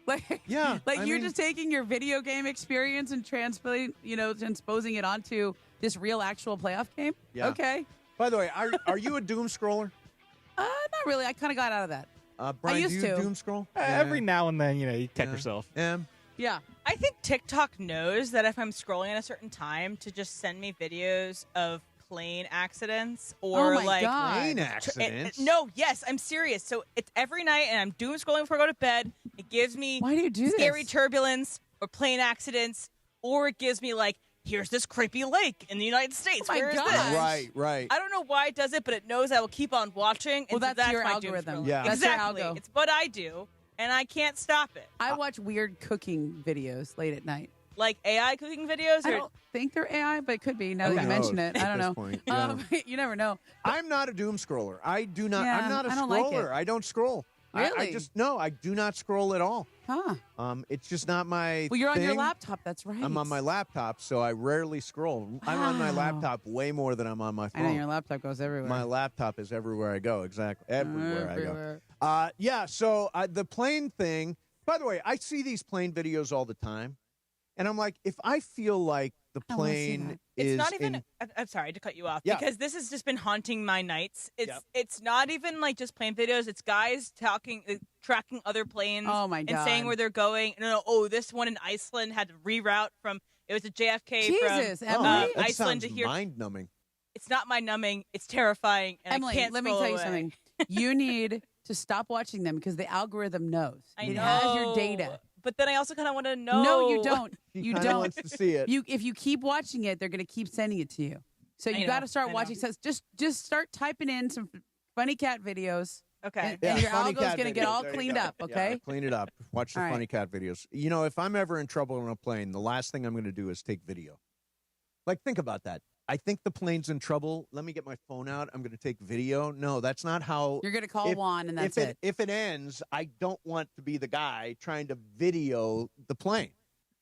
[SPEAKER 9] Like,
[SPEAKER 7] yeah,
[SPEAKER 9] you're just taking your video game experience and transposing it onto this real actual playoff game.
[SPEAKER 7] Yeah.
[SPEAKER 9] Okay.
[SPEAKER 7] By the way, are you a doom scroller?
[SPEAKER 9] Not really. I kind of got out of that.
[SPEAKER 7] Brian,
[SPEAKER 9] I used
[SPEAKER 7] do you
[SPEAKER 9] to.
[SPEAKER 7] doom scroll?
[SPEAKER 5] Every now and then, you catch yourself.
[SPEAKER 9] Yeah.
[SPEAKER 2] I think TikTok knows that if I'm scrolling at a certain time to just send me videos of plane accidents or
[SPEAKER 7] plane accidents.
[SPEAKER 2] Yes, I'm serious. So it's every night, and I'm doom scrolling before I go to bed. It gives me
[SPEAKER 9] Why do you do
[SPEAKER 2] scary
[SPEAKER 9] this?
[SPEAKER 2] turbulence or plane accidents, or it gives me here's this creepy lake in the United States.
[SPEAKER 9] Oh my
[SPEAKER 2] Where is
[SPEAKER 9] gosh.
[SPEAKER 2] this?
[SPEAKER 7] Right.
[SPEAKER 2] I don't know why it does it, but it knows I will keep on watching.
[SPEAKER 9] Well,
[SPEAKER 2] and so
[SPEAKER 9] that's your
[SPEAKER 2] my doom
[SPEAKER 9] algorithm.
[SPEAKER 2] scrolling.
[SPEAKER 7] Yeah.
[SPEAKER 9] That's your
[SPEAKER 2] Exactly.
[SPEAKER 9] algo.
[SPEAKER 2] It's what I do, and I can't stop it.
[SPEAKER 9] I watch weird cooking videos late at night.
[SPEAKER 2] Like AI cooking videos?
[SPEAKER 9] I
[SPEAKER 2] Or
[SPEAKER 9] don't think they're AI, but it could be now that you
[SPEAKER 7] knows
[SPEAKER 9] mention it. I
[SPEAKER 7] at
[SPEAKER 9] don't
[SPEAKER 7] this
[SPEAKER 9] know.
[SPEAKER 7] point? Yeah.
[SPEAKER 9] You never know.
[SPEAKER 7] I'm not a doom scroller. I do not.
[SPEAKER 9] Yeah,
[SPEAKER 7] I'm not a
[SPEAKER 9] I don't like
[SPEAKER 7] scroller.
[SPEAKER 9] it.
[SPEAKER 7] I don't scroll.
[SPEAKER 9] Really?
[SPEAKER 7] I do not scroll at all.
[SPEAKER 9] Huh.
[SPEAKER 7] It's just not my
[SPEAKER 9] Well, you're on your
[SPEAKER 7] thing.
[SPEAKER 9] laptop. That's right.
[SPEAKER 7] I'm on my laptop, so I rarely scroll. I'm on my laptop way more than I'm on my phone.
[SPEAKER 9] I know your laptop goes everywhere.
[SPEAKER 7] My laptop is everywhere I go. Exactly. Everywhere
[SPEAKER 9] Everywhere.
[SPEAKER 7] I go. So the plane thing, by the way, I see these plane videos all the time. And I'm like, if I feel like the plane is...
[SPEAKER 2] It's not even... I'm sorry to cut you off.
[SPEAKER 7] Yeah.
[SPEAKER 2] Because this has just been haunting my nights. It's not even just plane videos. It's guys tracking other planes.
[SPEAKER 9] Oh, my
[SPEAKER 2] And
[SPEAKER 9] God.
[SPEAKER 2] saying where they're going. This one in Iceland had to reroute from... It was a JFK
[SPEAKER 9] Jesus,
[SPEAKER 2] from
[SPEAKER 9] Emily.
[SPEAKER 7] that
[SPEAKER 2] Iceland
[SPEAKER 7] sounds
[SPEAKER 2] to here.
[SPEAKER 7] mind-numbing.
[SPEAKER 2] It's not mind-numbing. It's terrifying. And
[SPEAKER 9] Emily,
[SPEAKER 2] I can't
[SPEAKER 9] let me
[SPEAKER 2] scroll
[SPEAKER 9] tell you
[SPEAKER 2] away.
[SPEAKER 9] something. You need to stop watching them because the algorithm knows.
[SPEAKER 2] It
[SPEAKER 9] has your data.
[SPEAKER 2] But then I also kind of want to know.
[SPEAKER 9] No, you don't.
[SPEAKER 7] He
[SPEAKER 9] You
[SPEAKER 7] kinda
[SPEAKER 9] don't.
[SPEAKER 7] wants to see it.
[SPEAKER 9] If you keep watching it, they're going to keep sending it to you. So you got to start watching. So just start typing in some funny cat videos.
[SPEAKER 2] Okay.
[SPEAKER 9] And your
[SPEAKER 7] funny
[SPEAKER 9] algo's
[SPEAKER 7] cat
[SPEAKER 9] going to get
[SPEAKER 7] videos.
[SPEAKER 9] all
[SPEAKER 7] There you
[SPEAKER 9] cleaned
[SPEAKER 7] go.
[SPEAKER 9] up. Okay.
[SPEAKER 7] Yeah, clean it up. Watch the
[SPEAKER 9] All right.
[SPEAKER 7] funny cat videos. If I'm ever in trouble on a plane, the last thing I'm going to do is take video. Think about that. I think the plane's in trouble. Let me get my phone out. I'm going to take video. No, that's not how.
[SPEAKER 9] You're going to call Juan, and that's it.
[SPEAKER 7] If it ends, I don't want to be the guy trying to video the plane.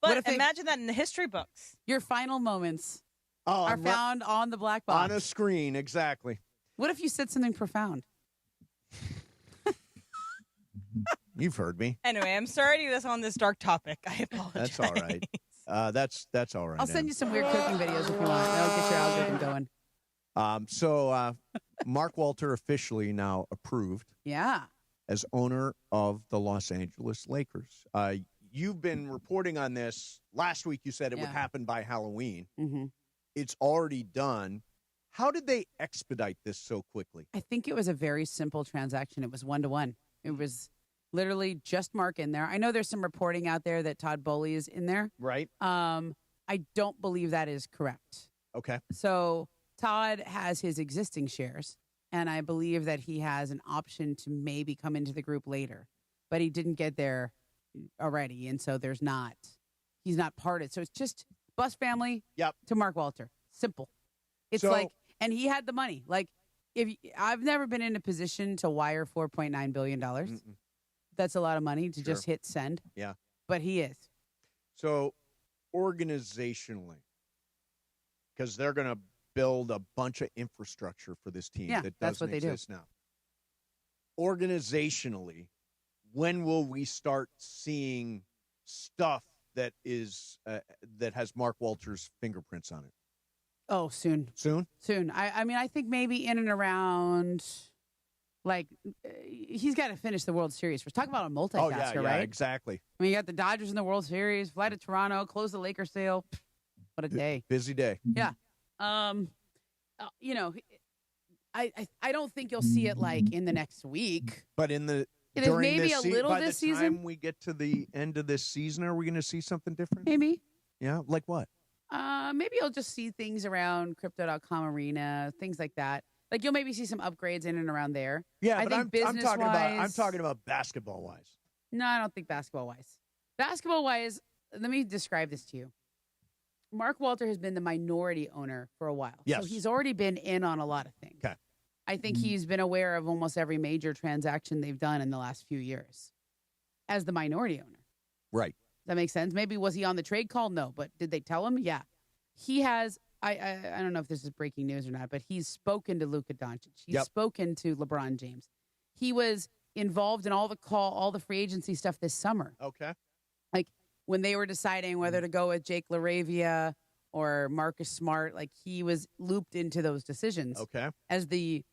[SPEAKER 2] But imagine that in the history books.
[SPEAKER 9] Your final moments
[SPEAKER 7] are
[SPEAKER 9] are found on the black box.
[SPEAKER 7] On a screen, exactly.
[SPEAKER 9] What if you said something profound?
[SPEAKER 7] You've heard me.
[SPEAKER 2] Anyway, I'm sorry to get us on this dark topic. I apologize.
[SPEAKER 7] That's all right. That's all right.
[SPEAKER 9] I'll send you some weird cooking videos if you want. That'll get your algorithm going.
[SPEAKER 7] So Mark Walter officially now approved.
[SPEAKER 9] Yeah.
[SPEAKER 7] As owner of the Los Angeles Lakers. You've been reporting on this. Last week you said it would happen by Halloween.
[SPEAKER 9] Mm-hmm.
[SPEAKER 7] It's already done. How did they expedite this so quickly?
[SPEAKER 9] I think it was a very simple transaction. It was 1-to-1. It was literally just Mark in there. I know there's some reporting out there that Todd Bowley is in there.
[SPEAKER 7] Right.
[SPEAKER 9] I don't believe that is correct.
[SPEAKER 7] Okay.
[SPEAKER 9] So Todd has his existing shares, and I believe that he has an option to maybe come into the group later, but he didn't get there already, and so he's not parted. So it's just Bus family to Mark Walter. Simple. It's and he had the money. Like, I've never been in a position to wire $4.9 billion. That's a lot of money to just hit send.
[SPEAKER 7] Yeah.
[SPEAKER 9] But he is.
[SPEAKER 7] So organizationally, because they're going to build a bunch of infrastructure for this team that doesn't exist now. Organizationally, when will we start seeing stuff that is that has Mark Walter's fingerprints on it?
[SPEAKER 9] Oh, soon.
[SPEAKER 7] Soon?
[SPEAKER 9] Soon. I mean, I think maybe in and around, like, he's got to finish the World Series first. Talk about a multitasker, right?
[SPEAKER 7] Exactly.
[SPEAKER 9] I mean, you got the Dodgers in the World Series, fly to Toronto, close the Lakers sale. What a day.
[SPEAKER 7] Busy day.
[SPEAKER 9] Yeah. You know, I don't think you'll see it, like, in the next week.
[SPEAKER 7] But in the
[SPEAKER 9] maybe a little
[SPEAKER 7] by
[SPEAKER 9] this
[SPEAKER 7] the
[SPEAKER 9] season.
[SPEAKER 7] time we get to the end of this season, are we going to see something different?
[SPEAKER 9] Maybe.
[SPEAKER 7] Yeah, like what?
[SPEAKER 9] Maybe you'll just see things around Crypto.com Arena, things like that. Like, you'll maybe see some upgrades in and around there.
[SPEAKER 7] Yeah,
[SPEAKER 9] I
[SPEAKER 7] but
[SPEAKER 9] think
[SPEAKER 7] I'm talking about basketball wise.
[SPEAKER 9] No, I don't think basketball wise. Basketball wise, let me describe this to you. Mark Walter has been the minority owner for a while.
[SPEAKER 7] Yes.
[SPEAKER 9] So he's already been in on a lot of things.
[SPEAKER 7] Okay.
[SPEAKER 9] I think he's been aware of almost every major transaction they've done in the last few years as the minority owner.
[SPEAKER 7] Right.
[SPEAKER 9] Does that make sense? Maybe was he on the trade call? No. But did they tell him? Yeah. He has, I don't know if this is breaking news or not, but he's spoken to Luka Doncic. He's spoken to LeBron James. He was involved in all the free agency stuff this summer.
[SPEAKER 7] Okay.
[SPEAKER 9] Like when they were deciding whether to go with Jake LaRavia or Marcus Smart, like he was looped into those decisions.
[SPEAKER 7] Okay.
[SPEAKER 9] As the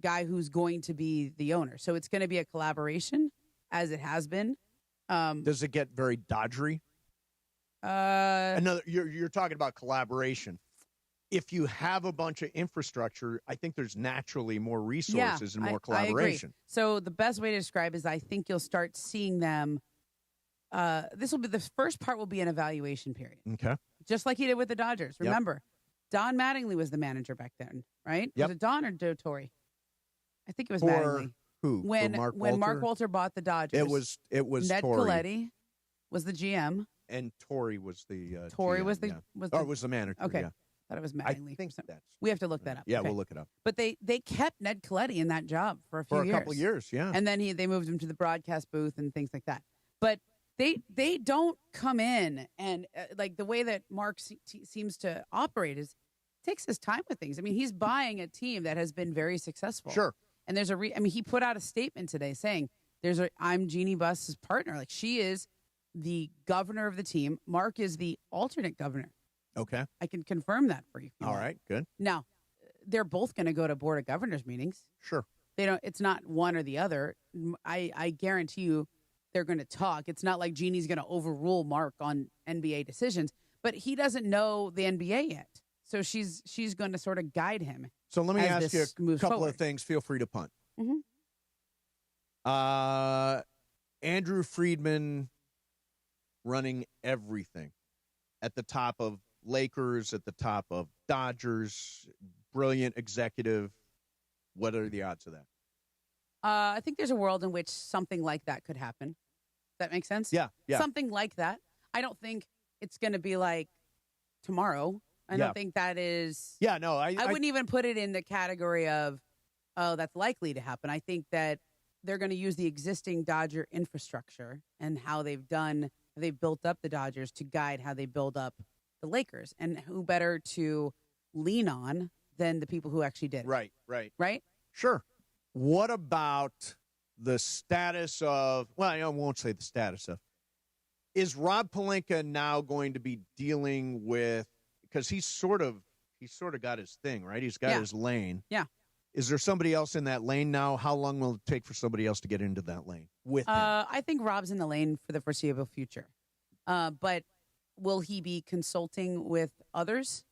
[SPEAKER 9] guy who's going to be the owner. So it's going to be a collaboration, as it has been.
[SPEAKER 7] Does it get very Dodgery? You're talking about collaboration. If you have a bunch of infrastructure, I think there's naturally more resources and more collaboration.
[SPEAKER 9] I agree. So the best way to describe is I think you'll start seeing them. This will be the first part will be an evaluation period.
[SPEAKER 7] Okay.
[SPEAKER 9] Just like he did with the Dodgers. Remember, Don Mattingly was the manager back then, right? Was it Don or Torrey? I think it was Mattingly.
[SPEAKER 7] Who?
[SPEAKER 9] When Mark Walter bought the Dodgers,
[SPEAKER 7] it was
[SPEAKER 9] Ned
[SPEAKER 7] Torrey.
[SPEAKER 9] Coletti was the GM,
[SPEAKER 7] and Torrey was the
[SPEAKER 9] Torrey
[SPEAKER 7] GM,
[SPEAKER 9] was the
[SPEAKER 7] was the manager.
[SPEAKER 9] Okay,
[SPEAKER 7] Yeah.
[SPEAKER 9] thought it was
[SPEAKER 7] I
[SPEAKER 9] Mattingly.
[SPEAKER 7] think that's
[SPEAKER 9] We have to look that up.
[SPEAKER 7] Yeah,
[SPEAKER 9] Okay.
[SPEAKER 7] we'll look it up.
[SPEAKER 9] But they kept Ned Coletti in that job for a few
[SPEAKER 7] For a
[SPEAKER 9] years.
[SPEAKER 7] couple years, yeah.
[SPEAKER 9] And then they moved him to the broadcast booth and things like that. But they don't come in and like the way that Mark seems to operate is takes his time with things. I mean, he's buying a team that has been very successful.
[SPEAKER 7] Sure.
[SPEAKER 9] And there's he put out a statement today saying I'm Jeannie Buss's partner. Like she is the governor of the team. Mark is the alternate governor.
[SPEAKER 7] Okay.
[SPEAKER 9] I can confirm that for you.
[SPEAKER 7] All right, good.
[SPEAKER 9] Now, they're both going to go to Board of Governors meetings.
[SPEAKER 7] Sure.
[SPEAKER 9] They don't. It's not one or the other. I guarantee you, they're going to talk. It's not like Jeannie's going to overrule Mark on NBA decisions, but he doesn't know the NBA yet, so she's going to sort of guide him.
[SPEAKER 7] So let me ask you a couple
[SPEAKER 9] forward.
[SPEAKER 7] of things. Feel free to punt.
[SPEAKER 9] Mm-hmm.
[SPEAKER 7] Andrew Friedman running everything at the top of Lakers, at the top of Dodgers, brilliant executive. What are the odds of that?
[SPEAKER 9] I think there's a world in which something like that could happen. Does that make sense?
[SPEAKER 7] Yeah.
[SPEAKER 9] Something like that. I don't think it's going to be like tomorrow. I don't think that is.
[SPEAKER 7] Yeah, no. I
[SPEAKER 9] wouldn't even put it in the category of, oh, that's likely to happen. I think that they're going to use the existing Dodger infrastructure and how they've built up the Dodgers to guide how they build up the Lakers. And who better to lean on than the people who actually did it? Right?
[SPEAKER 7] Sure. What about the status of, well, I won't say the status of, is Rob Pelinka now going to be dealing with, because he's sort of got his thing, right? He's got his lane.
[SPEAKER 9] Yeah.
[SPEAKER 7] Is there somebody else in that lane now? How long will it take for somebody else to get into that lane with him?
[SPEAKER 9] I think Rob's in the lane for the foreseeable future. But will he be consulting with others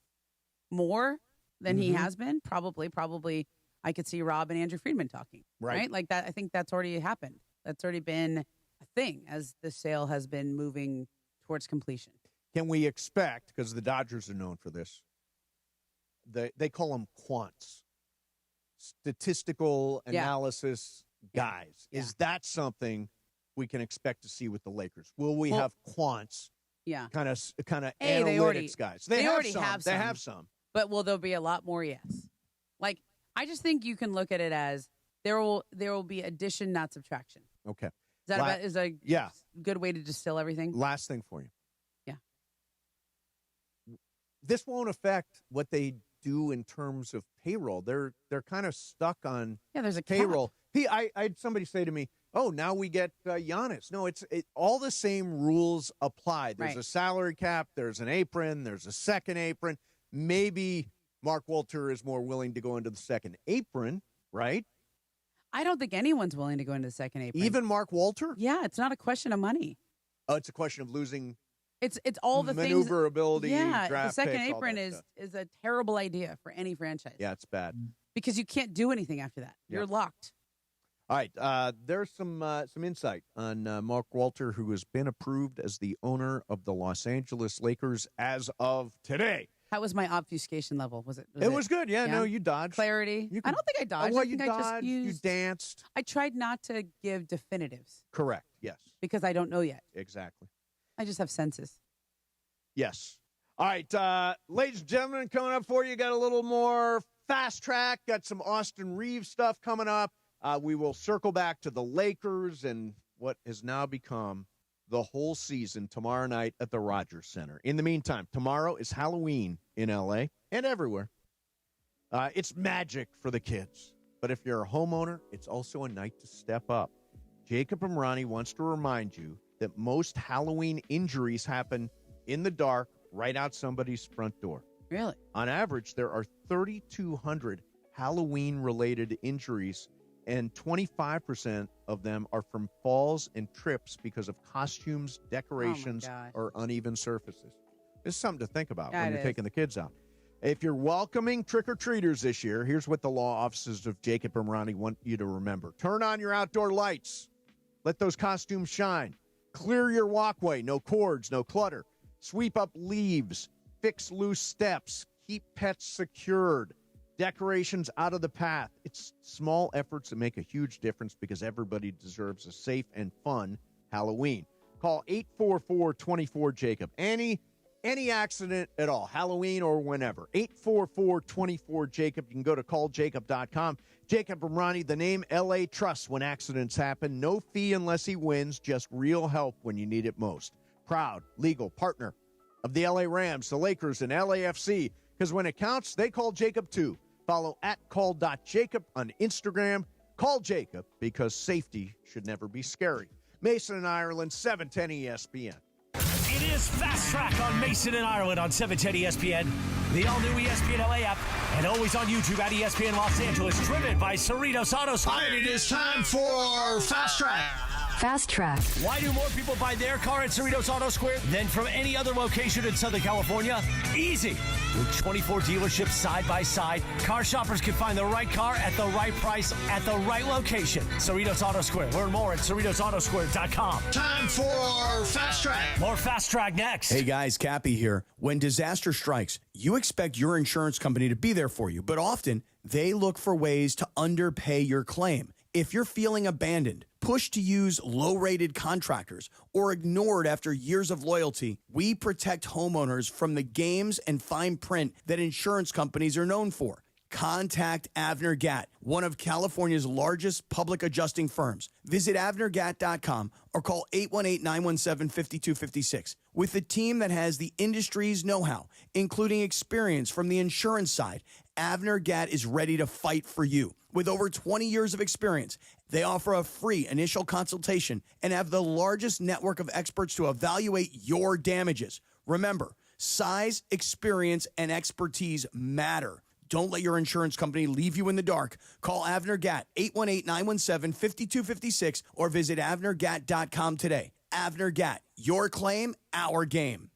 [SPEAKER 9] more than he has been? Probably. I could see Rob and Andrew Friedman talking. Right? Like that. I think that's already happened. That's already been a thing as the sale has been moving towards completion.
[SPEAKER 7] can we expect, because the Dodgers are known for this, they call them quants, statistical analysis guys.
[SPEAKER 9] Yeah.
[SPEAKER 7] Is that something we can expect to see with the Lakers? Will we have quants?
[SPEAKER 9] Yeah.
[SPEAKER 7] Kind of
[SPEAKER 9] Hey,
[SPEAKER 7] analytics guys. They
[SPEAKER 9] already
[SPEAKER 7] have some. They have some.
[SPEAKER 9] But will there be a lot more? Yes. Like, I just think you can look at it as there will be addition, not subtraction.
[SPEAKER 7] Okay.
[SPEAKER 9] Is that is a good way to distill everything?
[SPEAKER 7] Last thing for you.
[SPEAKER 9] Yeah.
[SPEAKER 7] This won't affect what they do in terms of payroll. They're kind of stuck on
[SPEAKER 9] there's a
[SPEAKER 7] payroll. I had somebody say to me, "Oh, now we get Giannis." No, all the same rules apply. There's a salary cap. There's an apron. There's a second apron. Maybe Mark Walter is more willing to go into the second apron, right?
[SPEAKER 9] I don't think anyone's willing to go into the second apron.
[SPEAKER 7] Even Mark Walter?
[SPEAKER 9] Yeah, it's not a question of money.
[SPEAKER 7] Oh, it's a question of losing.
[SPEAKER 9] It's all the
[SPEAKER 7] maneuverability.
[SPEAKER 9] Yeah,
[SPEAKER 7] draft
[SPEAKER 9] the second
[SPEAKER 7] picks,
[SPEAKER 9] apron is a terrible idea for any franchise.
[SPEAKER 7] Yeah, it's bad
[SPEAKER 9] because you can't do anything after that. You're locked.
[SPEAKER 7] All right, there's some insight on Mark Walter, who has been approved as the owner of the Los Angeles Lakers as of today.
[SPEAKER 9] How was my obfuscation level? Was it?
[SPEAKER 7] It was good. Yeah, no, you dodged.
[SPEAKER 9] Clarity. I don't think I dodged.
[SPEAKER 7] Well,
[SPEAKER 9] I
[SPEAKER 7] you
[SPEAKER 9] think I just
[SPEAKER 7] dodged.
[SPEAKER 9] used,
[SPEAKER 7] you danced.
[SPEAKER 9] I tried not to give definitives.
[SPEAKER 7] Correct. Yes.
[SPEAKER 9] Because I don't know yet.
[SPEAKER 7] Exactly.
[SPEAKER 9] I just have senses.
[SPEAKER 7] Yes. All right, ladies and gentlemen, coming up for you, got a little more fast track. Got some Austin Reaves stuff coming up. We will circle back to the Lakers and what has now become the whole season tomorrow night at the Rogers Center. In the meantime, tomorrow is Halloween in L.A. and everywhere. It's magic for the kids. But if you're a homeowner, it's also a night to step up. Jacob and Ronnie wants to remind you that most Halloween injuries happen in the dark right out somebody's front door.
[SPEAKER 9] Really?
[SPEAKER 7] On average, there are 3,200 Halloween-related injuries, and 25% of them are from falls and trips because of costumes, decorations, or uneven surfaces. It's something to think about when you're taking the kids out. If you're welcoming trick-or-treaters this year, here's what the law offices of Jacob and Ronnie want you to remember. Turn on your outdoor lights. Let those costumes shine. Clear your walkway. No cords, no clutter. Sweep up leaves. Fix loose steps. Keep pets secured. Decorations out of the path. It's small efforts that make a huge difference because everybody deserves a safe and fun Halloween. Call 844-24-JACOB. Any accident at all, Halloween or whenever. 844-24-JACOB. You can go to calljacob.com. Jacob and Ronnie, the name L.A. trusts when accidents happen. No fee unless he wins, just real help when you need it most. Proud legal partner of the L.A. Rams, the Lakers, and LAFC. Because when it counts, they call Jacob too. Follow @call.jacob on Instagram. Call Jacob because safety should never be scary. Mason and Ireland, 710 ESPN.
[SPEAKER 27] It is Fast Track on Mason and Ireland on 710 ESPN, the all-new ESPN LA app, and always on YouTube at ESPN Los Angeles, driven by Cerritos Auto Square.
[SPEAKER 7] It is time for Fast Track.
[SPEAKER 24] Fast Track.
[SPEAKER 27] Why do more people buy their car at Cerritos Auto Square than from any other location in Southern California? Easy. With 24 dealerships side by side, car shoppers can find the right car at the right price at the right location. Cerritos Auto Square. Learn more at CerritosAutoSquare.com.
[SPEAKER 7] Time for Fast Track.
[SPEAKER 27] More Fast Track next.
[SPEAKER 4] Hey guys, Cappy here. When disaster strikes, you expect your insurance company to be there for you, but often they look for ways to underpay your claim. If you're feeling abandoned, pushed to use low-rated contractors, or ignored after years of loyalty, we protect homeowners from the games and fine print that insurance companies are known for. Contact Avner Gatt, one of California's largest public adjusting firms. Visit avnergatt.com or call 818-917-5256. With a team that has the industry's know-how, including experience from the insurance side, Avner Gatt is ready to fight for you. With over 20 years of experience, they offer a free initial consultation and have the largest network of experts to evaluate your damages. Remember, size, experience, and expertise matter. Don't let your insurance company leave you in the dark. Call Avner Gatt, 818-917-5256, or visit avnergatt.com today. Avner Gatt, your claim, our game.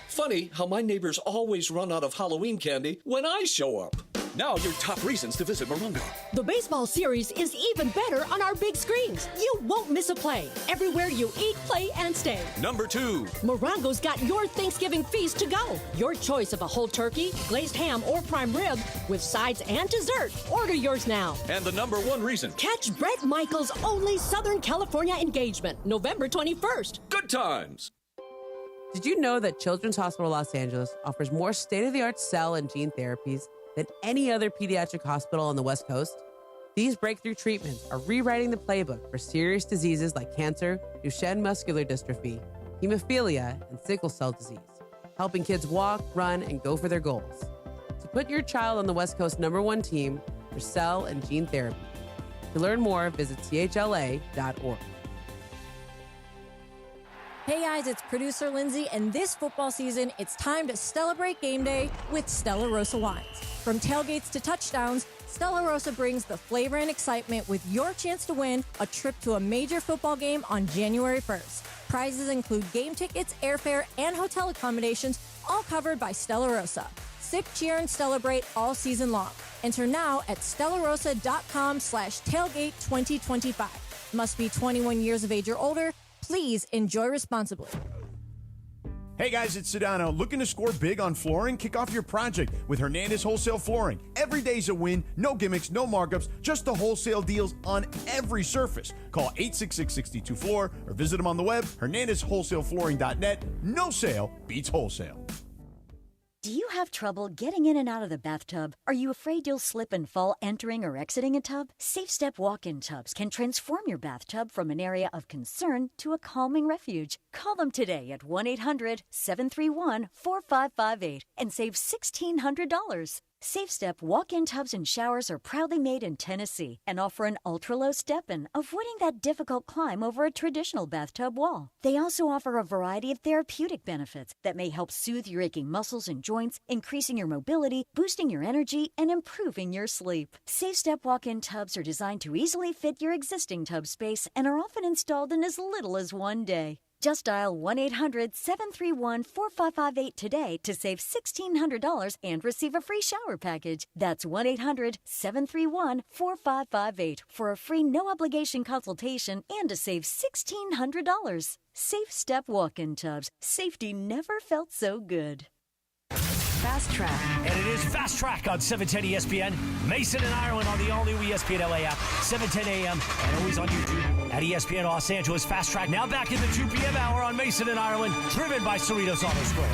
[SPEAKER 13] Funny how my neighbors always run out of Halloween candy when I show up. Now your top reasons to visit Morongo.
[SPEAKER 18] The baseball series is even better on our big screens. You won't miss a play. Everywhere you eat, play, and stay.
[SPEAKER 13] Number 2.
[SPEAKER 18] Morongo's got your Thanksgiving feast to go. Your choice of a whole turkey, glazed ham, or prime rib with sides and dessert. Order yours now.
[SPEAKER 13] And the number 1 reason.
[SPEAKER 18] Catch Brett Michaels' only Southern California engagement, November 21st.
[SPEAKER 13] Good times.
[SPEAKER 9] Did you know that Children's Hospital Los Angeles offers more state-of-the-art cell and gene therapies than any other pediatric hospital on the West Coast? These breakthrough treatments are rewriting the playbook for serious diseases like cancer, Duchenne muscular dystrophy, hemophilia, and sickle cell disease, helping kids walk, run, and go for their goals. To put your child on the West Coast #1 team for cell and gene therapy. To learn more, visit chla.org.
[SPEAKER 19] Hey guys, it's producer Lindsay, and this football season, it's time to celebrate game day with Stella Rosa wines. From tailgates to touchdowns, Stella Rosa brings the flavor and excitement with your chance to win a trip to a major football game on January 1st. Prizes include game tickets, airfare, and hotel accommodations, all covered by Stella Rosa. Sip, cheer, and celebrate all season long. Enter now at stellarosa.com/tailgate2025. Must be 21 years of age or older. Please enjoy responsibly.
[SPEAKER 6] Hey guys, it's Sedano. Looking to score big on flooring? Kick off your project with Hernandez Wholesale Flooring. Every day's a win, no gimmicks, no markups, just the wholesale deals on every surface. Call 866-62-FLOOR or visit them on the web, hernandezwholesaleflooring.net. No sale beats wholesale.
[SPEAKER 20] Do you have trouble getting in and out of the bathtub? Are you afraid you'll slip and fall entering or exiting a tub? Safe Step walk-in tubs can transform your bathtub from an area of concern to a calming refuge. Call them today at 1-800-731-4558 and save $1,600. Safe Step walk-in tubs and showers are proudly made in Tennessee and offer an ultra-low step-in, avoiding that difficult climb over a traditional bathtub wall. They also offer a variety of therapeutic benefits that may help soothe your aching muscles and joints, increasing your mobility, boosting your energy, and improving your sleep. Safe Step walk-in tubs are designed to easily fit your existing tub space and are often installed in as little as one day. Just dial 1-800-731-4558 today to save $1,600 and receive a free shower package. That's 1-800-731-4558 for a free no-obligation consultation and to save $1,600. Safe Step walk-in tubs. Safety never felt so good.
[SPEAKER 27] Fast Track. And it is Fast Track on 710 ESPN. Mason and Ireland on the all-new ESPN LA app, 7:10 a.m. and always on YouTube at ESPN Los Angeles. Fast Track now back in the 2 p.m. hour on Mason and Ireland, driven by Cerritos Auto Square.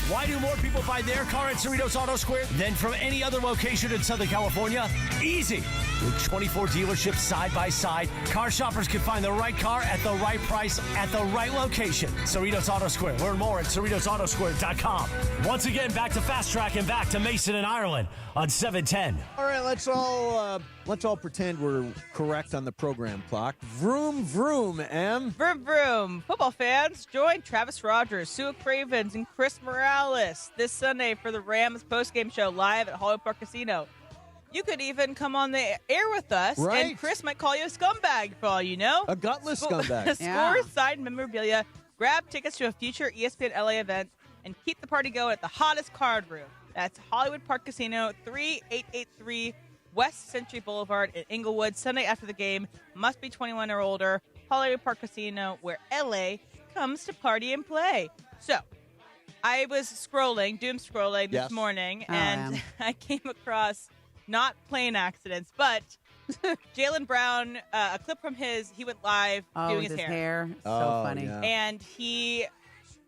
[SPEAKER 27] Why do more people buy their car at Cerritos Auto Square than from any other location in Southern California? Easy. With 24 dealerships side by side, car shoppers can find the right car at the right price at the right location. Cerritos Auto Square. Learn more at CerritosAutoSquare.com. Once again, back to Fast Track and back to Mason and Ireland on 710.
[SPEAKER 7] All right, let's all pretend we're correct on the program clock. Vroom, vroom, Em.
[SPEAKER 2] Vroom, vroom. Football fans, join Travis Rogers, Sue Cravens, and Chris Morales this Sunday for the Rams postgame show live at Hollywood Park Casino. You could even come on the air with us,
[SPEAKER 7] right?
[SPEAKER 2] And Chris might call you a scumbag for all you know.
[SPEAKER 7] A gutless scumbag.
[SPEAKER 2] Score, signed memorabilia, grab tickets to a future ESPN LA event, and keep the party going at the hottest card room. That's Hollywood Park Casino, 3883 West Century Boulevard in Inglewood. Sunday after the game. Must be 21 or older. Hollywood Park Casino, where LA comes to party and play. So, I was doom scrolling this morning, and I came across not plane accidents, but Jaylen Brown, a clip from he went live doing his hair.
[SPEAKER 9] So funny.
[SPEAKER 7] Yeah.
[SPEAKER 2] And he,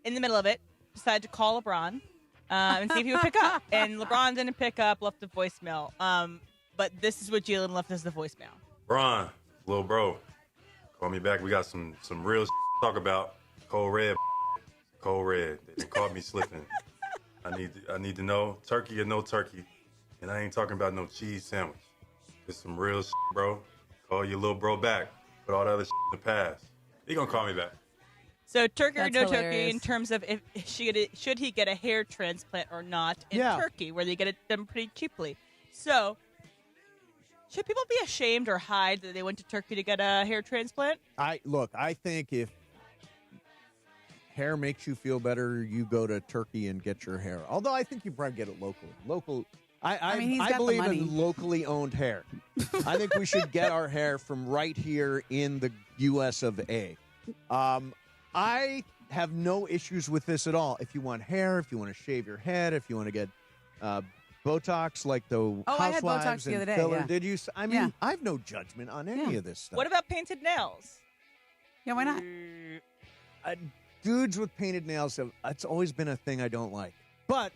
[SPEAKER 2] in the middle of it, decided to call LeBron and see if he would pick up. And LeBron didn't pick up, left a voicemail. But this is what Jaylen left as the voicemail.
[SPEAKER 21] Bron, little bro, call me back. We got some real to talk about. Cold red. They caught me slipping. I need to know, turkey or no turkey. And I ain't talking about no cheese sandwich. It's some real bro. Call your little bro back. Put all the other in the past. He gonna call me back.
[SPEAKER 2] So turkey or no
[SPEAKER 9] hilarious.
[SPEAKER 2] turkey in terms of if should he get a hair transplant or not in Turkey, where they get it done pretty cheaply. So should people be ashamed or hide that they went to Turkey to get a hair transplant?
[SPEAKER 7] I think if hair makes you feel better, you go to Turkey and get your hair. Although I think you probably get it locally. I believe in locally owned hair. I think we should get our hair from right here in the U.S. of A. I have no issues with this at all. If you want hair, if you want to shave your head, if you want to get Botox like the
[SPEAKER 9] I had
[SPEAKER 7] housewives
[SPEAKER 9] Botox the
[SPEAKER 7] and
[SPEAKER 9] other day,
[SPEAKER 7] filler,
[SPEAKER 9] yeah.
[SPEAKER 7] did you? I mean, I have no judgment on any of this stuff.
[SPEAKER 2] What about painted nails?
[SPEAKER 9] Yeah, why not?
[SPEAKER 7] Dudes with painted nails, it's always been a thing I don't like. But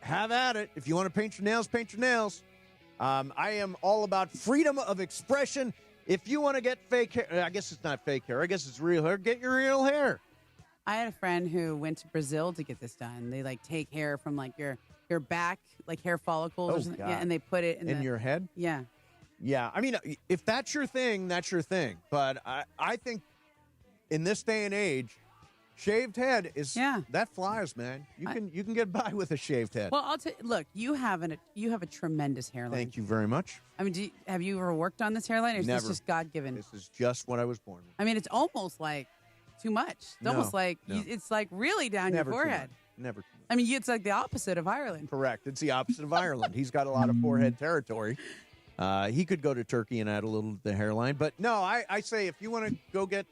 [SPEAKER 7] have at it. If you want to paint your nails, paint your nails. I am all about freedom of expression. If you want to get fake hair, I guess it's not fake hair. I guess it's real hair. Get your real hair.
[SPEAKER 9] I had a friend who went to Brazil to get this done. They like take hair from like your back, like hair follicles, or something. Yeah, and they put it in
[SPEAKER 7] your head.
[SPEAKER 9] Yeah.
[SPEAKER 7] Yeah, I mean, if that's your thing, that's your thing. But I think in this day and age, shaved head is that flies, man. You can get by with a shaved head.
[SPEAKER 9] Well, look, you have a tremendous hairline.
[SPEAKER 7] Thank you very much.
[SPEAKER 9] I mean, have you ever worked on this hairline, or is
[SPEAKER 7] Never.
[SPEAKER 9] this just God given?
[SPEAKER 7] This is just what I was born with.
[SPEAKER 9] I mean, it's almost like too much. It's almost like it's like really down
[SPEAKER 7] Never
[SPEAKER 9] your
[SPEAKER 7] too
[SPEAKER 9] forehead.
[SPEAKER 7] much. Never too much.
[SPEAKER 9] I mean, it's like the opposite of Ireland.
[SPEAKER 7] Correct. It's the opposite of Ireland. He's got a lot of forehead territory. He could go to Turkey and add a little to the hairline. But no, I say if you want to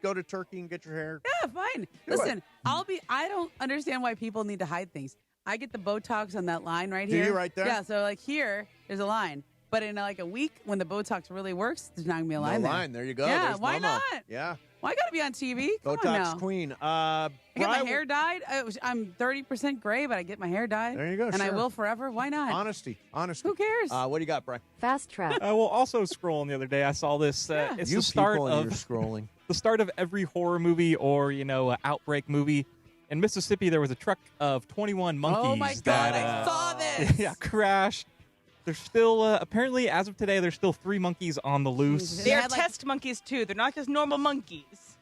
[SPEAKER 7] go to Turkey and get your hair.
[SPEAKER 9] Yeah, fine. Listen, I don't understand why people need to hide things. I get the Botox on that line right here.
[SPEAKER 7] Do you right there?
[SPEAKER 9] Yeah, so like here, there's a line. But in like a week, when the Botox really works, there's not going to be a line
[SPEAKER 7] No
[SPEAKER 9] there.
[SPEAKER 7] line. There you go.
[SPEAKER 9] Yeah,
[SPEAKER 7] There's
[SPEAKER 9] why
[SPEAKER 7] Momo.
[SPEAKER 9] not?
[SPEAKER 7] Yeah.
[SPEAKER 9] Well, I got to be on TV. Come
[SPEAKER 7] Botox
[SPEAKER 9] on now.
[SPEAKER 7] queen.
[SPEAKER 9] I get my hair dyed. I'm 30% gray, but I get my hair dyed.
[SPEAKER 7] There you go.
[SPEAKER 9] And I
[SPEAKER 7] sure.
[SPEAKER 9] will forever. Why not?
[SPEAKER 7] Honesty.
[SPEAKER 9] Who cares?
[SPEAKER 7] What do you got, Brian?
[SPEAKER 17] Fastrack.
[SPEAKER 5] Well, also scrolling the other day, I saw this. It's
[SPEAKER 7] You
[SPEAKER 5] the start
[SPEAKER 7] people and
[SPEAKER 5] of
[SPEAKER 7] your scrolling.
[SPEAKER 5] the start of every horror movie or outbreak movie. In Mississippi, there was a truck of 21 monkeys.
[SPEAKER 9] Oh my God! I saw this.
[SPEAKER 5] Yeah, crashed. There's still apparently, as of today, there's still 3 monkeys on the loose.
[SPEAKER 2] They're test monkeys too. They're not just normal monkeys.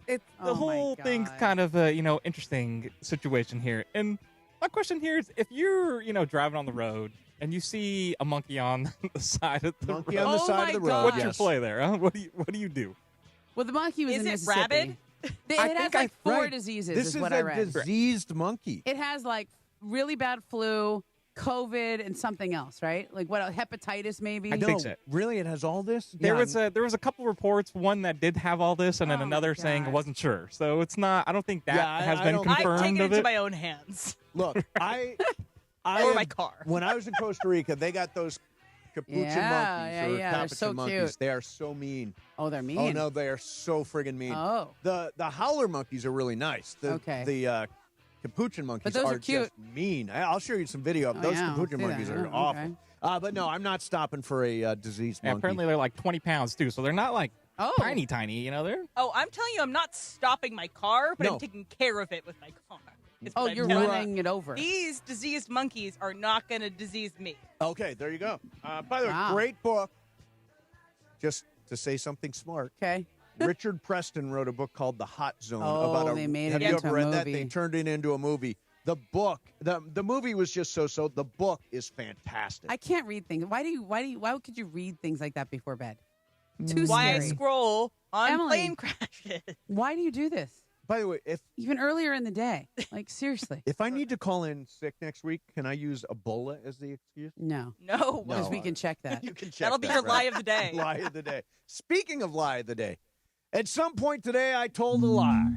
[SPEAKER 5] The whole thing's kind of a interesting situation here. And my question here is, if you're driving on the road and you see a monkey on the side of the road,
[SPEAKER 7] on the side of the road.
[SPEAKER 5] what's your play there? Huh? What do you do?
[SPEAKER 9] Well, the monkey was
[SPEAKER 2] Is
[SPEAKER 9] in
[SPEAKER 2] it
[SPEAKER 9] Mississippi.
[SPEAKER 2] rabid?
[SPEAKER 9] It has like 4
[SPEAKER 7] Right.
[SPEAKER 9] diseases.
[SPEAKER 7] This
[SPEAKER 9] is
[SPEAKER 7] is
[SPEAKER 9] what
[SPEAKER 7] a
[SPEAKER 9] I read.
[SPEAKER 7] diseased monkey.
[SPEAKER 9] It has like really bad flu, COVID, and something else, right? Like what? Hepatitis, maybe.
[SPEAKER 5] I think so.
[SPEAKER 7] Really, it has all this.
[SPEAKER 5] There was a couple reports, one that did have all this, and then another saying it wasn't sure. So it's not. I don't think that has been confirmed.
[SPEAKER 2] I've taken it
[SPEAKER 5] of
[SPEAKER 2] into my own hands.
[SPEAKER 7] Look, I
[SPEAKER 2] or my car.
[SPEAKER 7] When I was in Costa Rica, they got those capuchin monkeys or
[SPEAKER 9] They're
[SPEAKER 7] capuchin
[SPEAKER 9] so
[SPEAKER 7] monkeys.
[SPEAKER 9] cute.
[SPEAKER 7] They are so mean.
[SPEAKER 9] Oh, they're mean.
[SPEAKER 7] Oh no, they are so friggin' mean.
[SPEAKER 9] Oh.
[SPEAKER 7] The howler monkeys are really nice. The capuchin monkeys
[SPEAKER 9] those are cute.
[SPEAKER 7] just mean. I'll show you some video of those
[SPEAKER 9] yeah, I'll
[SPEAKER 7] capuchin
[SPEAKER 9] see
[SPEAKER 7] monkeys
[SPEAKER 9] that.
[SPEAKER 7] are
[SPEAKER 9] Oh,
[SPEAKER 7] awful.
[SPEAKER 9] okay.
[SPEAKER 7] But no, I'm not stopping for a diseased
[SPEAKER 5] Yeah,
[SPEAKER 7] monkey.
[SPEAKER 5] apparently they're like 20 pounds too, so they're not like tiny. They're
[SPEAKER 2] Oh, I'm telling you, I'm not stopping my car, but
[SPEAKER 7] No.
[SPEAKER 2] I'm taking care of it with my car. is
[SPEAKER 9] Oh,
[SPEAKER 2] what I'm
[SPEAKER 9] you're
[SPEAKER 2] telling you.
[SPEAKER 9] running it over.
[SPEAKER 2] These diseased monkeys are not going to disease me.
[SPEAKER 7] Okay, there you go. By the way, great book. Just to say something smart.
[SPEAKER 9] Okay.
[SPEAKER 7] Richard Preston wrote a book called The Hot Zone.
[SPEAKER 9] Oh, they made it
[SPEAKER 7] have you
[SPEAKER 9] into
[SPEAKER 7] ever
[SPEAKER 9] a
[SPEAKER 7] read that?
[SPEAKER 9] movie.
[SPEAKER 7] They turned it into a movie. The book, the movie was just so. The book is fantastic.
[SPEAKER 9] I can't read things. Why could you read things like that before bed? Too
[SPEAKER 2] Why I
[SPEAKER 9] scary.
[SPEAKER 2] scroll on
[SPEAKER 9] Emily,
[SPEAKER 2] plane crashes.
[SPEAKER 9] Why do you do this?
[SPEAKER 7] By the way,
[SPEAKER 9] even earlier in the day, like seriously.
[SPEAKER 7] If I need to call in sick next week, can I use Ebola as the excuse?
[SPEAKER 9] No.
[SPEAKER 2] No.
[SPEAKER 9] Because we can check that.
[SPEAKER 7] You can check
[SPEAKER 2] That'll be
[SPEAKER 7] that,
[SPEAKER 2] your
[SPEAKER 7] right?
[SPEAKER 2] lie of the day.
[SPEAKER 7] Lie of the day. Speaking of lie of the day, at some point today I told a lie.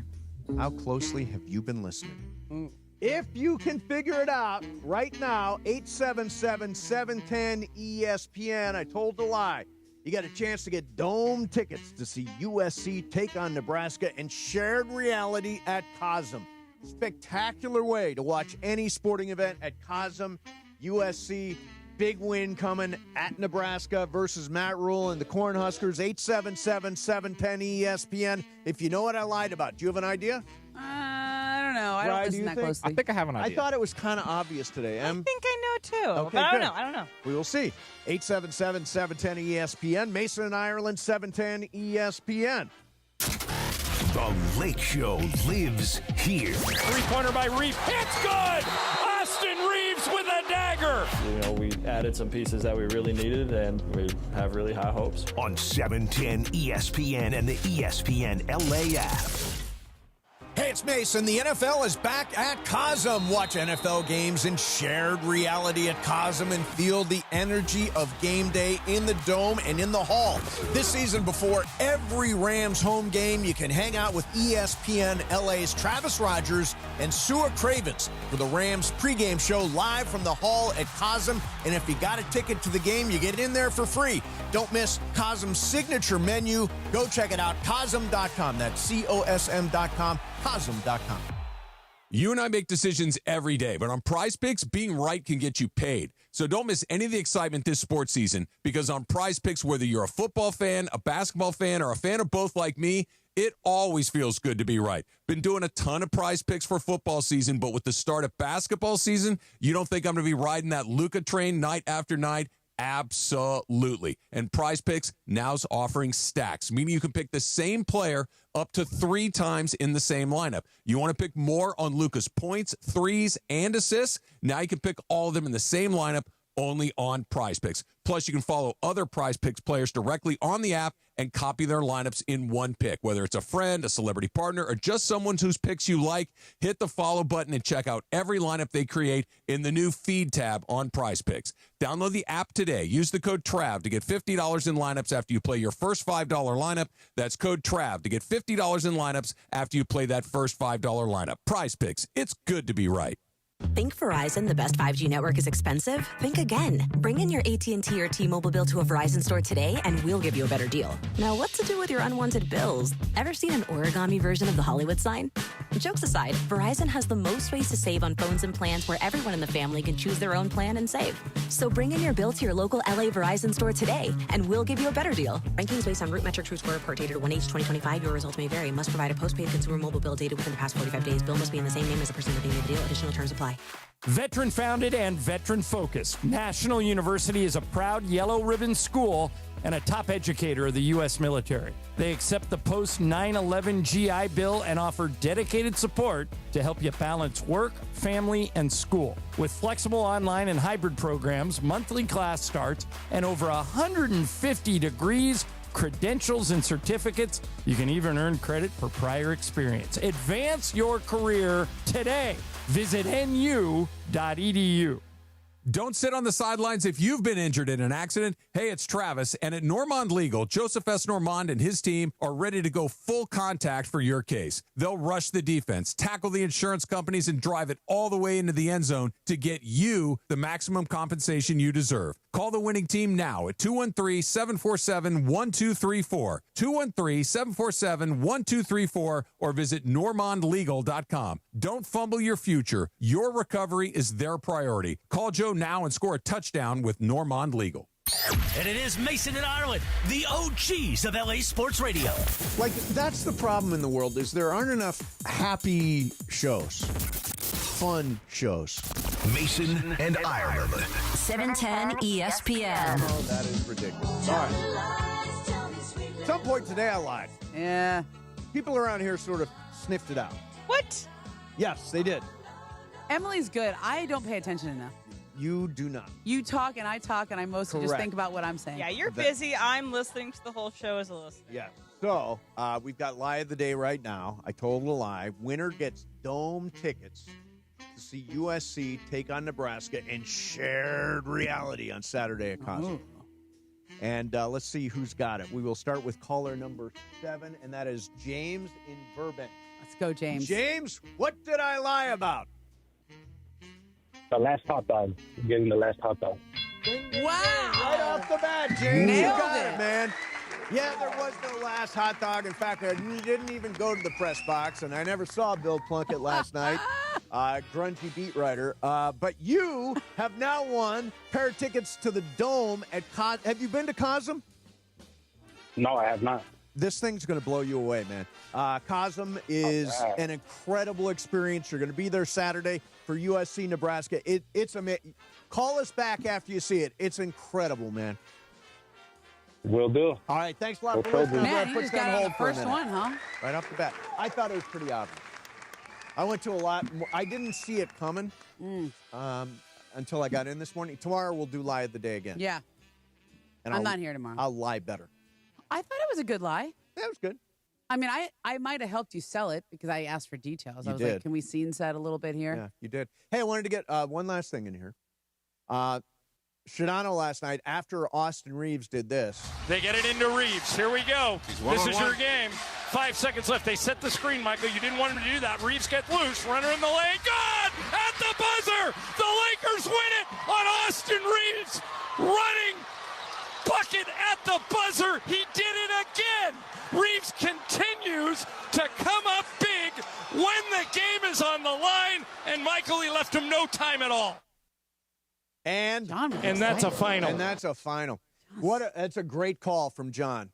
[SPEAKER 7] How closely have you been listening? If you can figure it out right now, 877-710-ESPN. I told a lie. You got a chance to get dome tickets to see USC take on Nebraska and shared reality at Cosm. Spectacular way to watch any sporting event at Cosm. USC, big win coming at Nebraska versus Matt Rule and the Cornhuskers. 877-710-ESPN. If you know what I lied about, do you have an idea?
[SPEAKER 9] I don't know. I
[SPEAKER 7] Ryan,
[SPEAKER 9] don't
[SPEAKER 7] do
[SPEAKER 9] listen
[SPEAKER 7] you
[SPEAKER 9] that
[SPEAKER 7] think?
[SPEAKER 9] closely.
[SPEAKER 5] I think I have an idea.
[SPEAKER 7] I thought it was kind of obvious today.
[SPEAKER 2] I think I know too.
[SPEAKER 7] Okay,
[SPEAKER 2] but I don't
[SPEAKER 7] good.
[SPEAKER 2] know. I don't know.
[SPEAKER 7] We will see. 877-710-ESPN. Mason and Ireland, 710-ESPN.
[SPEAKER 3] The Lake Show lives here.
[SPEAKER 13] Three-pointer by Reaves. It's good! Austin Reaves with a dagger!
[SPEAKER 8] You know, we added some pieces that we really needed, and we have really high hopes.
[SPEAKER 3] On 710 ESPN and the ESPN LA app.
[SPEAKER 13] Hey,
[SPEAKER 7] it's Mason. The NFL is back at Cosm. Watch NFL games in shared reality at Cosm and feel the energy of game day in the Dome and in the Hall. This season, before every Rams home game, you can hang out with ESPN LA's Travis Rogers and Sua Cravens for the Rams pregame show live from the Hall at Cosm. And if you got a ticket to the game, you get in there for free. Don't miss Cosm's signature menu. Go check it out, Cosm.com. That's COSM.com, Cosm.com.
[SPEAKER 1] You and I make decisions every day, but on Prize Picks, being right can get you paid. So don't miss any of the excitement this sports season, because on Prize Picks, whether you're a football fan, a basketball fan, or a fan of both like me, it always feels good to be right. Been doing a ton of Prize Picks for football season, but with the start of basketball season, you don't think I'm going to be riding that Luka train night after night? Absolutely. And Prize Picks now's offering stacks, meaning you can pick the same player up to 3 times in the same lineup. You want to pick more on Luka's points, threes, and assists? Now you can pick all of them in the same lineup only on Prize Picks. Plus, you can follow other Prize Picks players directly on the app and copy their lineups in one pick. Whether it's a friend, a celebrity partner, or just someone whose picks you like, hit the follow button and check out every lineup they create in the new Feed tab on Prize Picks. Download the app today. Use the code TRAV to get $50 in lineups after you play your first $5 lineup. That's code TRAV to get $50 in lineups after you play that first $5 lineup. Prize Picks. It's good to be right.
[SPEAKER 10] Think Verizon, the best 5G network, is expensive? Think again. Bring in your AT&T or T-Mobile bill to a Verizon store today, and we'll give you a better deal. Now, what to do with your unwanted bills? Ever seen an origami version of the Hollywood sign? Jokes aside, Verizon has the most ways to save on phones and plans where everyone in the family can choose their own plan and save. So bring in your bill to your local LA Verizon store today, and we'll give you a better deal. Rankings based on root metric true score report dated 1H 2025. Your results may vary. Must provide a postpaid consumer mobile bill dated within the past 45 days. Bill must be in the same name as the person redeeming the deal. Additional terms apply.
[SPEAKER 27] Veteran founded and veteran focused, National University is a proud yellow ribbon school and a top educator of the U.S. military. They accept the post 9/11 GI Bill and offer dedicated support to help you balance work, family, and school. With flexible online and hybrid programs, monthly class starts, and over 150 degrees, credentials, and certificates, you can even earn credit for prior experience. Advance your career today. Visit nu.edu.
[SPEAKER 1] Don't sit on the sidelines if you've been injured in an accident. Hey, it's Travis, and at Normand Legal, Joseph S. Normand and his team are ready to go full contact for your case. They'll rush the defense, tackle the insurance companies, and drive it all the way into the end zone to get you the maximum compensation you deserve. Call the winning team now at 213-747-1234, 213-747-1234, or visit normandlegal.com. Don't fumble your future. Your recovery is their priority. Call Joe now and score a touchdown with Normand Legal.
[SPEAKER 27] And it is Mason and Ireland, the OGs of LA Sports Radio.
[SPEAKER 7] Like, that's the problem in the world, is there aren't enough happy shows, fun shows.
[SPEAKER 3] Mason and Ireland.
[SPEAKER 10] 710 ESPN.
[SPEAKER 7] Oh, that is ridiculous. All right. At some point today, I lied.
[SPEAKER 9] Yeah.
[SPEAKER 7] People around here sort of sniffed it out.
[SPEAKER 9] What?
[SPEAKER 7] Yes, they did.
[SPEAKER 9] Emily's good. I don't pay attention enough.
[SPEAKER 7] You do not.
[SPEAKER 9] You talk and I talk, and I mostly just
[SPEAKER 7] Correct.
[SPEAKER 9] think about what I'm saying.
[SPEAKER 2] Yeah, you're busy. I'm listening to the whole show as a listener.
[SPEAKER 7] Yeah. So, we've got Lie of the Day right now. I told a lie. Winner gets Dome tickets to see USC take on Nebraska in shared reality on Saturday at Cosmo. And let's see who's got it. We will start with caller number 7, and that is James in Burbank.
[SPEAKER 9] Let's go, James.
[SPEAKER 7] James, what did I lie about?
[SPEAKER 12] The last hot dog. Getting the last hot dog.
[SPEAKER 9] Wow.
[SPEAKER 7] Right off the bat, James.
[SPEAKER 9] Nailed
[SPEAKER 7] you got
[SPEAKER 9] it.
[SPEAKER 7] it, man. Yeah, there was no last hot dog. In fact, I didn't even go to the press box, and I never saw Bill Plunkett last night, grungy beat writer. But you have now won a pair of tickets to the Dome at Cosm. Have you been to Cosm?
[SPEAKER 12] No, I have not.
[SPEAKER 7] This thing's going to blow you away, man. Cosm is an incredible experience. You're going to be there Saturday for USC Nebraska. It's amazing. Call us back after you see it. It's incredible, man.
[SPEAKER 12] Will do.
[SPEAKER 7] All right, thanks a lot for listening.
[SPEAKER 9] Man, you just got it on the first one, huh?
[SPEAKER 7] Right off the bat. I thought it was pretty obvious. I went to a lot more. I didn't see it coming until I got in this morning. Tomorrow we'll do Lie of the Day again.
[SPEAKER 9] Yeah.
[SPEAKER 7] And
[SPEAKER 9] I'm not here tomorrow.
[SPEAKER 7] I'll lie better.
[SPEAKER 9] I thought it was a good lie.
[SPEAKER 7] That was good.
[SPEAKER 9] I mean, I might have helped you sell it because I asked for details. I was
[SPEAKER 7] did.
[SPEAKER 9] like, can we scene set a little bit here?
[SPEAKER 7] Yeah, you did. Hey, I wanted to get one last thing in here. Shadano last night, after Austin Reaves did this.
[SPEAKER 13] They get it into Reaves. Here we go. This is your game. 5 seconds left. They set the screen, Michael. You didn't want him to do that. Reaves gets loose. Runner in the lane. Good! At the buzzer! The Lakers win it on Austin Reaves. Running bucket at the buzzer. He did it again. Reaves continues to come up big when the game is on the line. And Michael, he left him no time at all.
[SPEAKER 7] And
[SPEAKER 13] that's a final.
[SPEAKER 7] And that's a final. That's a great call from John.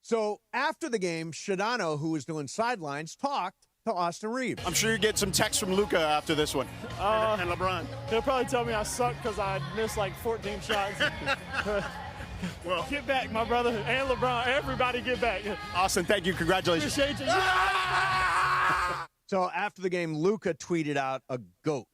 [SPEAKER 7] So after the game, Shadano, who was doing sidelines, talked to Austin Reaves.
[SPEAKER 11] I'm sure you get some texts from Luka after this one. And LeBron.
[SPEAKER 14] He'll probably tell me I suck because I missed like 14 shots. Well, get back, my brother, and LeBron. Everybody get back.
[SPEAKER 11] Austin, thank you. Congratulations.
[SPEAKER 14] Appreciate you.
[SPEAKER 7] So after the game, Luka tweeted out a goat.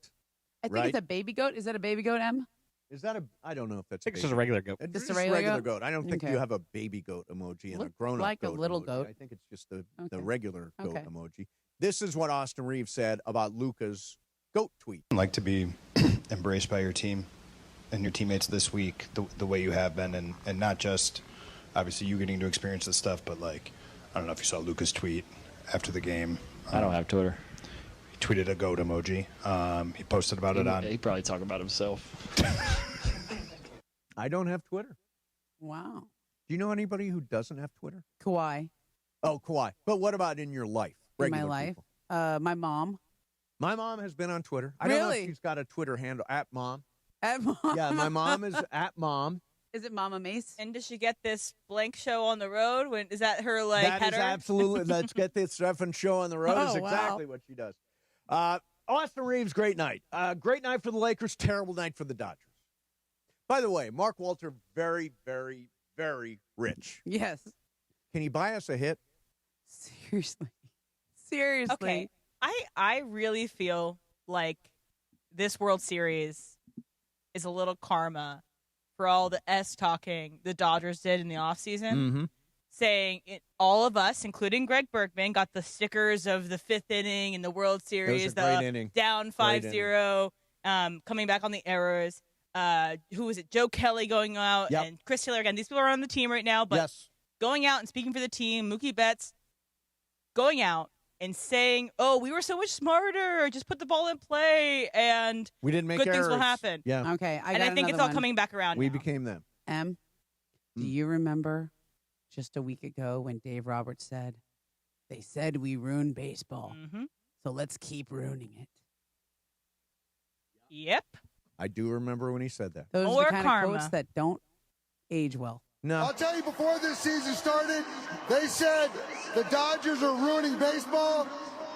[SPEAKER 9] I think it's a baby goat. Is that a baby goat, Em?
[SPEAKER 7] Is that I don't know if that's
[SPEAKER 5] I think it's just a regular goat.
[SPEAKER 7] Just
[SPEAKER 9] a
[SPEAKER 7] a
[SPEAKER 9] regular
[SPEAKER 7] regular
[SPEAKER 9] goat?
[SPEAKER 7] goat. I don't think
[SPEAKER 9] Okay.
[SPEAKER 7] you have a baby goat emoji and a
[SPEAKER 9] Looked
[SPEAKER 7] grown-up
[SPEAKER 9] like a
[SPEAKER 7] goat
[SPEAKER 9] little
[SPEAKER 7] emoji.
[SPEAKER 9] goat.
[SPEAKER 7] I think it's just the
[SPEAKER 9] Okay.
[SPEAKER 7] regular goat
[SPEAKER 9] Okay.
[SPEAKER 7] emoji. This is what Austin Reaves said about Luka's goat tweet.
[SPEAKER 15] I'd like to be embraced by your team and your teammates this week the way you have been, and not just obviously you getting to experience this stuff, but like, I don't know if you saw Luka's tweet after the game.
[SPEAKER 8] I don't have Twitter.
[SPEAKER 15] He tweeted a goat emoji. He posted about it on.
[SPEAKER 8] He probably talk about himself.
[SPEAKER 7] I don't have Twitter.
[SPEAKER 9] Wow.
[SPEAKER 7] Do you know anybody who doesn't have Twitter?
[SPEAKER 9] Kawhi.
[SPEAKER 7] Oh, Kawhi. But what about in your life?
[SPEAKER 9] In my
[SPEAKER 7] Regular
[SPEAKER 9] life.
[SPEAKER 7] people?
[SPEAKER 9] My mom.
[SPEAKER 7] My mom has been on Twitter. I don't know
[SPEAKER 9] Really?
[SPEAKER 7] if she's got a Twitter handle, @mom.
[SPEAKER 9] At mom.
[SPEAKER 7] Yeah, my mom is @mom.
[SPEAKER 9] Is it Mama Mace?
[SPEAKER 2] And does she get this blank show on the road? Is that her
[SPEAKER 7] That
[SPEAKER 2] header?
[SPEAKER 7] is absolutely. Let's get this effing show on the road.
[SPEAKER 9] Oh,
[SPEAKER 7] Is exactly what she does. Austin Reaves, great night. Great night for the Lakers. Terrible night for the Dodgers. By the way, Mark Walter, very, very, very rich.
[SPEAKER 9] Yes.
[SPEAKER 7] Can he buy us a hit?
[SPEAKER 9] Seriously. Seriously.
[SPEAKER 2] Okay. I really feel like this World Series is a little karma for all the S-talking the Dodgers did in the offseason.
[SPEAKER 7] Mm-hmm.
[SPEAKER 2] Saying all of us, including Greg Bergman, got the stickers of the 5th inning in the World Series,
[SPEAKER 7] It was a great inning.
[SPEAKER 2] Down 5-0, coming back on the errors. Who was it? Joe Kelly going out
[SPEAKER 7] Yep.
[SPEAKER 2] and Chris Taylor again. These people are on the team right now, but
[SPEAKER 7] Yes.
[SPEAKER 2] going out and speaking for the team, Mookie Betts going out and saying, "Oh, we were so much smarter. Just put the ball in play, and
[SPEAKER 7] We didn't make
[SPEAKER 2] good
[SPEAKER 7] errors.
[SPEAKER 2] things will happen."
[SPEAKER 7] Yeah.
[SPEAKER 9] Okay.
[SPEAKER 2] And I think it's all coming back around
[SPEAKER 7] We
[SPEAKER 2] now.
[SPEAKER 7] became them.
[SPEAKER 9] Em, do you remember just a week ago when Dave Roberts said, "They said we ruined baseball, so let's keep ruining it."
[SPEAKER 2] Yep.
[SPEAKER 7] I do remember when he said that.
[SPEAKER 9] Those
[SPEAKER 2] Or
[SPEAKER 9] are the kind
[SPEAKER 2] karma.
[SPEAKER 9] of quotes that don't age well.
[SPEAKER 7] No.
[SPEAKER 16] I'll tell you, before this season started, they said the Dodgers are ruining baseball.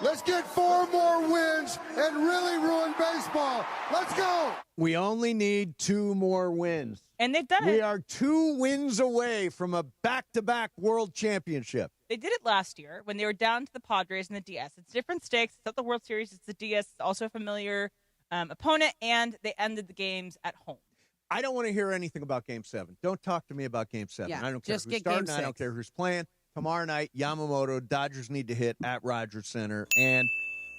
[SPEAKER 16] Let's get 4 more wins and really ruin baseball. Let's go.
[SPEAKER 7] We only need 2 more wins.
[SPEAKER 2] And they've done
[SPEAKER 7] We
[SPEAKER 2] it.
[SPEAKER 7] are 2 wins away from a back-to-back world championship.
[SPEAKER 2] They did it last year when they were down to the Padres in the DS. It's different stakes. It's not the World Series. It's the DS. It's also a familiar opponent, and they ended the games at home.
[SPEAKER 7] I don't want to hear anything about Game 7. Don't talk to me about Game 7.
[SPEAKER 9] Yeah,
[SPEAKER 7] I don't care
[SPEAKER 9] just
[SPEAKER 7] who's
[SPEAKER 9] get
[SPEAKER 7] starting.
[SPEAKER 9] Game
[SPEAKER 7] I don't
[SPEAKER 9] 6.
[SPEAKER 7] care who's playing. Tomorrow night, Yamamoto, Dodgers need to hit at Rogers Center. And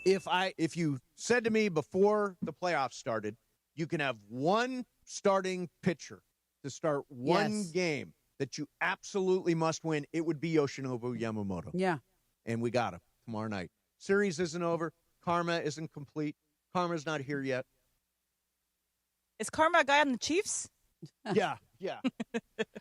[SPEAKER 7] if you said to me before the playoffs started, you can have one starting pitcher to start one
[SPEAKER 9] Yes.
[SPEAKER 7] game that you absolutely must win, it would be Yoshinobu Yamamoto.
[SPEAKER 9] Yeah.
[SPEAKER 7] And we got him tomorrow night. Series isn't over. Karma isn't complete. Karma's not here yet.
[SPEAKER 2] Is Karma a guy on the Chiefs?
[SPEAKER 7] Yeah.
[SPEAKER 9] I mean,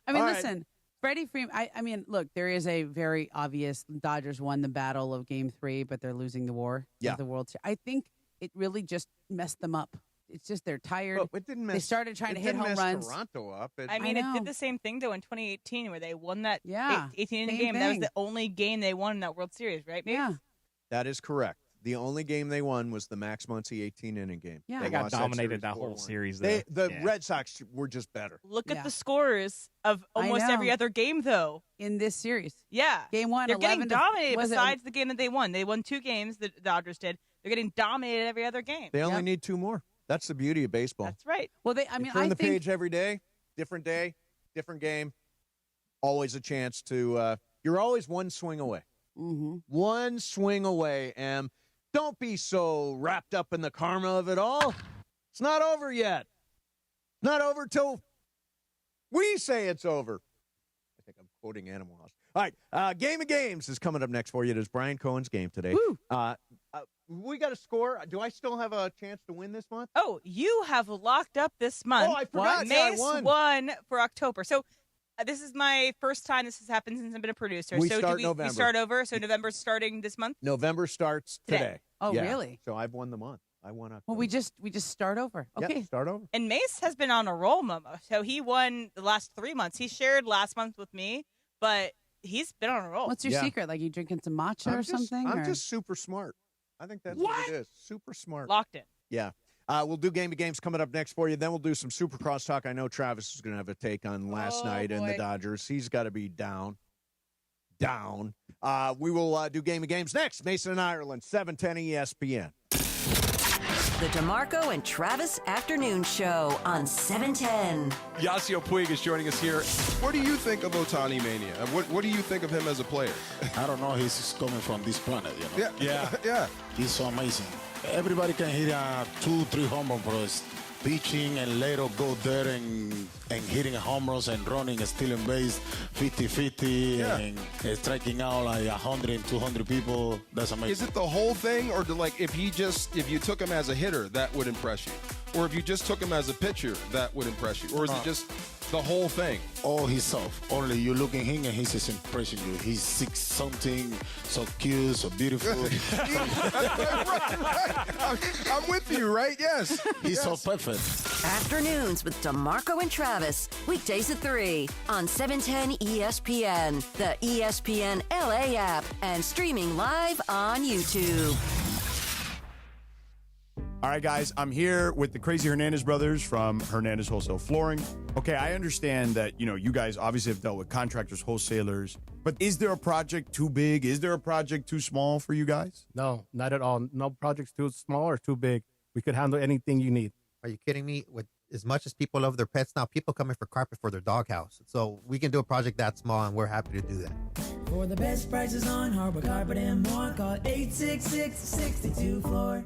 [SPEAKER 7] All right.
[SPEAKER 9] listen, Freddie Freeman, I mean, look, there is a very obvious Dodgers won the battle of Game 3, but they're losing the war
[SPEAKER 7] Yeah.
[SPEAKER 9] of the World Series. I think it really just messed them up. It's just they're tired.
[SPEAKER 7] Well, it didn't
[SPEAKER 9] they
[SPEAKER 7] mess-
[SPEAKER 9] started trying to
[SPEAKER 7] it
[SPEAKER 9] hit
[SPEAKER 7] didn't
[SPEAKER 9] home
[SPEAKER 7] mess
[SPEAKER 9] runs.
[SPEAKER 7] Toronto up.
[SPEAKER 2] I mean, it
[SPEAKER 9] know.
[SPEAKER 2] did the same thing, though, in 2018 where they won that
[SPEAKER 9] Yeah,
[SPEAKER 2] 18-inning
[SPEAKER 9] same
[SPEAKER 2] game. That was
[SPEAKER 9] thing.
[SPEAKER 2] the only game they won in that World Series, right? Maybe?
[SPEAKER 9] Yeah.
[SPEAKER 7] That is correct. The only game they won was the Max Muncy 18-inning game.
[SPEAKER 9] Yeah.
[SPEAKER 5] They got
[SPEAKER 7] lost
[SPEAKER 5] dominated that
[SPEAKER 7] series
[SPEAKER 5] whole
[SPEAKER 7] 4-1.
[SPEAKER 5] series.
[SPEAKER 7] The
[SPEAKER 5] Yeah.
[SPEAKER 7] Red Sox were just better.
[SPEAKER 2] Look
[SPEAKER 9] Yeah.
[SPEAKER 2] at the scores of
[SPEAKER 9] I
[SPEAKER 2] almost every
[SPEAKER 9] know.
[SPEAKER 2] other game, though.
[SPEAKER 9] In this series.
[SPEAKER 2] Yeah.
[SPEAKER 9] Game 1,
[SPEAKER 2] They're
[SPEAKER 9] 11
[SPEAKER 2] getting
[SPEAKER 9] to-
[SPEAKER 2] dominated
[SPEAKER 9] was it-
[SPEAKER 2] besides the game that they won. They won 2 games, the Dodgers did. They're getting dominated every other game.
[SPEAKER 7] They only need 2 more. That's the beauty of baseball.
[SPEAKER 2] That's right.
[SPEAKER 9] Well,
[SPEAKER 7] You turn the
[SPEAKER 9] think
[SPEAKER 7] page every day, different day, different game. Always a chance to. You're always one swing away.
[SPEAKER 9] Mm-hmm.
[SPEAKER 7] One swing away, Em. Don't be so wrapped up in the karma of it all. It's not over yet. Not over till we say it's over. I think I'm quoting Animal House. All right, Game of Games is coming up next for you. It is Brian Cohen's game today. We got a score. Do I still have a chance to win this month?
[SPEAKER 2] Oh, you have locked up this month.
[SPEAKER 7] Oh, I forgot.
[SPEAKER 2] Mace
[SPEAKER 7] I won.
[SPEAKER 2] won for October. So this is my first time this has happened since I've been a producer.
[SPEAKER 7] We
[SPEAKER 2] so
[SPEAKER 7] start
[SPEAKER 2] we
[SPEAKER 7] November.
[SPEAKER 2] start over? So November's starting this month?
[SPEAKER 7] November starts today.
[SPEAKER 9] Oh,
[SPEAKER 7] Yeah.
[SPEAKER 9] really?
[SPEAKER 7] So I've won the month. I won October.
[SPEAKER 9] Well, we just start over. Okay.
[SPEAKER 7] Yep, start over.
[SPEAKER 2] And Mace has been on a roll, Momo. So he won the last 3 months. He shared last month with me, but he's been on a roll.
[SPEAKER 9] What's your secret? Like you drinking some matcha or something?
[SPEAKER 7] I'm
[SPEAKER 9] or?
[SPEAKER 7] just super smart. I think that's what it is. Super smart.
[SPEAKER 2] Locked in.
[SPEAKER 7] Yeah. We'll do Game of Games coming up next for you. Then we'll do some Supercross talk. I know Travis is going to have a take on last night and the Dodgers. He's got to be down. We will do Game of Games next. Mason and Ireland, 710 ESPN.
[SPEAKER 4] The DeMarco and Travis Afternoon Show on 710.
[SPEAKER 18] Yasiel Puig is joining us here. What do you think of Ohtani Mania? What do you think of him as a player?
[SPEAKER 22] I don't know. He's coming from this planet, you know?
[SPEAKER 18] Yeah.
[SPEAKER 22] He's so amazing. Everybody can hit 2-3 home run balls. Pitching and later go there and hitting home runs and running and stealing base 50-50 and striking out like 100 200 people. That's amazing.
[SPEAKER 18] Is it the whole thing, or if you took him as a hitter, that would impress you? Or if you just took him as a pitcher, that would impress you? Or is it just the whole thing?
[SPEAKER 22] All himself. Only you look at him and he's just impressing you. He's 6-something, so cute, so beautiful.
[SPEAKER 18] I'm with you, right? Yes.
[SPEAKER 22] He's so perfect.
[SPEAKER 4] Afternoons with DeMarco and Travis. Weekdays at 3 on 710 ESPN, the ESPN LA app, and streaming live on YouTube.
[SPEAKER 6] All right, guys, I'm here with the Crazy Hernandez brothers from Hernandez Wholesale Flooring. Okay, I understand that, you guys obviously have dealt with contractors, wholesalers, but is there a project too big? Is there a project too small for you guys?
[SPEAKER 23] No, not at all. No project's too small or too big. We could handle anything you need.
[SPEAKER 24] Are you kidding me? With as much as people love their pets now, people come in for carpet for their doghouse. So we can do a project that small, and we're happy to do that.
[SPEAKER 25] For the best prices on hardwood carpet and more, call 866-62-FLOOR.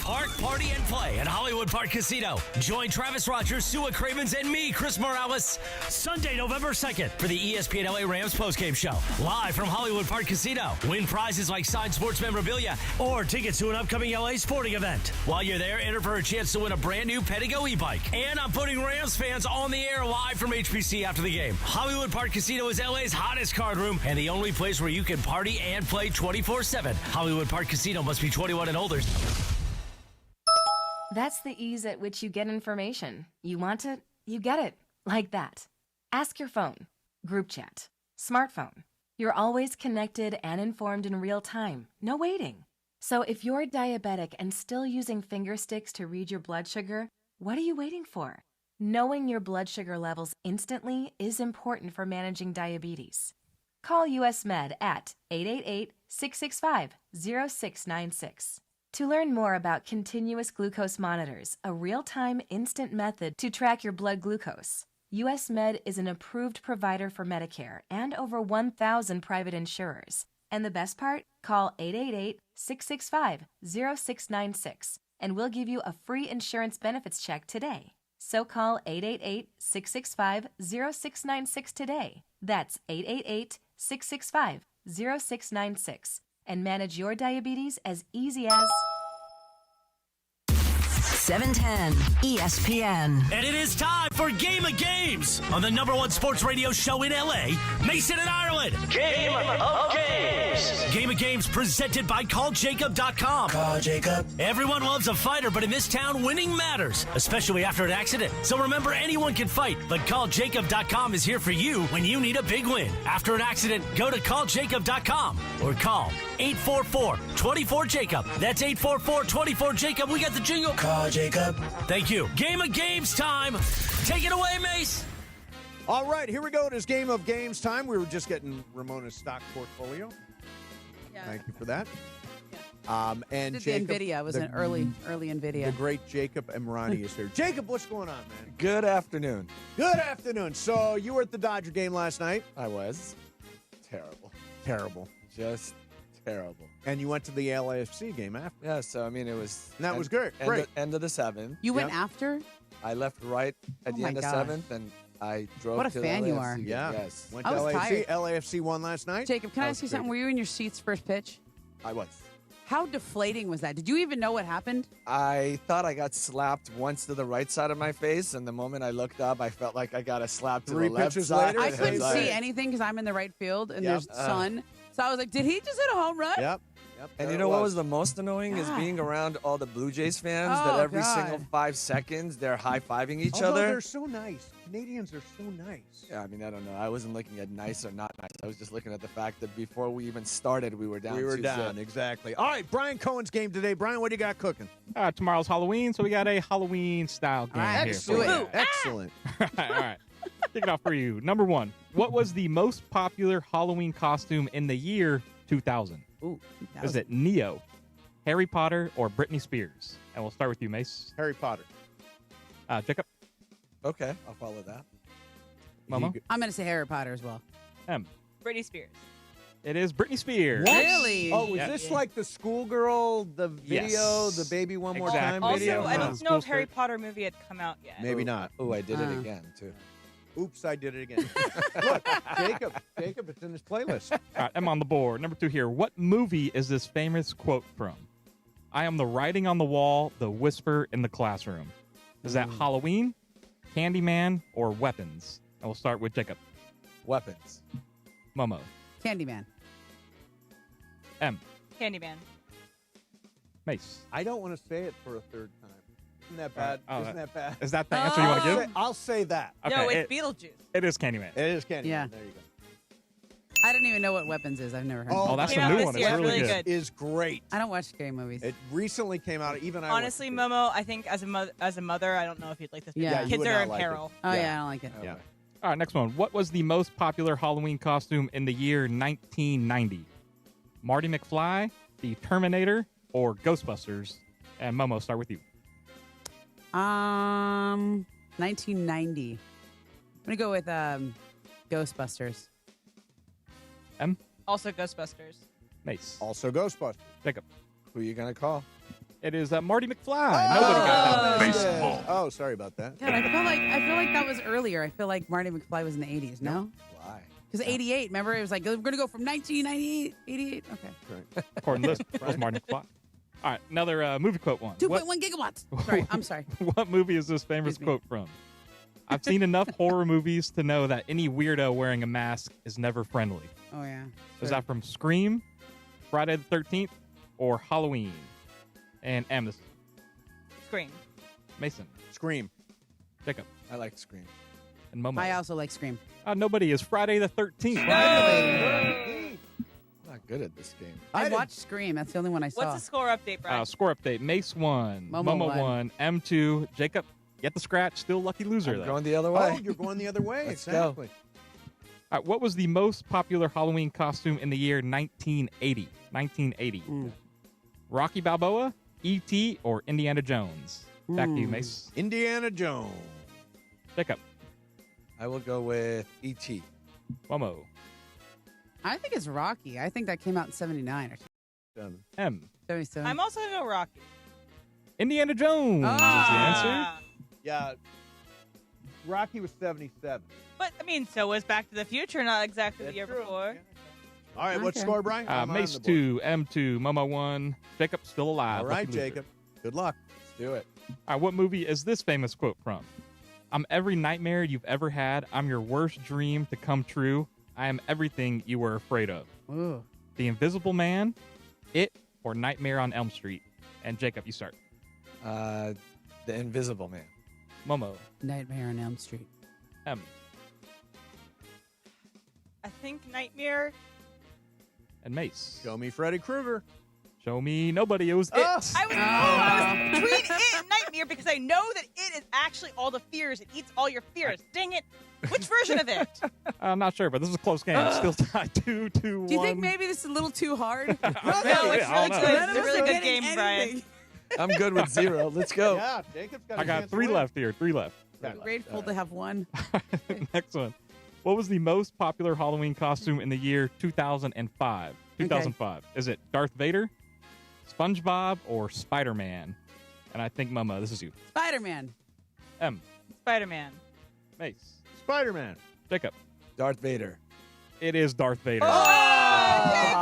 [SPEAKER 27] Park, party, and play at Hollywood Park Casino. Join Travis Rogers, Sua Cravens, and me, Chris Morales, Sunday, November 2nd for the ESPN LA Rams postgame show. Live from Hollywood Park Casino. Win prizes like signed sports memorabilia or tickets to an upcoming LA sporting event. While you're there, enter for a chance to win a brand new Pedigo e-bike. And I'm putting Rams fans on the air live from HPC after the game. Hollywood Park Casino is LA's hottest card room and the only place where you can party and play 24/7. Hollywood Park Casino must be 21 and older.
[SPEAKER 26] That's the ease at which you get information. You want it, you get it. Like that. Ask your phone. Group chat. Smartphone. You're always connected and informed in real time. No waiting. So if you're diabetic and still using finger sticks to read your blood sugar, what are you waiting for? Knowing your blood sugar levels instantly is important for managing diabetes. Call US Med at 888-665-0696. To learn more about continuous glucose monitors, a real-time instant method to track your blood glucose, US Med is an approved provider for Medicare and over 1,000 private insurers. And the best part? Call 888-665-0696 and we'll give you a free insurance benefits check today. So call 888-665-0696 today. That's 888-665-0696. And manage your diabetes as easy as
[SPEAKER 4] 710 ESPN.
[SPEAKER 27] And it is time for Game of Games on the #1 sports radio show in LA, Mason and Ireland. Game of Games. Game of Games presented by CallJacob.com.
[SPEAKER 25] Call Jacob.
[SPEAKER 27] Everyone loves a fighter, but in this town, winning matters, especially after an accident. So remember, anyone can fight, but CallJacob.com is here for you when you need a big win. After an accident, go to CallJacob.com or call 844-24-JACOB. That's 844-24-JACOB. We got the jingle.
[SPEAKER 25] Call Jacob.
[SPEAKER 27] Thank you. Game of Games time. Take it away, Mace.
[SPEAKER 7] All right, here we go. It is Game of Games time. We were just getting Ramona's stock portfolio.
[SPEAKER 9] Yeah.
[SPEAKER 7] Thank you for that. And
[SPEAKER 9] Did
[SPEAKER 7] Jacob,
[SPEAKER 9] the NVIDIA. I was an early NVIDIA.
[SPEAKER 7] The great Jacob Emirati is here. Jacob, what's going on, man?
[SPEAKER 28] Good afternoon.
[SPEAKER 7] Good afternoon. So you were at the Dodger game last night.
[SPEAKER 28] I was.
[SPEAKER 7] Terrible.
[SPEAKER 1] just terrible.
[SPEAKER 7] And you went to the LAFC game after.
[SPEAKER 1] Yeah, so I mean, it was.
[SPEAKER 7] And that was good. Great.
[SPEAKER 1] End of the 7th.
[SPEAKER 9] You went after?
[SPEAKER 1] I left right at the end of
[SPEAKER 9] gosh.
[SPEAKER 1] 7th, and I drove.
[SPEAKER 9] What a
[SPEAKER 1] to
[SPEAKER 9] fan
[SPEAKER 1] the
[SPEAKER 9] you
[SPEAKER 1] LAFC
[SPEAKER 9] are.
[SPEAKER 1] game.
[SPEAKER 7] Yeah.
[SPEAKER 1] Yes.
[SPEAKER 7] Went to LAFC. LAFC won last night.
[SPEAKER 9] Jacob, can I ask you something? Were you in your seats first pitch?
[SPEAKER 1] I was.
[SPEAKER 9] How deflating was that? Did you even know what happened?
[SPEAKER 1] I thought I got slapped once to the right side of my face, and the moment I looked up, I felt like I got a slap to
[SPEAKER 7] 3
[SPEAKER 1] the left
[SPEAKER 7] pitches
[SPEAKER 1] side.
[SPEAKER 7] later?
[SPEAKER 9] I couldn't see anything because I'm in the right field and there's sun. So I was like, did he just hit a home run?
[SPEAKER 7] Yep.
[SPEAKER 1] And you know what was the most annoying is being around all the Blue Jays fans that every single 5 seconds they're high-fiving each
[SPEAKER 7] Although
[SPEAKER 1] other.
[SPEAKER 7] they're so nice. Canadians are so nice.
[SPEAKER 1] Yeah, I mean, I don't know. I wasn't looking at nice or not nice. I was just looking at the fact that before we even started, we were down.
[SPEAKER 7] We were
[SPEAKER 1] 2-0.
[SPEAKER 7] down, exactly. All right, Brian Cohen's game today. Brian, what do you got cooking?
[SPEAKER 5] Tomorrow's Halloween, so we got a Halloween-style game here.
[SPEAKER 7] Excellent. Excellent.
[SPEAKER 5] All right. Kick it off for you. Number 1. What was the most popular Halloween costume in the year 2000?
[SPEAKER 9] Ooh,
[SPEAKER 5] Is it Neo, Harry Potter, or Britney Spears? And we'll start with you, Mace.
[SPEAKER 7] Harry Potter.
[SPEAKER 5] Jacob?
[SPEAKER 1] Okay, I'll follow that.
[SPEAKER 5] Momo?
[SPEAKER 9] I'm going to say Harry Potter as well.
[SPEAKER 5] M.
[SPEAKER 2] Britney Spears.
[SPEAKER 5] It is Britney Spears.
[SPEAKER 7] What?
[SPEAKER 9] Really?
[SPEAKER 7] Oh, is this like the schoolgirl, the video,
[SPEAKER 5] Yes.
[SPEAKER 7] the baby one more
[SPEAKER 5] Exactly.
[SPEAKER 7] time
[SPEAKER 2] Also,
[SPEAKER 7] video?
[SPEAKER 2] I don't know if Harry Potter movie had come out yet.
[SPEAKER 7] Maybe not.
[SPEAKER 1] Oh, I did it again, too.
[SPEAKER 7] Oops, I did it again. Look, Jacob, it's in his playlist.
[SPEAKER 5] All right, I'm on the board. Number 2 here. What movie is this famous quote from? I am the writing on the wall, the whisper in the classroom. Is that Halloween, Candyman, or Weapons? And we'll start with Jacob.
[SPEAKER 1] Weapons.
[SPEAKER 5] Momo.
[SPEAKER 9] Candyman.
[SPEAKER 5] M.
[SPEAKER 2] Candyman.
[SPEAKER 5] Mace.
[SPEAKER 7] I don't want to say it for a third time. Isn't that bad?
[SPEAKER 5] Oh,
[SPEAKER 7] Isn't that bad?
[SPEAKER 5] Is that the answer you want to give?
[SPEAKER 7] I'll say that.
[SPEAKER 2] No,
[SPEAKER 5] Okay,
[SPEAKER 2] it's Beetlejuice.
[SPEAKER 5] It is Candyman.
[SPEAKER 7] It is Candyman.
[SPEAKER 9] Yeah.
[SPEAKER 7] There you go.
[SPEAKER 9] I don't even know what Weapons is. I've never heard of
[SPEAKER 7] Oh,
[SPEAKER 9] it.
[SPEAKER 5] that's
[SPEAKER 2] Came
[SPEAKER 5] a
[SPEAKER 2] out
[SPEAKER 5] new
[SPEAKER 2] this
[SPEAKER 5] one.
[SPEAKER 2] year.
[SPEAKER 5] It's really
[SPEAKER 2] Really
[SPEAKER 5] good.
[SPEAKER 2] good.
[SPEAKER 7] Is great.
[SPEAKER 9] I don't watch scary movies.
[SPEAKER 7] It recently came out. Even I
[SPEAKER 2] Honestly,
[SPEAKER 7] watched it.
[SPEAKER 2] Momo, I think as a mother, I don't know if you'd like this movie.
[SPEAKER 9] Yeah,
[SPEAKER 7] you
[SPEAKER 2] Kids
[SPEAKER 7] would
[SPEAKER 2] are
[SPEAKER 7] not
[SPEAKER 2] in
[SPEAKER 7] like it.
[SPEAKER 2] peril.
[SPEAKER 9] Oh, yeah, I don't like it.
[SPEAKER 7] Yeah.
[SPEAKER 5] All right, next one. What was the most popular Halloween costume in the year 1990? Marty McFly, the Terminator, or Ghostbusters? And Momo, start with you.
[SPEAKER 9] 1990. I'm going to go with Ghostbusters.
[SPEAKER 5] M.
[SPEAKER 2] Also Ghostbusters.
[SPEAKER 5] Mace.
[SPEAKER 7] Also Ghostbusters.
[SPEAKER 5] Jacob.
[SPEAKER 1] Who are you going to call?
[SPEAKER 5] It is Marty McFly. Nobody got that.
[SPEAKER 7] Baseball. Oh, sorry about that.
[SPEAKER 9] God, I feel like that was earlier. I feel like Marty McFly was in the 80s, no?
[SPEAKER 1] Why?
[SPEAKER 9] Because 88, remember? It was like, we're going to go from 1998, 88. Okay.
[SPEAKER 7] Right.
[SPEAKER 5] According to this, it was Marty McFly. All right, another movie quote one.
[SPEAKER 9] 2.1 gigawatts. Sorry, I'm sorry.
[SPEAKER 5] What movie is this famous quote from? I've seen enough horror movies to know that any weirdo wearing a mask is never friendly.
[SPEAKER 9] Oh, yeah.
[SPEAKER 5] Is that from Scream, Friday the 13th, or Halloween? And M. This
[SPEAKER 2] Scream.
[SPEAKER 5] Mason.
[SPEAKER 7] Scream.
[SPEAKER 5] Jacob.
[SPEAKER 1] I like Scream.
[SPEAKER 5] And Momo.
[SPEAKER 9] I also like Scream.
[SPEAKER 5] Nobody is Friday the 13th.
[SPEAKER 1] I'm not good at this game.
[SPEAKER 9] I watched Scream. That's the only one I saw.
[SPEAKER 2] What's the score update, Brian?
[SPEAKER 5] Score update. Mace 1.
[SPEAKER 9] Momo
[SPEAKER 5] 1. M 2. Jacob, get the scratch. Still lucky loser,
[SPEAKER 1] I'm
[SPEAKER 5] though.
[SPEAKER 1] going the other way.
[SPEAKER 7] Oh, you're going the other way.
[SPEAKER 1] Let's
[SPEAKER 7] Exactly.
[SPEAKER 5] All right, what was the most popular Halloween costume in the year 1980? 1980. Rocky Balboa, E.T., or Indiana Jones? Back to you, Mace.
[SPEAKER 7] Indiana Jones.
[SPEAKER 5] Jacob.
[SPEAKER 1] I will go with E.T.
[SPEAKER 5] Momo.
[SPEAKER 9] I think it's Rocky. I think that came out in 79 or something.
[SPEAKER 5] M.
[SPEAKER 9] 77.
[SPEAKER 2] I'm also going to go Rocky.
[SPEAKER 5] Indiana Jones is the answer.
[SPEAKER 7] Yeah. Rocky was 77.
[SPEAKER 2] But, I mean, so was Back to the Future, not exactly the year
[SPEAKER 7] true.
[SPEAKER 2] before.
[SPEAKER 7] All right, what's score, Brian? I'm on
[SPEAKER 5] Mace
[SPEAKER 7] the board.
[SPEAKER 5] 2, M 2, Momo 1. Jacob still alive.
[SPEAKER 7] All right,
[SPEAKER 5] Lucky loser.
[SPEAKER 7] Jacob. Good luck.
[SPEAKER 1] Let's do it.
[SPEAKER 5] All right, what movie is this famous quote from? I'm every nightmare you've ever had. I'm your worst dream to come true. I am everything you were afraid of.
[SPEAKER 9] Ooh.
[SPEAKER 5] The Invisible Man, It, or Nightmare on Elm Street? And Jacob, you start.
[SPEAKER 1] The Invisible Man.
[SPEAKER 5] Momo.
[SPEAKER 9] Nightmare on Elm Street.
[SPEAKER 5] M.
[SPEAKER 2] I think Nightmare.
[SPEAKER 5] And Mace.
[SPEAKER 7] Show me Freddy Krueger.
[SPEAKER 5] Show me nobody. It was It.
[SPEAKER 2] I was between It and Nightmare because I know that It is actually all the fears. It eats all your fears. Dang it. Which version of it?
[SPEAKER 5] I'm not sure, but this is a close game. It's still tied 2-1.
[SPEAKER 9] Do you think maybe this is a little too hard?
[SPEAKER 2] No, it's really good. It's a really good game, Brian.
[SPEAKER 1] I'm good with 0. Let's go.
[SPEAKER 7] Yeah, Jacob's got
[SPEAKER 5] I got 3 left here. 3 left.
[SPEAKER 9] I'm grateful to have won.
[SPEAKER 5] Next one. What was the most popular Halloween costume in the year 2005? 2005. Is it Darth Vader, SpongeBob, or Spider-Man? And I think, Momo, this is you.
[SPEAKER 9] Spider-Man.
[SPEAKER 5] M.
[SPEAKER 2] Spider-Man.
[SPEAKER 5] Mace.
[SPEAKER 7] Spider-Man.
[SPEAKER 5] Jacob.
[SPEAKER 1] Darth Vader.
[SPEAKER 5] It is Darth Vader.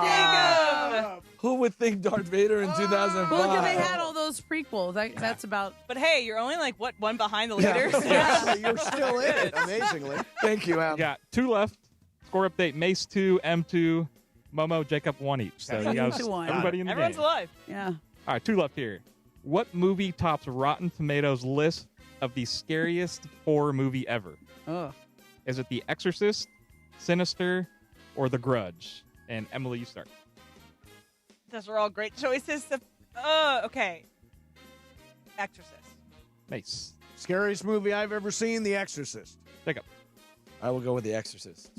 [SPEAKER 2] Jacob!
[SPEAKER 1] Who would think Darth Vader in 2005?
[SPEAKER 9] Well, because they had all those prequels. That's about.
[SPEAKER 2] But hey, you're only like, what, one behind the leaders?
[SPEAKER 7] Yeah, you're still in it, amazingly.
[SPEAKER 1] Thank you, Em.
[SPEAKER 5] Got 2 left. Score update, Mace 2, M2, Momo, Jacob 1 each. So you guys, everybody in the
[SPEAKER 2] Everyone's
[SPEAKER 5] game.
[SPEAKER 2] alive.
[SPEAKER 9] Yeah.
[SPEAKER 5] All right, 2 left here. What movie tops Rotten Tomatoes' list of the scariest horror movie ever?
[SPEAKER 9] Oh.
[SPEAKER 5] Is it The Exorcist, Sinister, or The Grudge? And Emily, you start.
[SPEAKER 2] Those are all great choices. Okay. Exorcist.
[SPEAKER 5] Mace.
[SPEAKER 7] Scariest movie I've ever seen, The Exorcist.
[SPEAKER 5] Jacob.
[SPEAKER 1] I will go with The Exorcist.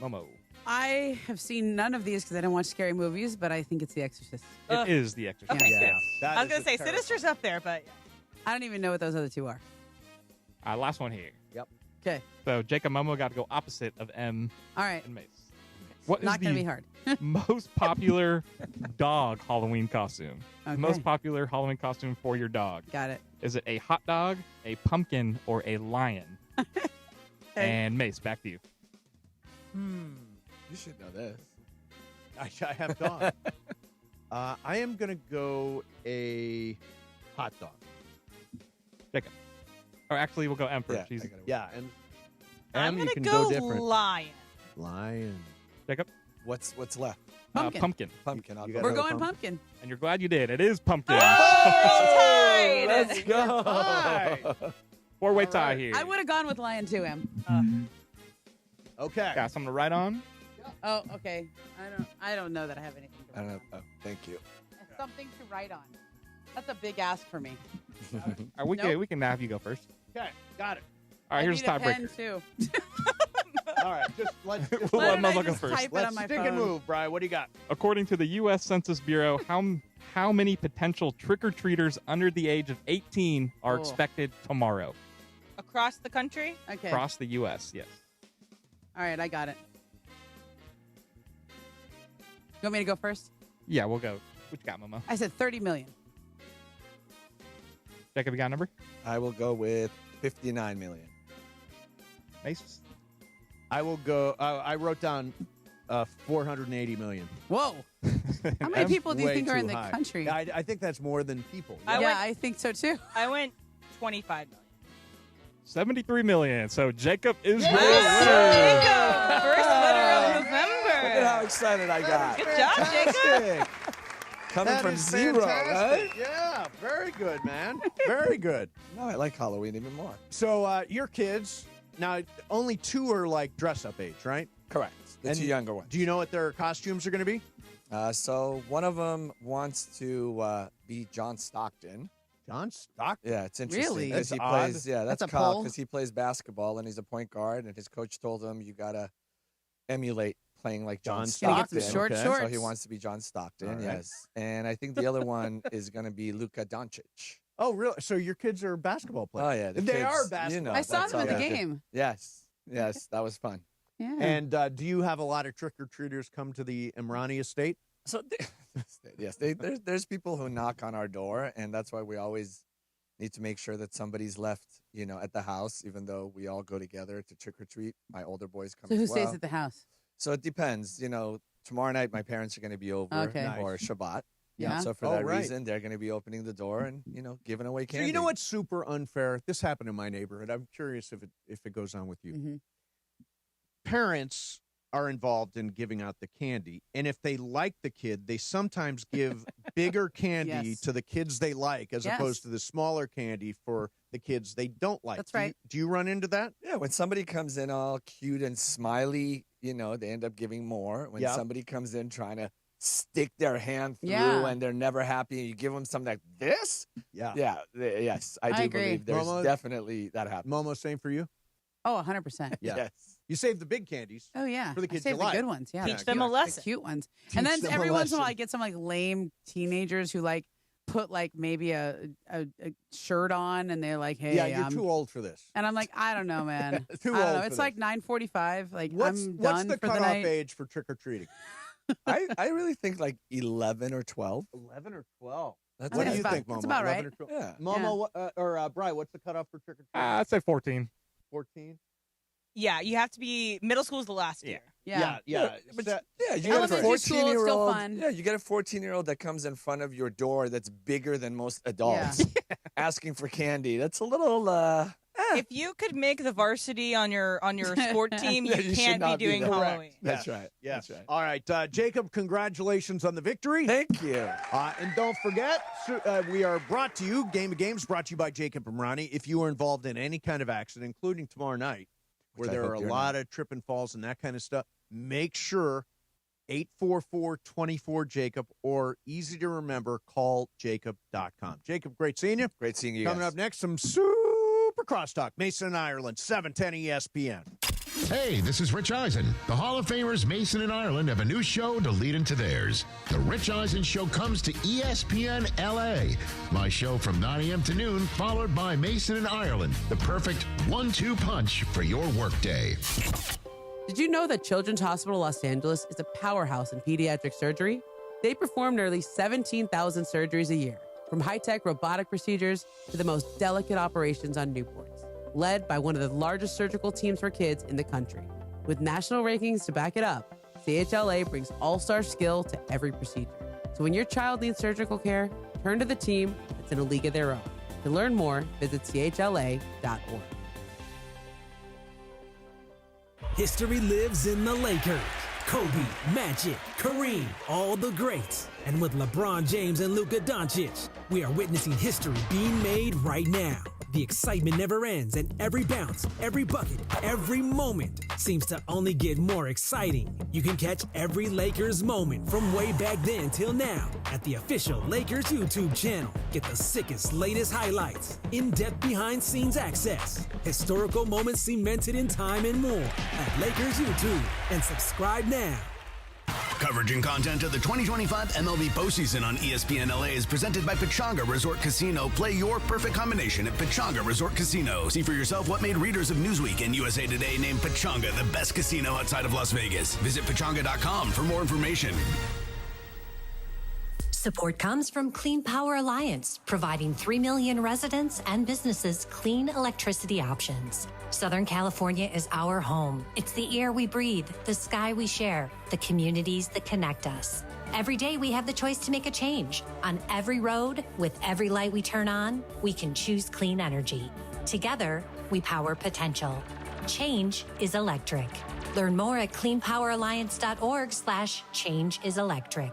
[SPEAKER 5] Momo.
[SPEAKER 9] I have seen none of these because I don't watch scary movies, but I think it's The Exorcist.
[SPEAKER 5] It is The Exorcist.
[SPEAKER 2] Okay,
[SPEAKER 7] Yeah.
[SPEAKER 2] good. I was going to say,
[SPEAKER 7] terrible.
[SPEAKER 2] Sinister's up there, but...
[SPEAKER 9] I don't even know what those other two are.
[SPEAKER 5] Last one here.
[SPEAKER 7] Yep.
[SPEAKER 9] Okay.
[SPEAKER 5] So Jacob Momo got to go opposite of M
[SPEAKER 9] All right.
[SPEAKER 5] and Mace. What is
[SPEAKER 9] Not going to
[SPEAKER 5] the
[SPEAKER 9] be hard.
[SPEAKER 5] most popular dog Halloween costume?
[SPEAKER 9] Okay.
[SPEAKER 5] The most popular Halloween costume for your dog.
[SPEAKER 9] Got it.
[SPEAKER 5] Is it a hot dog, a pumpkin, or a lion? And Mace, back to you.
[SPEAKER 1] You should know this.
[SPEAKER 7] I have dog. I am going to go a hot dog.
[SPEAKER 5] Jacob. Or actually, we'll go M first.
[SPEAKER 1] Yeah,
[SPEAKER 5] She's-
[SPEAKER 7] Yeah, and
[SPEAKER 2] I'm
[SPEAKER 7] you
[SPEAKER 2] going to
[SPEAKER 7] can
[SPEAKER 2] go
[SPEAKER 7] different.
[SPEAKER 2] lion.
[SPEAKER 7] Lion.
[SPEAKER 5] Jacob.
[SPEAKER 1] What's left?
[SPEAKER 9] Pumpkin.
[SPEAKER 5] Pumpkin.
[SPEAKER 1] Pumpkin. I'll
[SPEAKER 7] You
[SPEAKER 1] go
[SPEAKER 7] gotta
[SPEAKER 9] We're
[SPEAKER 1] with
[SPEAKER 7] go
[SPEAKER 9] going
[SPEAKER 7] pumpkin.
[SPEAKER 9] pumpkin.
[SPEAKER 5] And you're glad you did. It is pumpkin.
[SPEAKER 2] Tied.
[SPEAKER 1] Let's go.
[SPEAKER 5] Four-way tie here.
[SPEAKER 9] I would have gone with lion too, Em.
[SPEAKER 7] Okay.
[SPEAKER 5] Got something to write on?
[SPEAKER 9] Oh, okay. I don't know that I have anything to
[SPEAKER 1] I
[SPEAKER 9] write
[SPEAKER 1] don't know.
[SPEAKER 9] on.
[SPEAKER 1] Oh, thank you.
[SPEAKER 9] Something to write on. That's a big ask for me.
[SPEAKER 5] All right, we can have you go first.
[SPEAKER 7] Okay, got it.
[SPEAKER 5] All right,
[SPEAKER 9] I
[SPEAKER 5] here's
[SPEAKER 9] need
[SPEAKER 5] the
[SPEAKER 9] a pen
[SPEAKER 5] tiebreaker.
[SPEAKER 9] too.
[SPEAKER 7] All right, let's
[SPEAKER 5] We'll let
[SPEAKER 9] Why
[SPEAKER 5] Momo
[SPEAKER 9] don't I
[SPEAKER 5] go
[SPEAKER 9] just
[SPEAKER 5] first.
[SPEAKER 9] type it
[SPEAKER 7] let's
[SPEAKER 9] on my
[SPEAKER 7] stick
[SPEAKER 9] phone?
[SPEAKER 7] and move, Brian. What do you got?
[SPEAKER 5] According to the U.S. Census Bureau, how many potential trick-or-treaters under the age of 18 are
[SPEAKER 9] Oh.
[SPEAKER 5] expected tomorrow?
[SPEAKER 2] Across the country?
[SPEAKER 9] Okay.
[SPEAKER 5] Across the U.S., yes.
[SPEAKER 9] All right, I got it. You want me to go first?
[SPEAKER 5] Yeah, we'll go. What you got, Momo?
[SPEAKER 9] I said 30 million.
[SPEAKER 5] Jacob, you got a number?
[SPEAKER 1] I will go with 59 million.
[SPEAKER 5] Mace?
[SPEAKER 7] I will go. I wrote down 480 million.
[SPEAKER 9] Whoa. How many people do you
[SPEAKER 7] Way
[SPEAKER 9] think are in
[SPEAKER 7] too
[SPEAKER 9] the
[SPEAKER 7] high.
[SPEAKER 9] country?
[SPEAKER 7] I think that's more than people.
[SPEAKER 9] I think so too.
[SPEAKER 2] I went 25 million.
[SPEAKER 5] 73 million. So Jacob is your
[SPEAKER 2] Yes!
[SPEAKER 5] winner.
[SPEAKER 2] Jacob! First winner of November.
[SPEAKER 1] Look at how excited I got.
[SPEAKER 2] Good job, Jacob.
[SPEAKER 1] Fantastic. Coming
[SPEAKER 7] That
[SPEAKER 1] from
[SPEAKER 7] is
[SPEAKER 1] 0,
[SPEAKER 7] fantastic.
[SPEAKER 1] right?
[SPEAKER 7] Yeah, very good, man. Very good.
[SPEAKER 1] No, I like Halloween even more.
[SPEAKER 7] So your kids now, only 2 are like dress-up age, right?
[SPEAKER 1] Correct. The
[SPEAKER 7] And
[SPEAKER 1] 2 younger ones.
[SPEAKER 7] Do you know what their costumes are going to be?
[SPEAKER 1] So one of them wants to be John Stockton.
[SPEAKER 7] John Stockton?
[SPEAKER 1] Yeah, it's interesting.
[SPEAKER 9] Really?
[SPEAKER 1] 'cause
[SPEAKER 7] That's
[SPEAKER 1] he
[SPEAKER 7] odd.
[SPEAKER 1] plays. Yeah,
[SPEAKER 9] That's
[SPEAKER 1] that's
[SPEAKER 9] a
[SPEAKER 1] Kyle
[SPEAKER 9] pull.
[SPEAKER 1] because he plays basketball and he's a point guard, and his coach told him you gotta emulate playing like John
[SPEAKER 7] John
[SPEAKER 1] Stockton.
[SPEAKER 9] Gonna get some short
[SPEAKER 7] Okay.
[SPEAKER 1] So
[SPEAKER 9] shorts.
[SPEAKER 1] he wants to be John Stockton.
[SPEAKER 7] All right.
[SPEAKER 1] Yes, and I think the other one is gonna be Luka Doncic.
[SPEAKER 7] Oh, really? So your kids are basketball players?
[SPEAKER 1] Oh yeah, the
[SPEAKER 7] They
[SPEAKER 1] kids,
[SPEAKER 7] are basketball.
[SPEAKER 1] You know,
[SPEAKER 9] I saw
[SPEAKER 1] that's
[SPEAKER 9] them at
[SPEAKER 1] all
[SPEAKER 9] the
[SPEAKER 1] they do.
[SPEAKER 9] game.
[SPEAKER 1] Yes, that was fun.
[SPEAKER 9] Yeah.
[SPEAKER 7] And do you have a lot of trick-or-treaters come to the Imrani estate?
[SPEAKER 1] So yes, there's people who knock on our door, and that's why we always need to make sure that somebody's left, at the house, even though we all go together to trick or treat. My older boys come
[SPEAKER 9] So who
[SPEAKER 1] as well.
[SPEAKER 9] stays at the house?
[SPEAKER 1] So it depends. Tomorrow night my parents are going to be over,
[SPEAKER 9] Okay.
[SPEAKER 1] or Shabbat.
[SPEAKER 9] Yeah.
[SPEAKER 1] So for
[SPEAKER 7] Oh,
[SPEAKER 1] that
[SPEAKER 7] right.
[SPEAKER 1] reason, they're going to be opening the door and giving away
[SPEAKER 7] So
[SPEAKER 1] candy.
[SPEAKER 7] you know what's super unfair? This happened in my neighborhood. I'm curious if it goes on with you.
[SPEAKER 9] Mm-hmm.
[SPEAKER 7] Parents are involved in giving out the candy, and if they like the kid, they sometimes give bigger candy
[SPEAKER 9] Yes.
[SPEAKER 7] to the kids they like, as
[SPEAKER 9] Yes.
[SPEAKER 7] opposed to the smaller candy for the kids they don't like.
[SPEAKER 9] That's
[SPEAKER 7] Do you-
[SPEAKER 9] right.
[SPEAKER 7] Do you run into that?
[SPEAKER 1] Yeah, when somebody comes in all cute and smiley, they end up giving more. When
[SPEAKER 7] Yeah.
[SPEAKER 1] somebody comes in trying to stick their hand through
[SPEAKER 9] Yeah.
[SPEAKER 1] and they're never happy, and you give them something like this.
[SPEAKER 7] Yeah.
[SPEAKER 1] Yes, I do
[SPEAKER 9] I agree.
[SPEAKER 1] believe there's
[SPEAKER 7] Momo-
[SPEAKER 1] definitely that happens.
[SPEAKER 7] Momo, same for you?
[SPEAKER 9] Oh, 100%.
[SPEAKER 7] Yeah.
[SPEAKER 1] Yes.
[SPEAKER 7] You save the big candies.
[SPEAKER 9] Oh, yeah.
[SPEAKER 7] For the kids
[SPEAKER 9] I
[SPEAKER 7] you
[SPEAKER 9] save the
[SPEAKER 7] like.
[SPEAKER 9] good ones. Yeah.
[SPEAKER 2] Teach
[SPEAKER 9] the
[SPEAKER 2] them
[SPEAKER 9] cute-
[SPEAKER 2] a lesson.
[SPEAKER 9] The cute ones.
[SPEAKER 7] Teach
[SPEAKER 9] And then
[SPEAKER 7] them a
[SPEAKER 9] every once in a while,
[SPEAKER 7] lesson.
[SPEAKER 9] I get some like lame teenagers who like put like maybe a shirt on, and they're like, "Hey,
[SPEAKER 7] yeah, you're too old for this."
[SPEAKER 9] And I'm like, I don't know, man.
[SPEAKER 7] Too
[SPEAKER 9] I don't
[SPEAKER 7] old
[SPEAKER 9] know.
[SPEAKER 7] for
[SPEAKER 9] It's
[SPEAKER 7] this.
[SPEAKER 9] like 9:45. Like
[SPEAKER 7] What's
[SPEAKER 9] I'm done
[SPEAKER 7] the
[SPEAKER 9] for the
[SPEAKER 7] cutoff
[SPEAKER 9] night.
[SPEAKER 7] age for trick or treating?
[SPEAKER 1] I really think like 11 or 12.
[SPEAKER 7] 11 or 12.
[SPEAKER 1] That's
[SPEAKER 7] What do
[SPEAKER 1] it.
[SPEAKER 7] you think, Momo?
[SPEAKER 9] That's about
[SPEAKER 7] 11
[SPEAKER 9] right.
[SPEAKER 7] or 12?
[SPEAKER 1] Yeah.
[SPEAKER 7] Momo, or Bri, what's the cutoff for trick or treating?
[SPEAKER 5] I'd say 14.
[SPEAKER 7] 14.
[SPEAKER 2] Yeah, you have to be middle school is the last year.
[SPEAKER 9] Yeah.
[SPEAKER 1] But you get a
[SPEAKER 9] Elementary school, it's still
[SPEAKER 1] 14-year-old.
[SPEAKER 9] fun.
[SPEAKER 1] Yeah, you get a 14-year-old that comes in front of your door that's bigger than most adults, asking for candy. That's a little.
[SPEAKER 2] If you could make the varsity on your sport team,
[SPEAKER 1] Yeah,
[SPEAKER 2] you
[SPEAKER 1] you should
[SPEAKER 2] can't be
[SPEAKER 1] not be
[SPEAKER 2] doing
[SPEAKER 1] there.
[SPEAKER 2] Halloween.
[SPEAKER 1] That's right.
[SPEAKER 7] Yes.
[SPEAKER 1] That's right.
[SPEAKER 7] All right, Jacob, congratulations on the victory.
[SPEAKER 1] Thank you.
[SPEAKER 7] And don't forget, we are brought to you, Game of Games, brought to you by Jacob and Ronnie. If you are involved in any kind of accident, including tomorrow night, where there are a lot of trip and falls and that kind of stuff, make sure 844-24-JACOB, or easy to remember, call jacob.com. Jacob, great seeing you.
[SPEAKER 1] Great seeing you
[SPEAKER 7] Coming
[SPEAKER 1] guys.
[SPEAKER 7] up next, some super crosstalk. Mason and Ireland, 710 ESPN.
[SPEAKER 6] Hey, this is Rich Eisen. The Hall of Famers Mason and Ireland have a new show to lead into theirs. The Rich Eisen Show comes to ESPN LA. My show from 9 a.m. to noon, followed by Mason and Ireland, the perfect 1-2 punch for your workday.
[SPEAKER 9] Did you know that Children's Hospital Los Angeles is a powerhouse in pediatric surgery? They perform nearly 17,000 surgeries a year, from high-tech robotic procedures to the most delicate operations on newborns, led by one of the largest surgical teams for kids in the country. With national rankings to back it up, CHLA brings all-star skill to every procedure. So when your child needs surgical care, turn to the team that's in a league of their own. To learn more, visit chla.org.
[SPEAKER 25] History lives in the Lakers. Kobe, Magic, Kareem, all the greats. And with LeBron James and Luka Doncic, we are witnessing history being made right now. The excitement never ends, and every bounce, every bucket, every moment seems to only get more exciting. You can catch every Lakers moment from way back then till now at the official Lakers YouTube channel. Get the sickest, latest highlights, in-depth behind-scenes access, historical moments cemented in time, and more at Lakers YouTube. And subscribe now.
[SPEAKER 3] Coverage and content of the 2025 MLB postseason on ESPN LA is presented by Pechanga Resort Casino. Play your perfect combination at Pechanga Resort Casino. See for yourself what made readers of Newsweek and USA Today name Pechanga the best casino outside of Las Vegas. Visit Pechanga.com for more information.
[SPEAKER 10] Support comes from Clean Power Alliance, providing 3 million residents and businesses clean electricity options. Southern California is our home. It's the air we breathe, the sky we share, the communities that connect us. Every day we have the choice to make a change. On every road, with every light we turn on, we can choose clean energy. Together, we power potential. Change is electric. Learn more at cleanpoweralliance.org/changeIsElectric.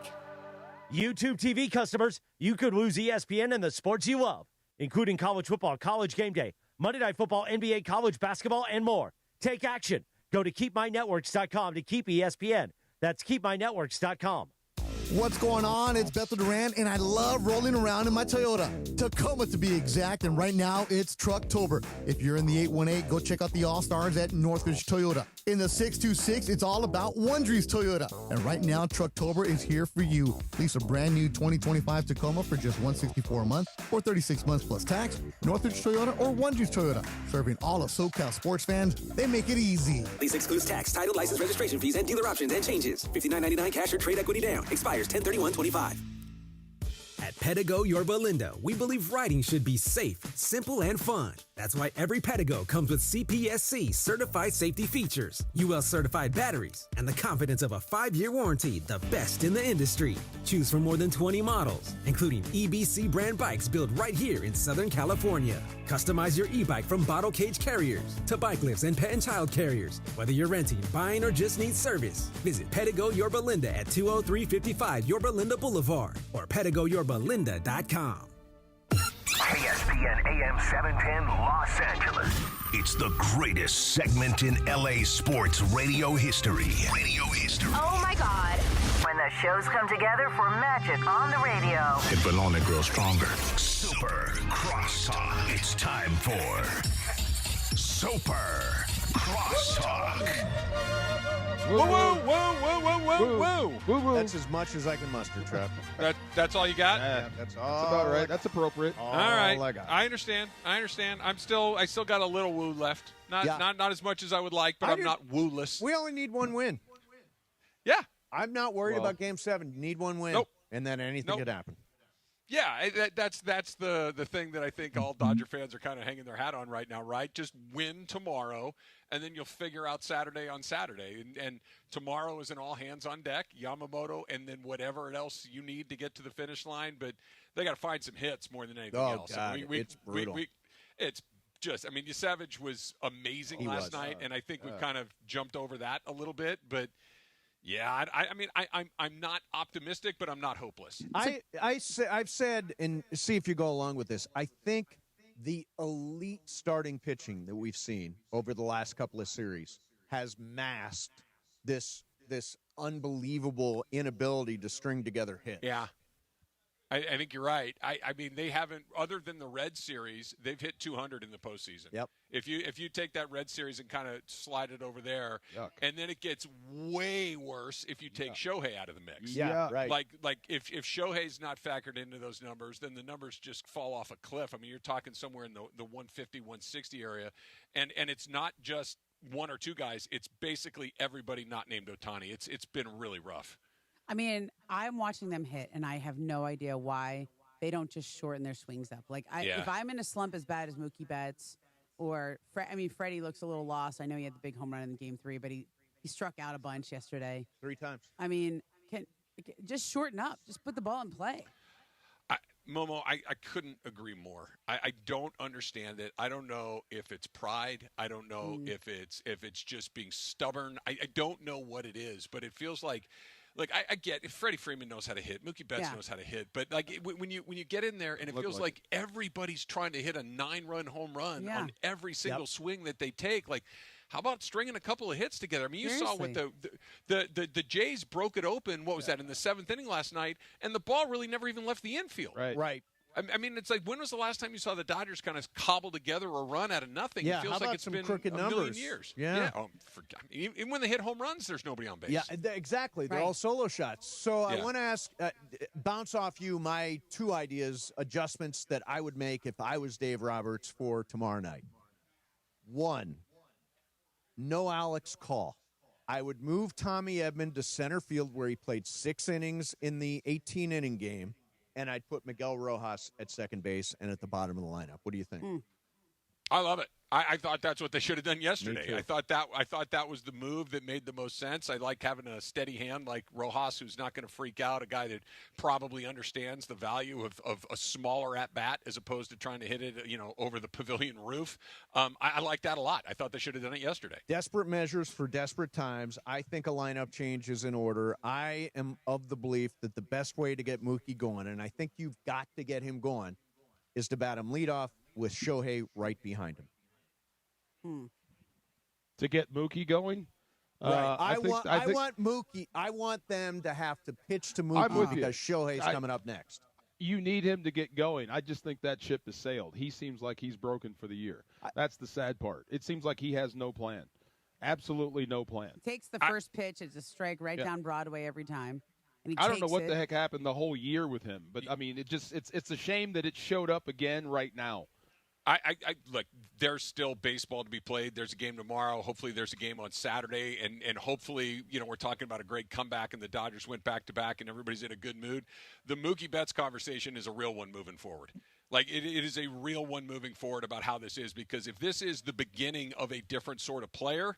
[SPEAKER 12] YouTube TV customers, you could lose ESPN and the sports you love, including college football, college game day, Monday Night Football, NBA, college basketball, and more. Take action. Go to keepmynetworks.com to keep ESPN. That's keepmynetworks.com.
[SPEAKER 17] What's going on? It's Bethel Duran, and I love rolling around in my Toyota. Tacoma, to be exact, and right now it's Trucktober. If you're in the 818, go check out the All-Stars at Northridge Toyota. In the 626, it's all about Wondries Toyota. And right now, Trucktober is here for you. Lease a brand new 2025 Tacoma for just $164 a month or 36 months plus tax. Northridge Toyota or Wondries Toyota. Serving all of SoCal sports fans, they make it easy.
[SPEAKER 19] Lease excludes tax, title, license, registration fees, and dealer options and changes. $59.99 cash or trade equity down. Expires 10/31/25.
[SPEAKER 25] At Pedigo Yorba Linda, we believe riding should be safe, simple, and fun. That's why every Pedigo comes with CPSC certified safety features, UL certified batteries, and the confidence of a 5-year warranty, the best in the industry. Choose from more than 20 models, including EBC brand bikes built right here in Southern California. Customize your e-bike from bottle cage carriers to bike lifts and pet and child carriers. Whether you're renting, buying, or just need service, visit Pedigo Yorba Linda at 20355 Yorba Linda Boulevard or PedigoYorbaLinda.com.
[SPEAKER 20] ESPN AM 710 Los Angeles.
[SPEAKER 3] It's the greatest segment in LA sports radio history.
[SPEAKER 21] Oh my God. When the shows come together for magic on the radio.
[SPEAKER 3] It will only grow stronger. Super Crosstalk. It's time for Super Crosstalk.
[SPEAKER 8] Woo, woo, woo, woo, woo, woo, woo.
[SPEAKER 7] Woo, woo. That's as much as I can muster, Trev.
[SPEAKER 8] That's all you got?
[SPEAKER 7] Yeah, that's all.
[SPEAKER 11] That's about right. That's appropriate.
[SPEAKER 8] All right.
[SPEAKER 7] I got.
[SPEAKER 8] I understand. I still got a little woo left. Not as much as I would like, but I'm not woo-less.
[SPEAKER 7] We only need one win.
[SPEAKER 8] Yeah.
[SPEAKER 7] I'm not worried about Game 7. You need one win.
[SPEAKER 8] Nope.
[SPEAKER 7] And then anything could happen.
[SPEAKER 8] Yeah, that's the thing that I think all Dodger fans are kind of hanging their hat on right now, right? Just win tomorrow, and then you'll figure out Saturday on Saturday. And tomorrow is an all hands on deck, Yamamoto, and then whatever else you need to get to the finish line. But they got to find some hits more than anything else.
[SPEAKER 7] God, it's brutal.
[SPEAKER 8] It's just, I mean, Savage was amazing last night, and I think we've kind of jumped over that a little bit, but. Yeah, I'm not optimistic, but I'm not hopeless.
[SPEAKER 7] I've said, and see if you go along with this. I think the elite starting pitching that we've seen over the last couple of series has masked this unbelievable inability to string together hits.
[SPEAKER 8] Yeah. I think you're right. I mean, they haven't, other than the Red Series, they've hit 200 in the postseason.
[SPEAKER 7] Yep.
[SPEAKER 8] If you take that Red Series and kind of slide it over there, and then it gets way worse if you take Shohei out of the mix.
[SPEAKER 7] Yeah, right.
[SPEAKER 8] Like if Shohei's not factored into those numbers, then the numbers just fall off a cliff. I mean, you're talking somewhere in the 150, 160 area, and it's not just one or two guys. It's basically everybody not named Ohtani. It's been really rough.
[SPEAKER 9] I mean, I'm watching them hit, and I have no idea why they don't just shorten their swings up. Like, if I'm in a slump as bad as Mookie Betts, or Freddie looks a little lost. I know he had the big home run in Game 3, but he struck out a bunch yesterday.
[SPEAKER 7] 3 times.
[SPEAKER 9] I mean, just shorten up. Just put the ball in play.
[SPEAKER 8] Momo, I couldn't agree more. I don't understand it. I don't know if it's pride. I don't know if it's just being stubborn. I don't know what it is, but it feels like I get if Freddie Freeman knows how to hit, Mookie Betts knows how to hit, but like when you get in there and it feels like everybody's trying to hit a 9-run home run on every single swing that they take, like. How about stringing a couple of hits together? I mean, you saw what the Jays broke it open. What was that in the 7th inning last night? And the ball really never even left the infield.
[SPEAKER 7] Right.
[SPEAKER 8] I mean, it's like when was the last time you saw the Dodgers kind of cobble together a run out of nothing?
[SPEAKER 7] Yeah,
[SPEAKER 8] it feels
[SPEAKER 7] how
[SPEAKER 8] like
[SPEAKER 7] about
[SPEAKER 8] it's
[SPEAKER 7] some
[SPEAKER 8] been
[SPEAKER 7] crooked
[SPEAKER 8] a
[SPEAKER 7] numbers?
[SPEAKER 8] million years.
[SPEAKER 7] Yeah.
[SPEAKER 8] Even when they hit home runs, there's nobody on base.
[SPEAKER 7] Yeah, exactly. They're all solo shots. So I want to ask, bounce off you my 2 ideas, adjustments that I would make if I was Dave Roberts for tomorrow night. 1. No Alex call. I would move Tommy Edman to center field where he played 6 innings in the 18-inning game, and I'd put Miguel Rojas at second base and at the bottom of the lineup. What do you think?
[SPEAKER 8] I love it. I thought that's what they should have done yesterday. I thought that was the move that made the most sense. I like having a steady hand like Rojas, who's not going to freak out, a guy that probably understands the value of a smaller at bat as opposed to trying to hit it, over the pavilion roof. I like that a lot. I thought they should have done it yesterday.
[SPEAKER 7] Desperate measures for desperate times. I think a lineup change is in order. I am of the belief that the best way to get Mookie going, and I think you've got to get him going, is to bat him leadoff with Shohei right behind him.
[SPEAKER 11] To get Mookie going?
[SPEAKER 7] Right. I want Mookie. I want them to have to pitch to Mookie because Shohei's coming up next.
[SPEAKER 11] You need him to get going. I just think that ship has sailed. He seems like he's broken for the year. That's the sad part. It seems like he has no plan. Absolutely no plan.
[SPEAKER 9] Takes the first pitch. It's a strike right down Broadway every time. And
[SPEAKER 11] I don't know what the heck happened the whole year with him, but I mean, it's a shame that it showed up again right now.
[SPEAKER 8] I look, there's still baseball to be played. There's a game tomorrow. Hopefully there's a game on Saturday. And hopefully, we're talking about a great comeback and the Dodgers went back-to-back and everybody's in a good mood. The Mookie Betts conversation is a real one moving forward. Like, it is a real one moving forward about how this is, because if this is the beginning of a different sort of player,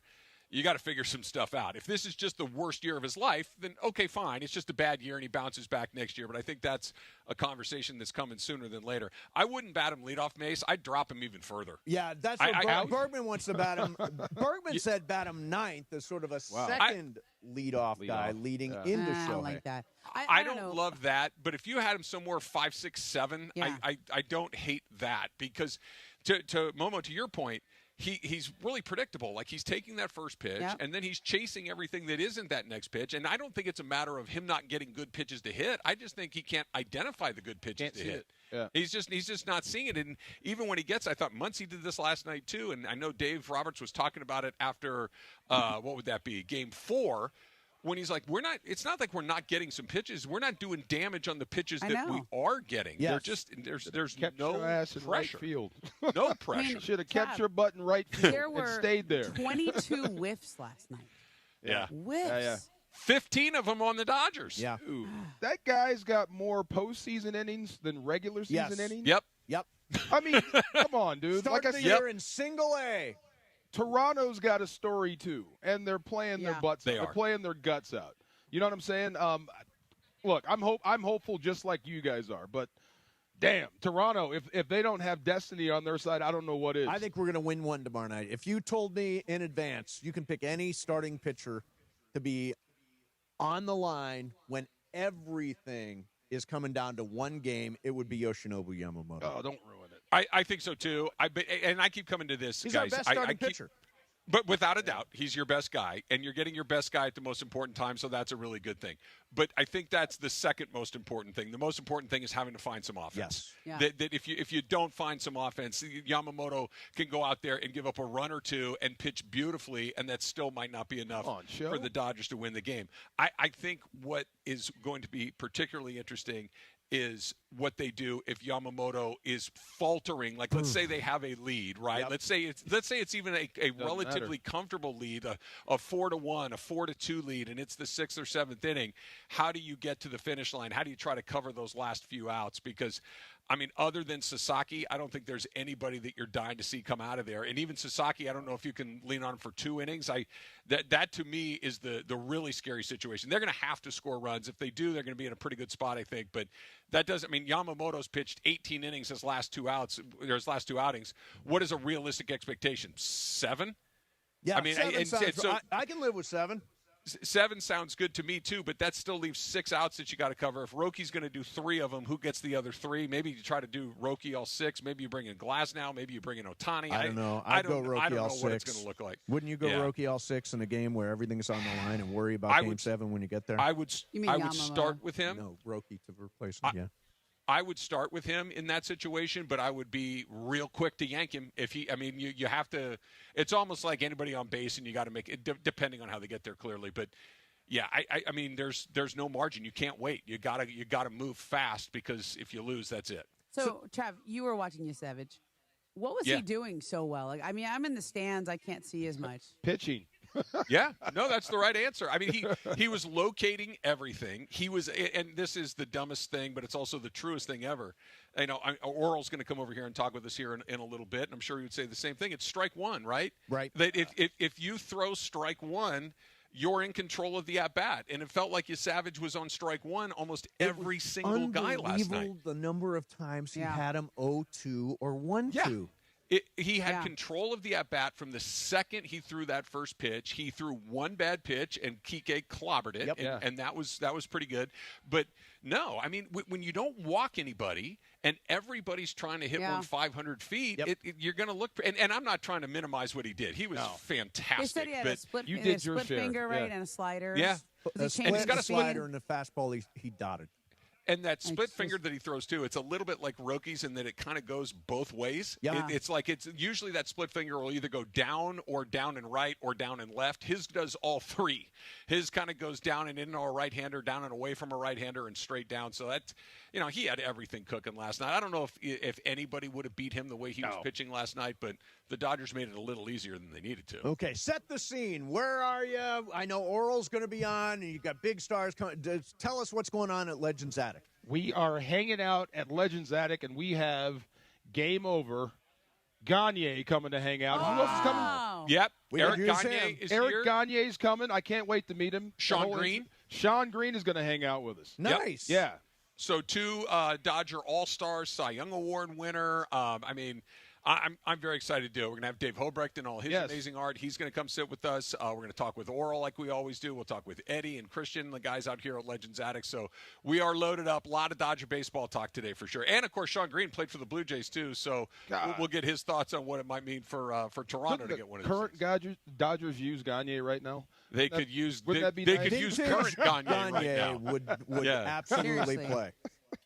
[SPEAKER 8] you got to figure some stuff out. If this is just the worst year of his life, then okay, fine. It's just a bad year and he bounces back next year. But I think that's a conversation that's coming sooner than later. I wouldn't bat him leadoff, Mace. I'd drop him even further.
[SPEAKER 7] Yeah, that's what Bergman wants to bat him. Bergman said bat him 9th as sort of a second leadoff guy leading into Shohei.
[SPEAKER 9] I don't like that.
[SPEAKER 8] I don't love that. But if you had him somewhere 5, 6, 7, I don't hate that, because to Momo, to your point, he's really predictable. Like, he's taking that first pitch, and then he's chasing everything that isn't that next pitch. And I don't think it's a matter of him not getting good pitches to hit. I just think he can't identify the good pitches to hit.
[SPEAKER 11] Yeah.
[SPEAKER 8] He's just not seeing it. And even when he gets, I thought Muncy did this last night too. And I know Dave Roberts was talking about it after what would that be? Game 4. When he's like, it's not like we're not getting some pitches. We're not doing damage on the pitches that we are getting.
[SPEAKER 7] Yes.
[SPEAKER 8] They're just, there's
[SPEAKER 11] Kept
[SPEAKER 8] no
[SPEAKER 11] your ass in
[SPEAKER 8] pressure.
[SPEAKER 11] right field.
[SPEAKER 8] No pressure.
[SPEAKER 11] Should have kept your butt in right field
[SPEAKER 9] There
[SPEAKER 11] and
[SPEAKER 9] were
[SPEAKER 11] stayed there.
[SPEAKER 9] 22 whiffs last night.
[SPEAKER 8] Yeah.
[SPEAKER 9] Whiffs.
[SPEAKER 11] Yeah.
[SPEAKER 8] 15 of them on the Dodgers.
[SPEAKER 7] Yeah.
[SPEAKER 11] Ooh. That guy's got more postseason innings than regular season innings.
[SPEAKER 8] Yep.
[SPEAKER 11] I mean, come on, dude.
[SPEAKER 7] Start
[SPEAKER 11] like I
[SPEAKER 7] the
[SPEAKER 11] said,
[SPEAKER 7] year in single A.
[SPEAKER 11] Toronto's got a story too, and they're playing their butts. They're playing their guts out. You know what I'm saying? Look, I'm hopeful just like you guys are, but damn, Toronto, if they don't have destiny on their side, I don't know what is.
[SPEAKER 7] I think we're going to win one tomorrow night. If you told me in advance you can pick any starting pitcher to be on the line when everything is coming down to one game, it would be Yoshinobu Yamamoto.
[SPEAKER 11] Oh, don't ruin it.
[SPEAKER 8] I think so too. I keep coming to this,
[SPEAKER 7] He's
[SPEAKER 8] guys.
[SPEAKER 7] our best starting pitcher.
[SPEAKER 8] But without a doubt, he's your best guy, and you're getting your best guy at the most important time, so that's a really good thing. But I think that's the second most important thing. The most important thing is having to find some offense.
[SPEAKER 7] Yes.
[SPEAKER 9] Yeah.
[SPEAKER 8] That if you don't find some offense, Yamamoto can go out there and give up a run or two and pitch beautifully, and that still might not be enough for the Dodgers to win the game. I think what is going to be particularly interesting is what they do if Yamamoto is faltering. Like, let's say they have a lead, right?
[SPEAKER 7] Yep.
[SPEAKER 8] Let's say it's even a relatively comfortable lead, a 4-1, a 4-2 lead, and it's the 6th or 7th inning. How do you get to the finish line? How do you try to cover those last few outs? Because, I mean, other than Sasaki, I don't think there's anybody that you're dying to see come out of there. And even Sasaki, I don't know if you can lean on him for 2 innings. That to me is the really scary situation. They're going to have to score runs. If they do, they're going to be in a pretty good spot, I think. But that doesn't mean Yamamoto's pitched 18 innings his last 2 outings. What is a realistic expectation? 7?
[SPEAKER 7] Yeah,
[SPEAKER 8] I mean,
[SPEAKER 7] 7 I can live with 7.
[SPEAKER 8] 7 sounds good to me too, but that still leaves 6 outs that you got to cover. If Roki's going to do 3 of them, who gets the other 3? Maybe you try to do Roki all 6. Maybe you bring in Glasnow. Maybe you bring in Otani.
[SPEAKER 7] I don't know.
[SPEAKER 8] I
[SPEAKER 7] go
[SPEAKER 8] don't
[SPEAKER 7] Roki
[SPEAKER 8] know
[SPEAKER 7] all 6.
[SPEAKER 8] what it's going to look like.
[SPEAKER 7] Wouldn't you go Roki all 6 in a game where everything's on the line and worry about Game 7 when you get there?
[SPEAKER 8] I would start with him.
[SPEAKER 7] No, Roki to replace him. Yeah.
[SPEAKER 8] I would start with him in that situation, but I would be real quick to yank him if he. I mean, you have to. It's almost like anybody on base, and you got to make it depending on how they get there clearly, but. Yeah, I mean, there's no margin. You can't wait. You gotta move fast because if you lose, that's it.
[SPEAKER 9] So Trav, you were watching Yesevich. What was he doing so well? Like, I mean, I'm in the stands. I can't see as much.
[SPEAKER 11] Pitching.
[SPEAKER 8] Yeah, no, that's the right answer. I mean, he was locating everything. He was, and this is the dumbest thing, but it's also the truest thing ever. You know, Oral's going to come over here and talk with us here in a little bit, and I'm sure he would say the same thing. It's strike one, right?
[SPEAKER 7] Right.
[SPEAKER 8] That if you throw strike one, you're in control of the at-bat. And it felt like Savage was on strike one almost every single guy last night.
[SPEAKER 7] The number of times he had him 0-2 or 1-2.
[SPEAKER 8] He had control of the at-bat from the second he threw that first pitch. He threw one bad pitch, and Kike clobbered it, and that was pretty good. But, no, I mean, when you don't walk anybody and everybody's trying to hit one 500 feet, you're going to look – and I'm not trying to minimize what he did. He was fantastic.
[SPEAKER 9] They said he had a split, finger, right, and a slider.
[SPEAKER 8] Yeah.
[SPEAKER 7] And he's got a slider and a fastball he dotted.
[SPEAKER 8] And that split finger that he throws, too, it's a little bit like Roki's in that it kind of goes both ways.
[SPEAKER 7] Yeah.
[SPEAKER 8] It's usually that split finger will either go down and right or down and left. His does all three. His kind of goes down and into a right-hander, down and away from a right-hander, and straight down. So that's, he had everything cooking last night. I don't know if anybody would have beat him the way he was pitching last night, but the Dodgers made it a little easier than they needed to.
[SPEAKER 7] Okay, set the scene. Where are you? I know Oral's going to be on, and you've got big stars coming. Tell us what's going on at Legends Attic.
[SPEAKER 11] We are hanging out at Legends Attic, and we have Game Over Gagne coming to hang out.
[SPEAKER 9] Oh.
[SPEAKER 11] Who else is coming?
[SPEAKER 8] Yep. Eric Gagne is here.
[SPEAKER 11] Eric Gagne's coming. I can't wait to meet him.
[SPEAKER 8] Sean Green.
[SPEAKER 11] Sean Green is going to hang out with us.
[SPEAKER 7] Nice.
[SPEAKER 11] Yep. Yeah.
[SPEAKER 8] So 2 Dodger All-Stars, Cy Young Award winner. I'm very excited to do it. We're going to have Dave Hobrecht and all his amazing art. He's going to come sit with us. We're going to talk with Oral like we always do. We'll talk with Eddie and Christian, the guys out here at Legends Attic. So we are loaded up. A lot of Dodger baseball talk today for sure. And, of course, Sean Green played for the Blue Jays, too. So we'll get his thoughts on what it might mean for Toronto to get one of these.
[SPEAKER 11] Current Dodgers use Gagne right now?
[SPEAKER 8] They could use
[SPEAKER 11] Wouldn't that be
[SPEAKER 8] they
[SPEAKER 11] nice?
[SPEAKER 8] could use current Gagne right now.
[SPEAKER 7] would absolutely play.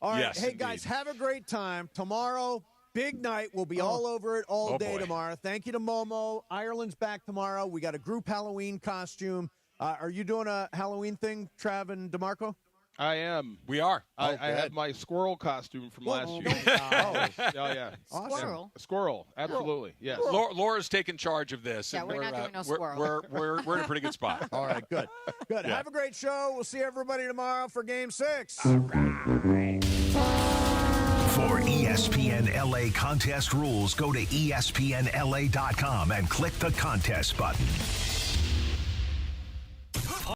[SPEAKER 7] All right,
[SPEAKER 8] Yes,
[SPEAKER 7] hey,
[SPEAKER 8] indeed.
[SPEAKER 7] guys, have a great time. Tomorrow, big night. We'll be all over it all day tomorrow. Thank you to Momo. Ireland's back tomorrow. We got a group Halloween costume. Are you doing a Halloween thing, Trav and DeMarco?
[SPEAKER 11] I am.
[SPEAKER 8] We are.
[SPEAKER 11] I have my squirrel costume from last year.
[SPEAKER 7] Oh,
[SPEAKER 11] yeah.
[SPEAKER 13] Squirrel.
[SPEAKER 11] A squirrel, absolutely. Yes.
[SPEAKER 8] Laura's taking charge of this.
[SPEAKER 13] Yeah,
[SPEAKER 8] and
[SPEAKER 13] we're not doing no squirrel.
[SPEAKER 8] We're in a pretty good spot.
[SPEAKER 7] All right, good. Good.
[SPEAKER 8] Yeah.
[SPEAKER 7] Have a great show. We'll see everybody tomorrow for Game 6.
[SPEAKER 3] For ESPN LA contest rules, go to ESPNLA.com and click the contest button.